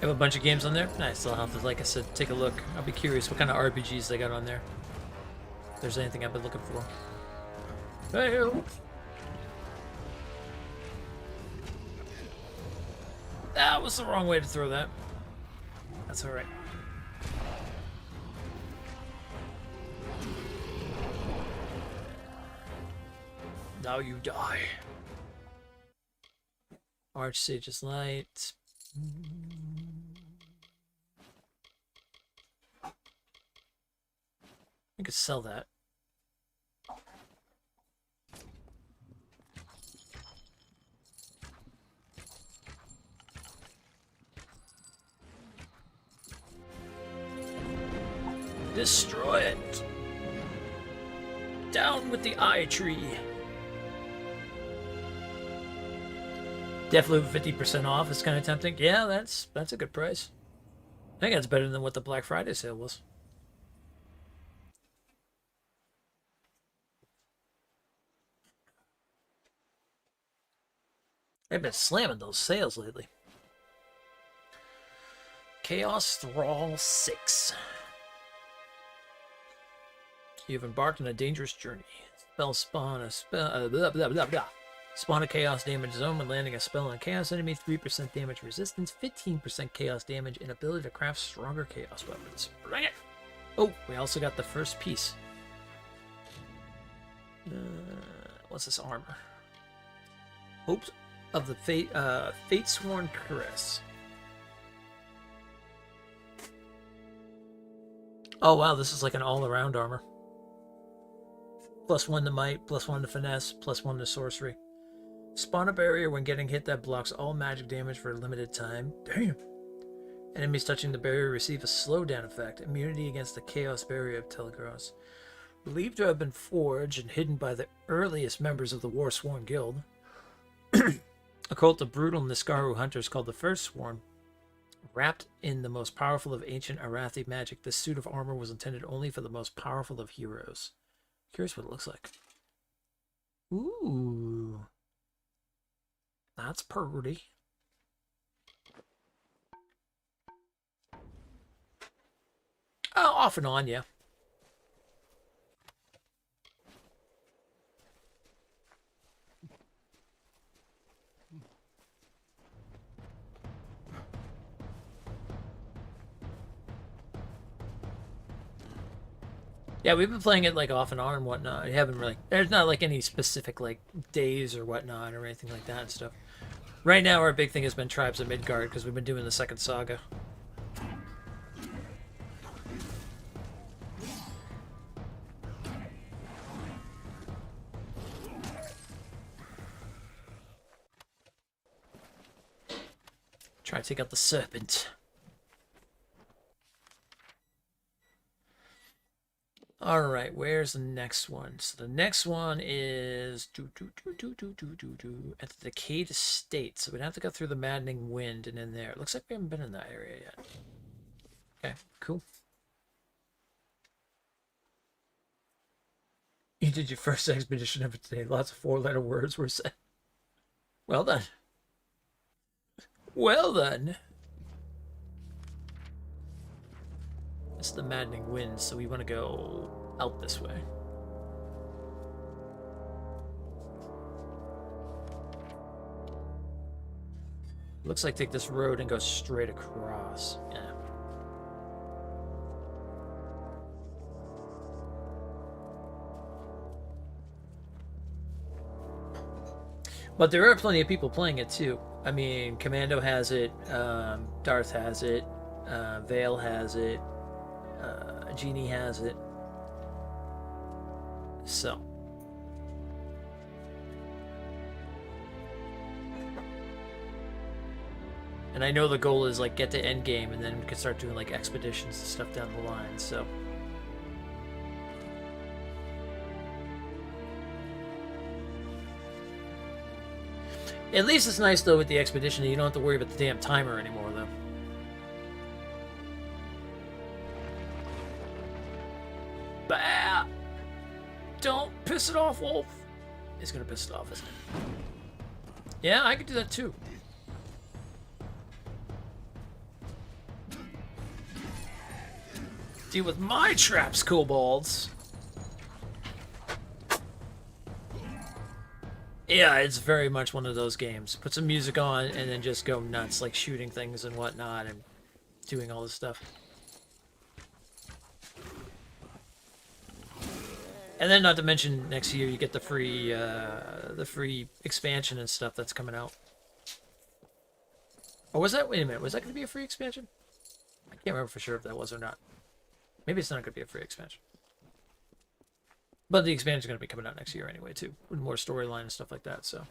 Have a bunch of games on there. Nice. I'll have to, like I said, take a look. I'll be curious what kind of RPGs they got on there. If there's anything I've been looking for. Hey. That was the wrong way to throw that. That's all right. Now you die. Archsage's Light. I could sell that. Destroy it! Down with the eye tree! Definitely 50% off is kind of tempting. Yeah, that's a good price. I think that's better than what the Black Friday sale was. They've been slamming those sales lately. Chaos Thrall 6. You've embarked on a dangerous journey. Spell spawn a spell. Spawn a chaos damage zone when landing a spell on a chaos enemy. 3% damage resistance, 15% chaos damage, and ability to craft stronger chaos weapons. Bring it! Oh, we also got the first piece. What's this armor? Hopes of the Fatesworn Caress. Oh wow, this is like an all-around armor. +1 to might, +1 to finesse, +1 to sorcery. Spawn a barrier when getting hit that blocks all magic damage for a limited time. Damn. Enemies touching the barrier receive a slowdown effect. Immunity against the Chaos Barrier of Telegrass. Believed to have been forged and hidden by the earliest members of the Warsworn Guild. A cult of brutal Niskaru hunters called the First Sworn. Wrapped in the most powerful of ancient Arathi magic, this suit of armor was intended only for the most powerful of heroes. Curious what it looks like. Ooh. That's pretty. Oh, off and on, yeah. Yeah, we've been playing it like off and on and whatnot. We haven't really. There's not like any specific like days or whatnot or anything like that and stuff. Right now, our big thing has been Tribes of Midgard because we've been doing the second saga. Try to take out the serpent. All right, where's the next one? So the next one is at the Decayed Estate. So we'd have to go through the Maddening Wind and in there. It looks like we haven't been in that area yet. Okay, cool. You did your first expedition of it today. Lots of 4-letter words were said. Well done. Well done. It's the Maddening Wind, so we want to go out this way. Looks like take this road and go straight across. Yeah. But there are plenty of people playing it too. I mean, Commando has it, Darth has it, Vale has it, Genie has it. So. And I know the goal is like get to end game and then we can start doing like expeditions and stuff down the line, so. At least it's nice though with the expedition, you don't have to worry about the damn timer anymore though. Bah! Don't piss it off, Wolf. It's gonna piss it off, isn't it? Yeah, I could do that too. Deal with my traps, kobolds. Yeah, it's very much one of those games. Put some music on and then just go nuts, like shooting things and whatnot and doing all this stuff. And then, not to mention, next year you get the free expansion and stuff that's coming out. Or was that? Wait a minute, was that going to be a free expansion? I can't remember for sure if that was or not. Maybe it's not going to be a free expansion. But the expansion is going to be coming out next year anyway, too. With more storyline and stuff like that, so.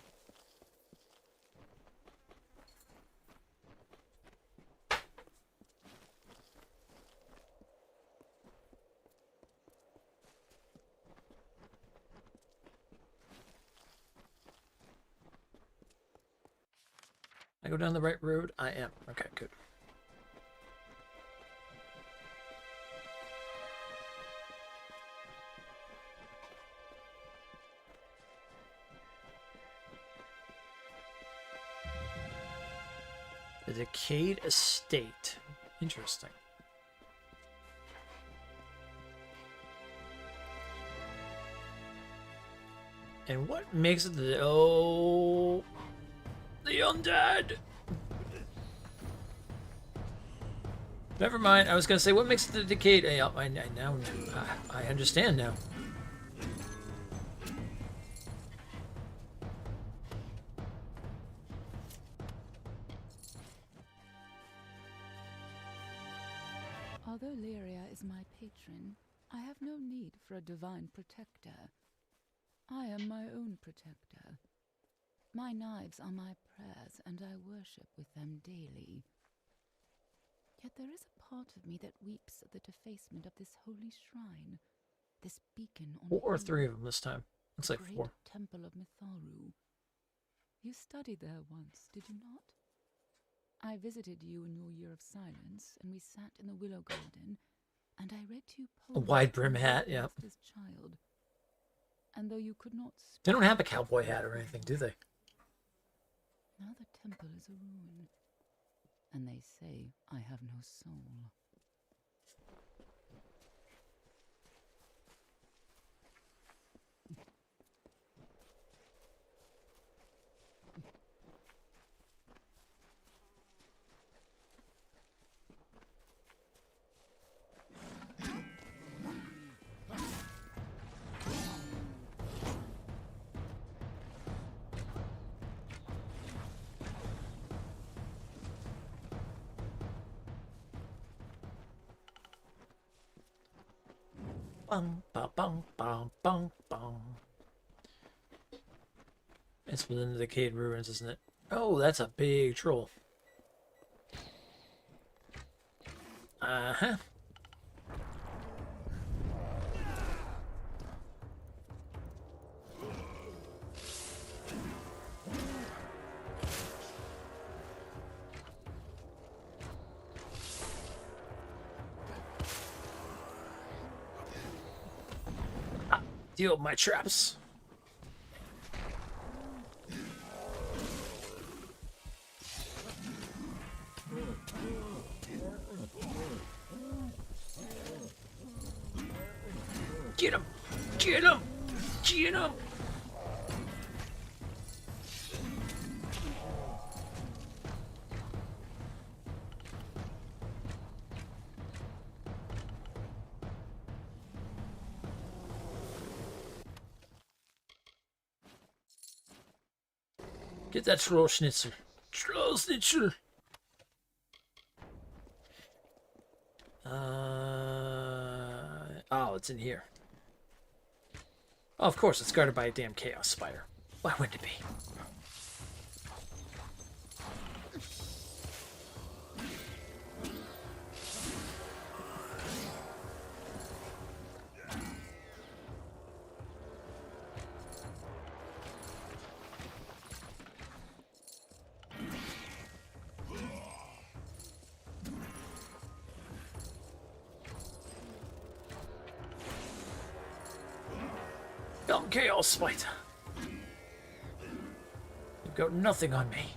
I go down the right road? I am. Okay, good. The Decayed Estate. Interesting. And what makes it the... Oh... The undead! Never mind, I was gonna say, what makes it the Decayed... I now... I understand now. Although Lyria is my patron, I have no need for a divine protector. I am my own protector. My knives are my prayers, and I worship with them daily. Yet there is a part of me that weeps at the defacement of this holy shrine, this beacon on 4 or 3 of them this time. Looks like great 4. temple of Mitharu. You studied there once, did you not? I visited you in your year of silence, and we sat in the willow garden, and I read to you poems. A wide brim hat, yeah. As child. And though you could not speak, They don't have a cowboy hat or anything, do they? now the temple is a ruin, and they say I have no soul. Bang, ba, bang, bang, bang, bang. It's within the Decayed Ruins, isn't it? Oh, that's a big troll. Uh-huh. Deal with my traps. Get him! Get him! Get him! Get that troll schnitzel. Troll schnitzel. Oh, it's in here. Oh, of course, it's guarded by a damn chaos spider. Why wouldn't it be? Dumb chaos spider. You've got nothing on me.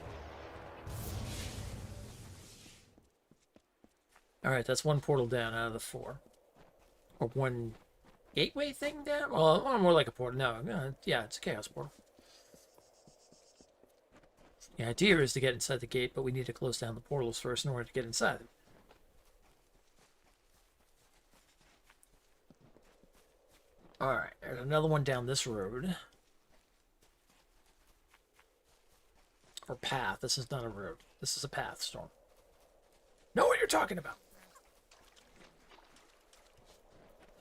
Alright, that's one portal down out of the 4. Or one gateway thing down? Well, more like a portal. No, yeah, it's a chaos portal. The idea is to get inside the gate, but we need to close down the portals first in order to get inside them. Alright, there's another one down this road. Or path. This is not a road. This is a path, Storm. Know what you're talking about.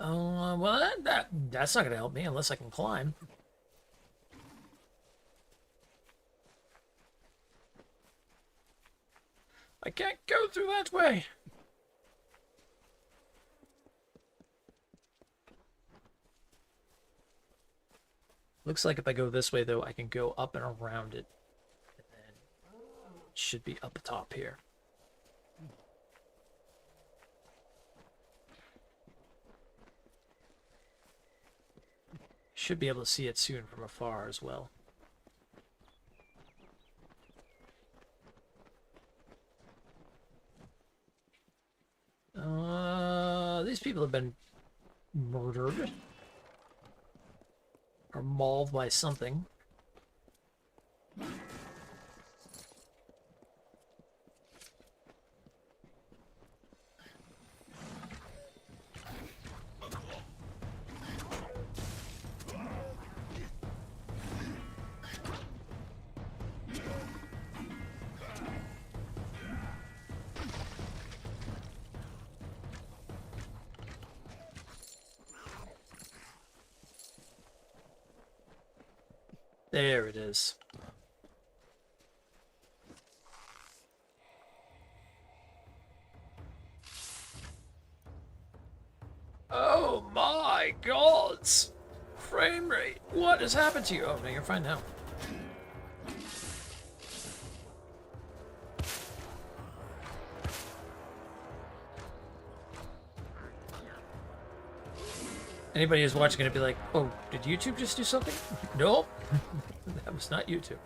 Well, that's not going to help me unless I can climb. I can't go through that way. Looks like if I go this way, though, I can go up and around it. And then it should be up top here. Should be able to see it soon from afar as well. These people have been murdered. Or mauled by something. There it is. Oh my God! Frame rate! What has happened to you? Oh, no, you're fine now. Anybody who's watching gonna be like, oh, did YouTube just do something? Nope. That was not YouTube.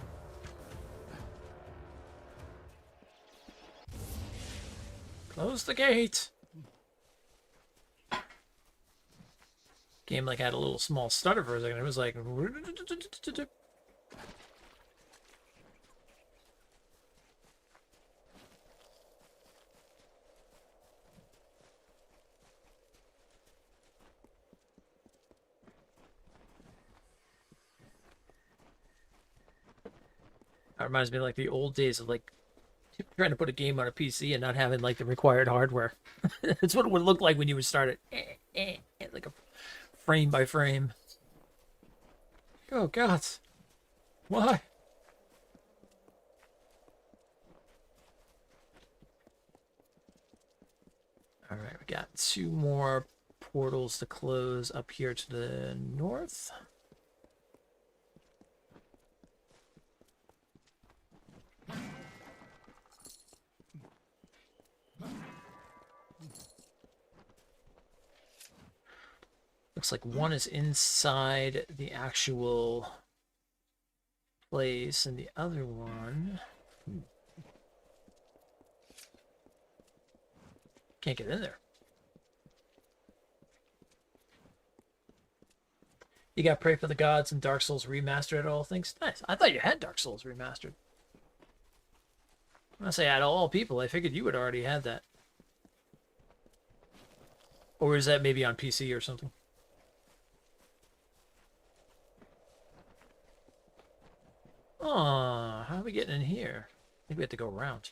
Close the gate. Game like had a little small stutter for a second. It was like that reminds me of like the old days of like trying to put a game on a PC and not having like the required hardware. That's what it would look like when you would start it. Like a frame by frame. Oh God. Why? Alright, we got 2 more portals to close up here to the north. Looks like one is inside the actual place, and the other one... Can't get in there. You got Pray for the Gods and Dark Souls Remastered at all things? Nice. I thought you had Dark Souls Remastered. When I say out of all people, I figured you would already had that. Or is that maybe on PC or something? Oh, how are we getting in here? I think we have to go around.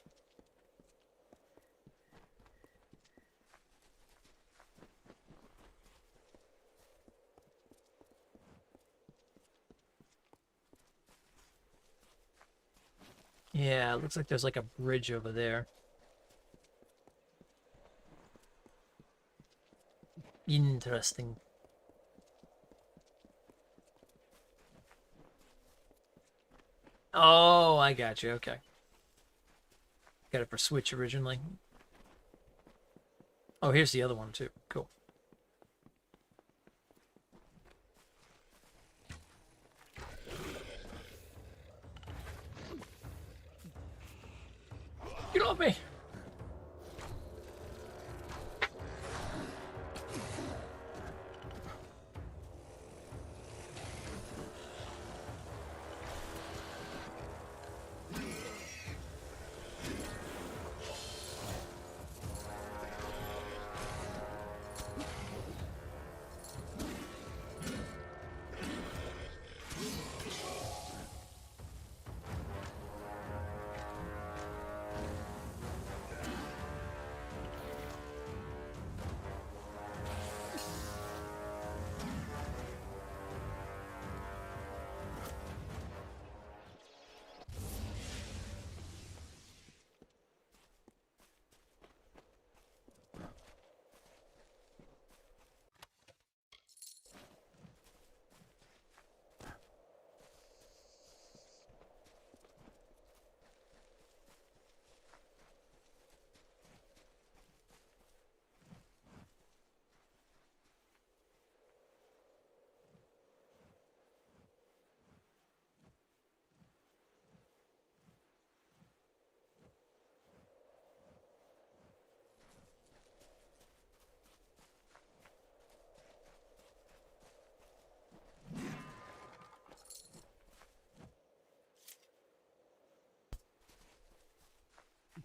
Yeah, it looks like there's like a bridge over there. Interesting. Oh, I got you. Okay. Got it for Switch originally. Oh, here's the other one too. Cool. Get off me!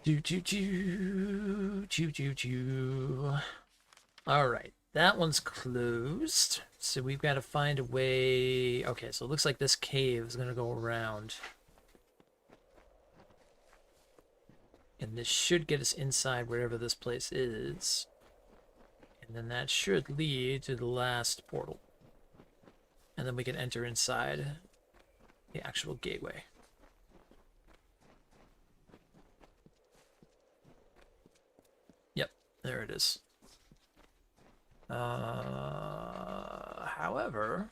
Do. All right, that one's closed. So we've got to find a way. Okay, so it looks like this cave is gonna go around, and this should get us inside wherever this place is, and then that should lead to the last portal, and then we can enter inside the actual gateway. Yep, there it is. However,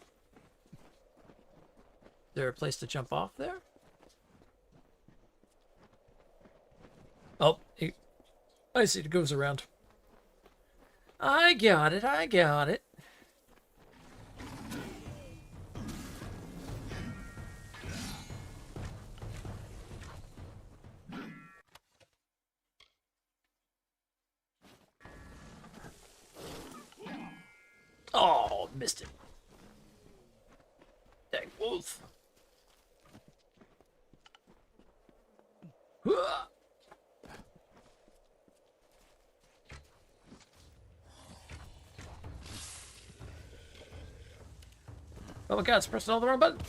is there a place to jump off there? Oh, I see, it goes around. I got it, I got it. Oh, missed it. Dang wolf. Hua! Oh my god, it's pressing all the wrong button.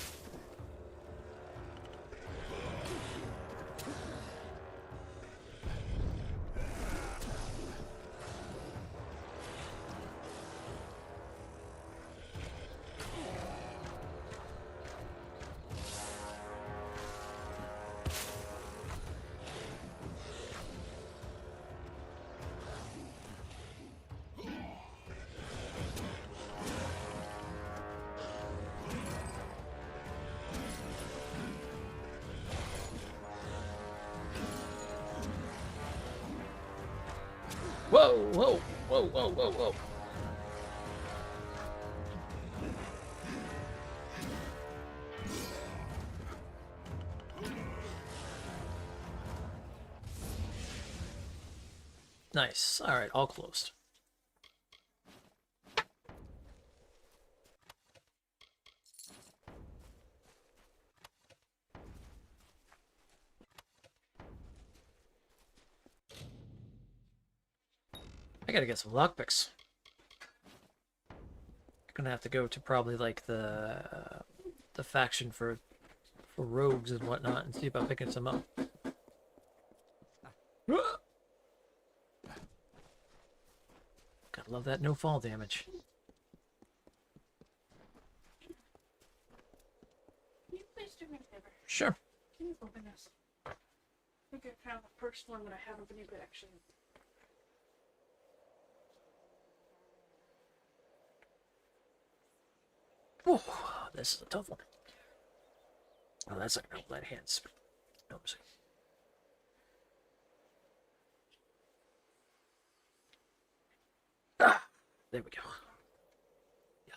Whoa, whoa, whoa, whoa, whoa, whoa. Nice. All right, all closed. I gotta get some lockpicks. Gonna have to go to probably like the faction for for rogues and whatnot and see about picking some up. Gotta love that no fall damage. Can you please do me a favor? Sure. Can you open this? I think I found the first one that I haven't been able to actually. Whew, this is a tough one. Oh, that's not gonna let hands. Oops. Ah, there we go. Yeah.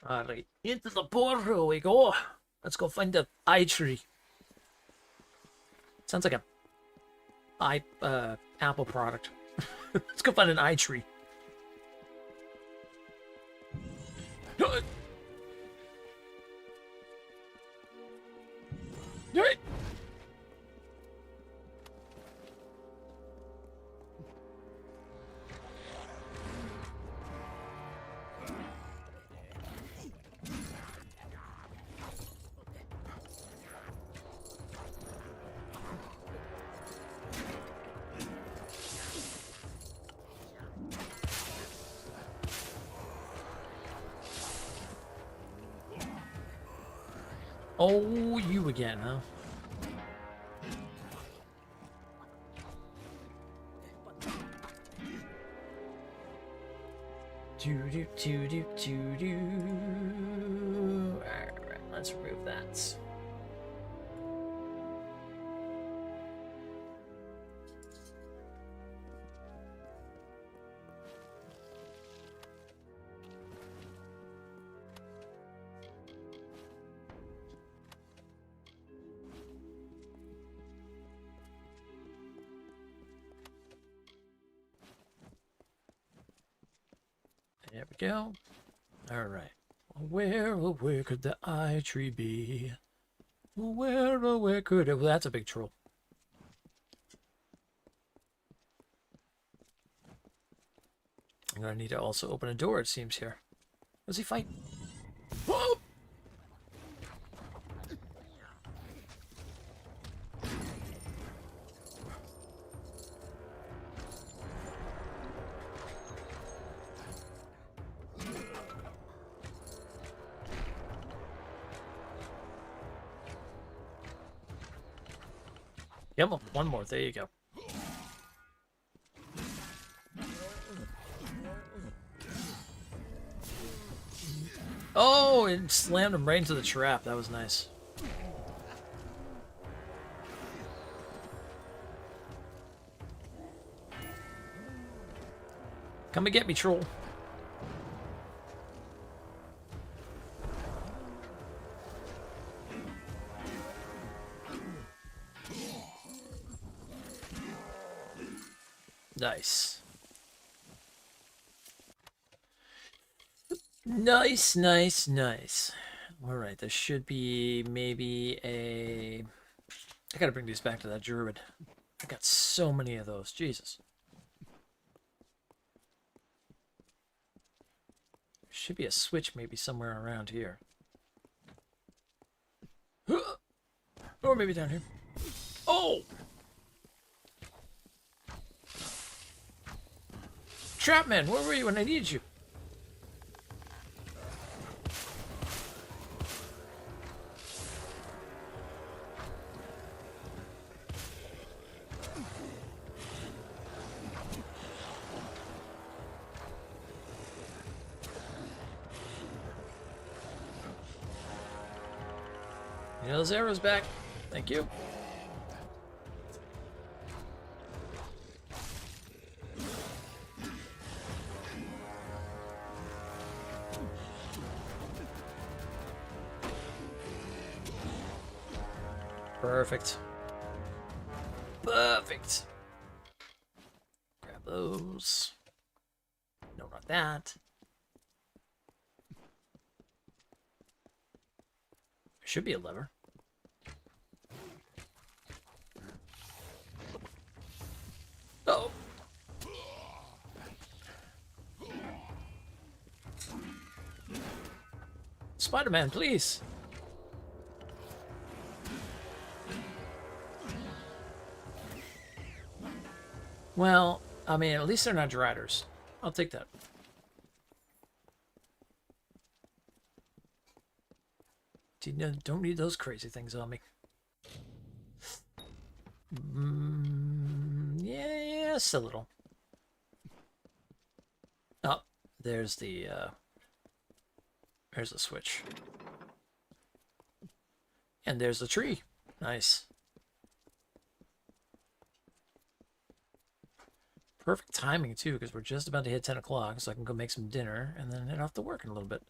Alright, into the portal we go. Let's go find the eye tree. Sounds like a Apple product. Let's go find an eye tree. Oh, you again, huh? Do. Alright, let's remove that. There we go. Alright. Where could the eye tree be? Where could it? Well, that's a big troll. I'm gonna need to also open a door, it seems, here. Does he fight? Whoa! Yep, one more. There you go. Oh, it slammed him right into the trap. That was nice. Come and get me, troll. Nice. Nice. Alright, there should be maybe a... I gotta bring these back to that druid. I got so many of those. Jesus. There should be a switch maybe somewhere around here. Or maybe down here. Oh! Trapman, where were you when I needed you? You know, those arrows back. Thank you. Perfect. Perfect. Grab those. No, not that. There should be a lever. Spider-Man, please. Well, I mean, at least they're not Driders. I'll take that. Don't need those crazy things on me. Yes, a little. Oh, there's the switch. And there's the tree. Nice. Perfect timing, too, because we're just about to hit 10 o'clock, so I can go make some dinner and then head off to work in a little bit.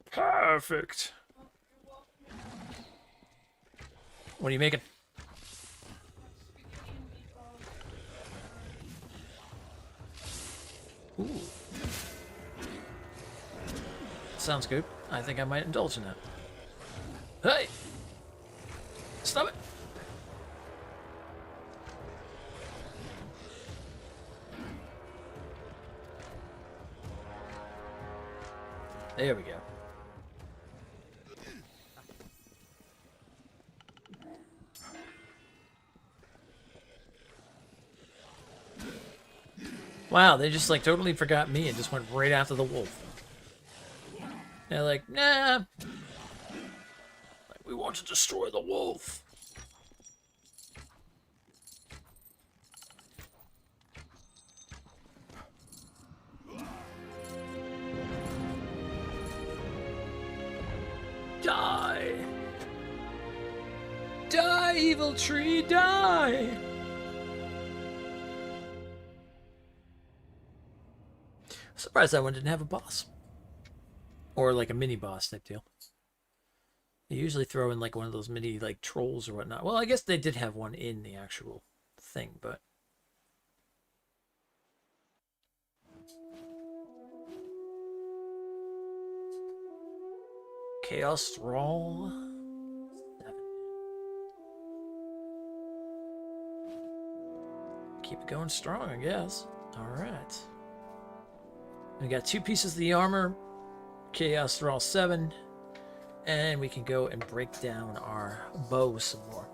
Perfect. What are you making? Ooh. Sounds good. I think I might indulge in that. Hey! Stop it! There we go. Wow, they just like totally forgot me and just went right after the wolf. They're like, nah. Like, we want to destroy the wolf. Die! Die, evil tree, die! Surprised that one didn't have a boss. Or like a mini boss type deal. They usually throw in like one of those mini like trolls or whatnot. Well, I guess they did have one in the actual thing, but... Chaos Thrall 7. Keep it going strong, I guess. Alright. We got 2 pieces of the armor, Chaos Thrall 7, and we can go and break down our bow some more.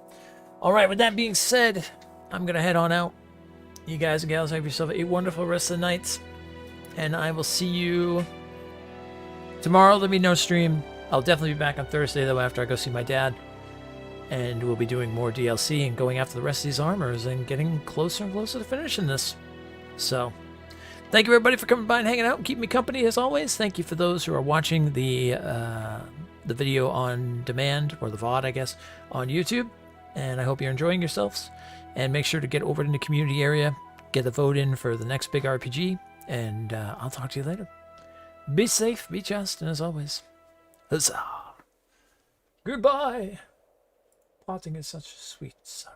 Alright, with that being said, I'm going to head on out. You guys and gals have yourself a wonderful rest of the night, and I will see you tomorrow. There'll be no stream. I'll definitely be back on Thursday, though, after I go see my dad. And we'll be doing more DLC and going after the rest of these armors and getting closer and closer to finishing this. So, thank you, everybody, for coming by and hanging out and keeping me company, as always. Thank you for those who are watching the video on demand, or the VOD, I guess, on YouTube. And I hope you're enjoying yourselves. And make sure to get over in the community area, get a vote in for the next big RPG. And I'll talk to you later. Be safe, be just, and as always... Huzzah! Goodbye! Plotting is such a sweet sorrow.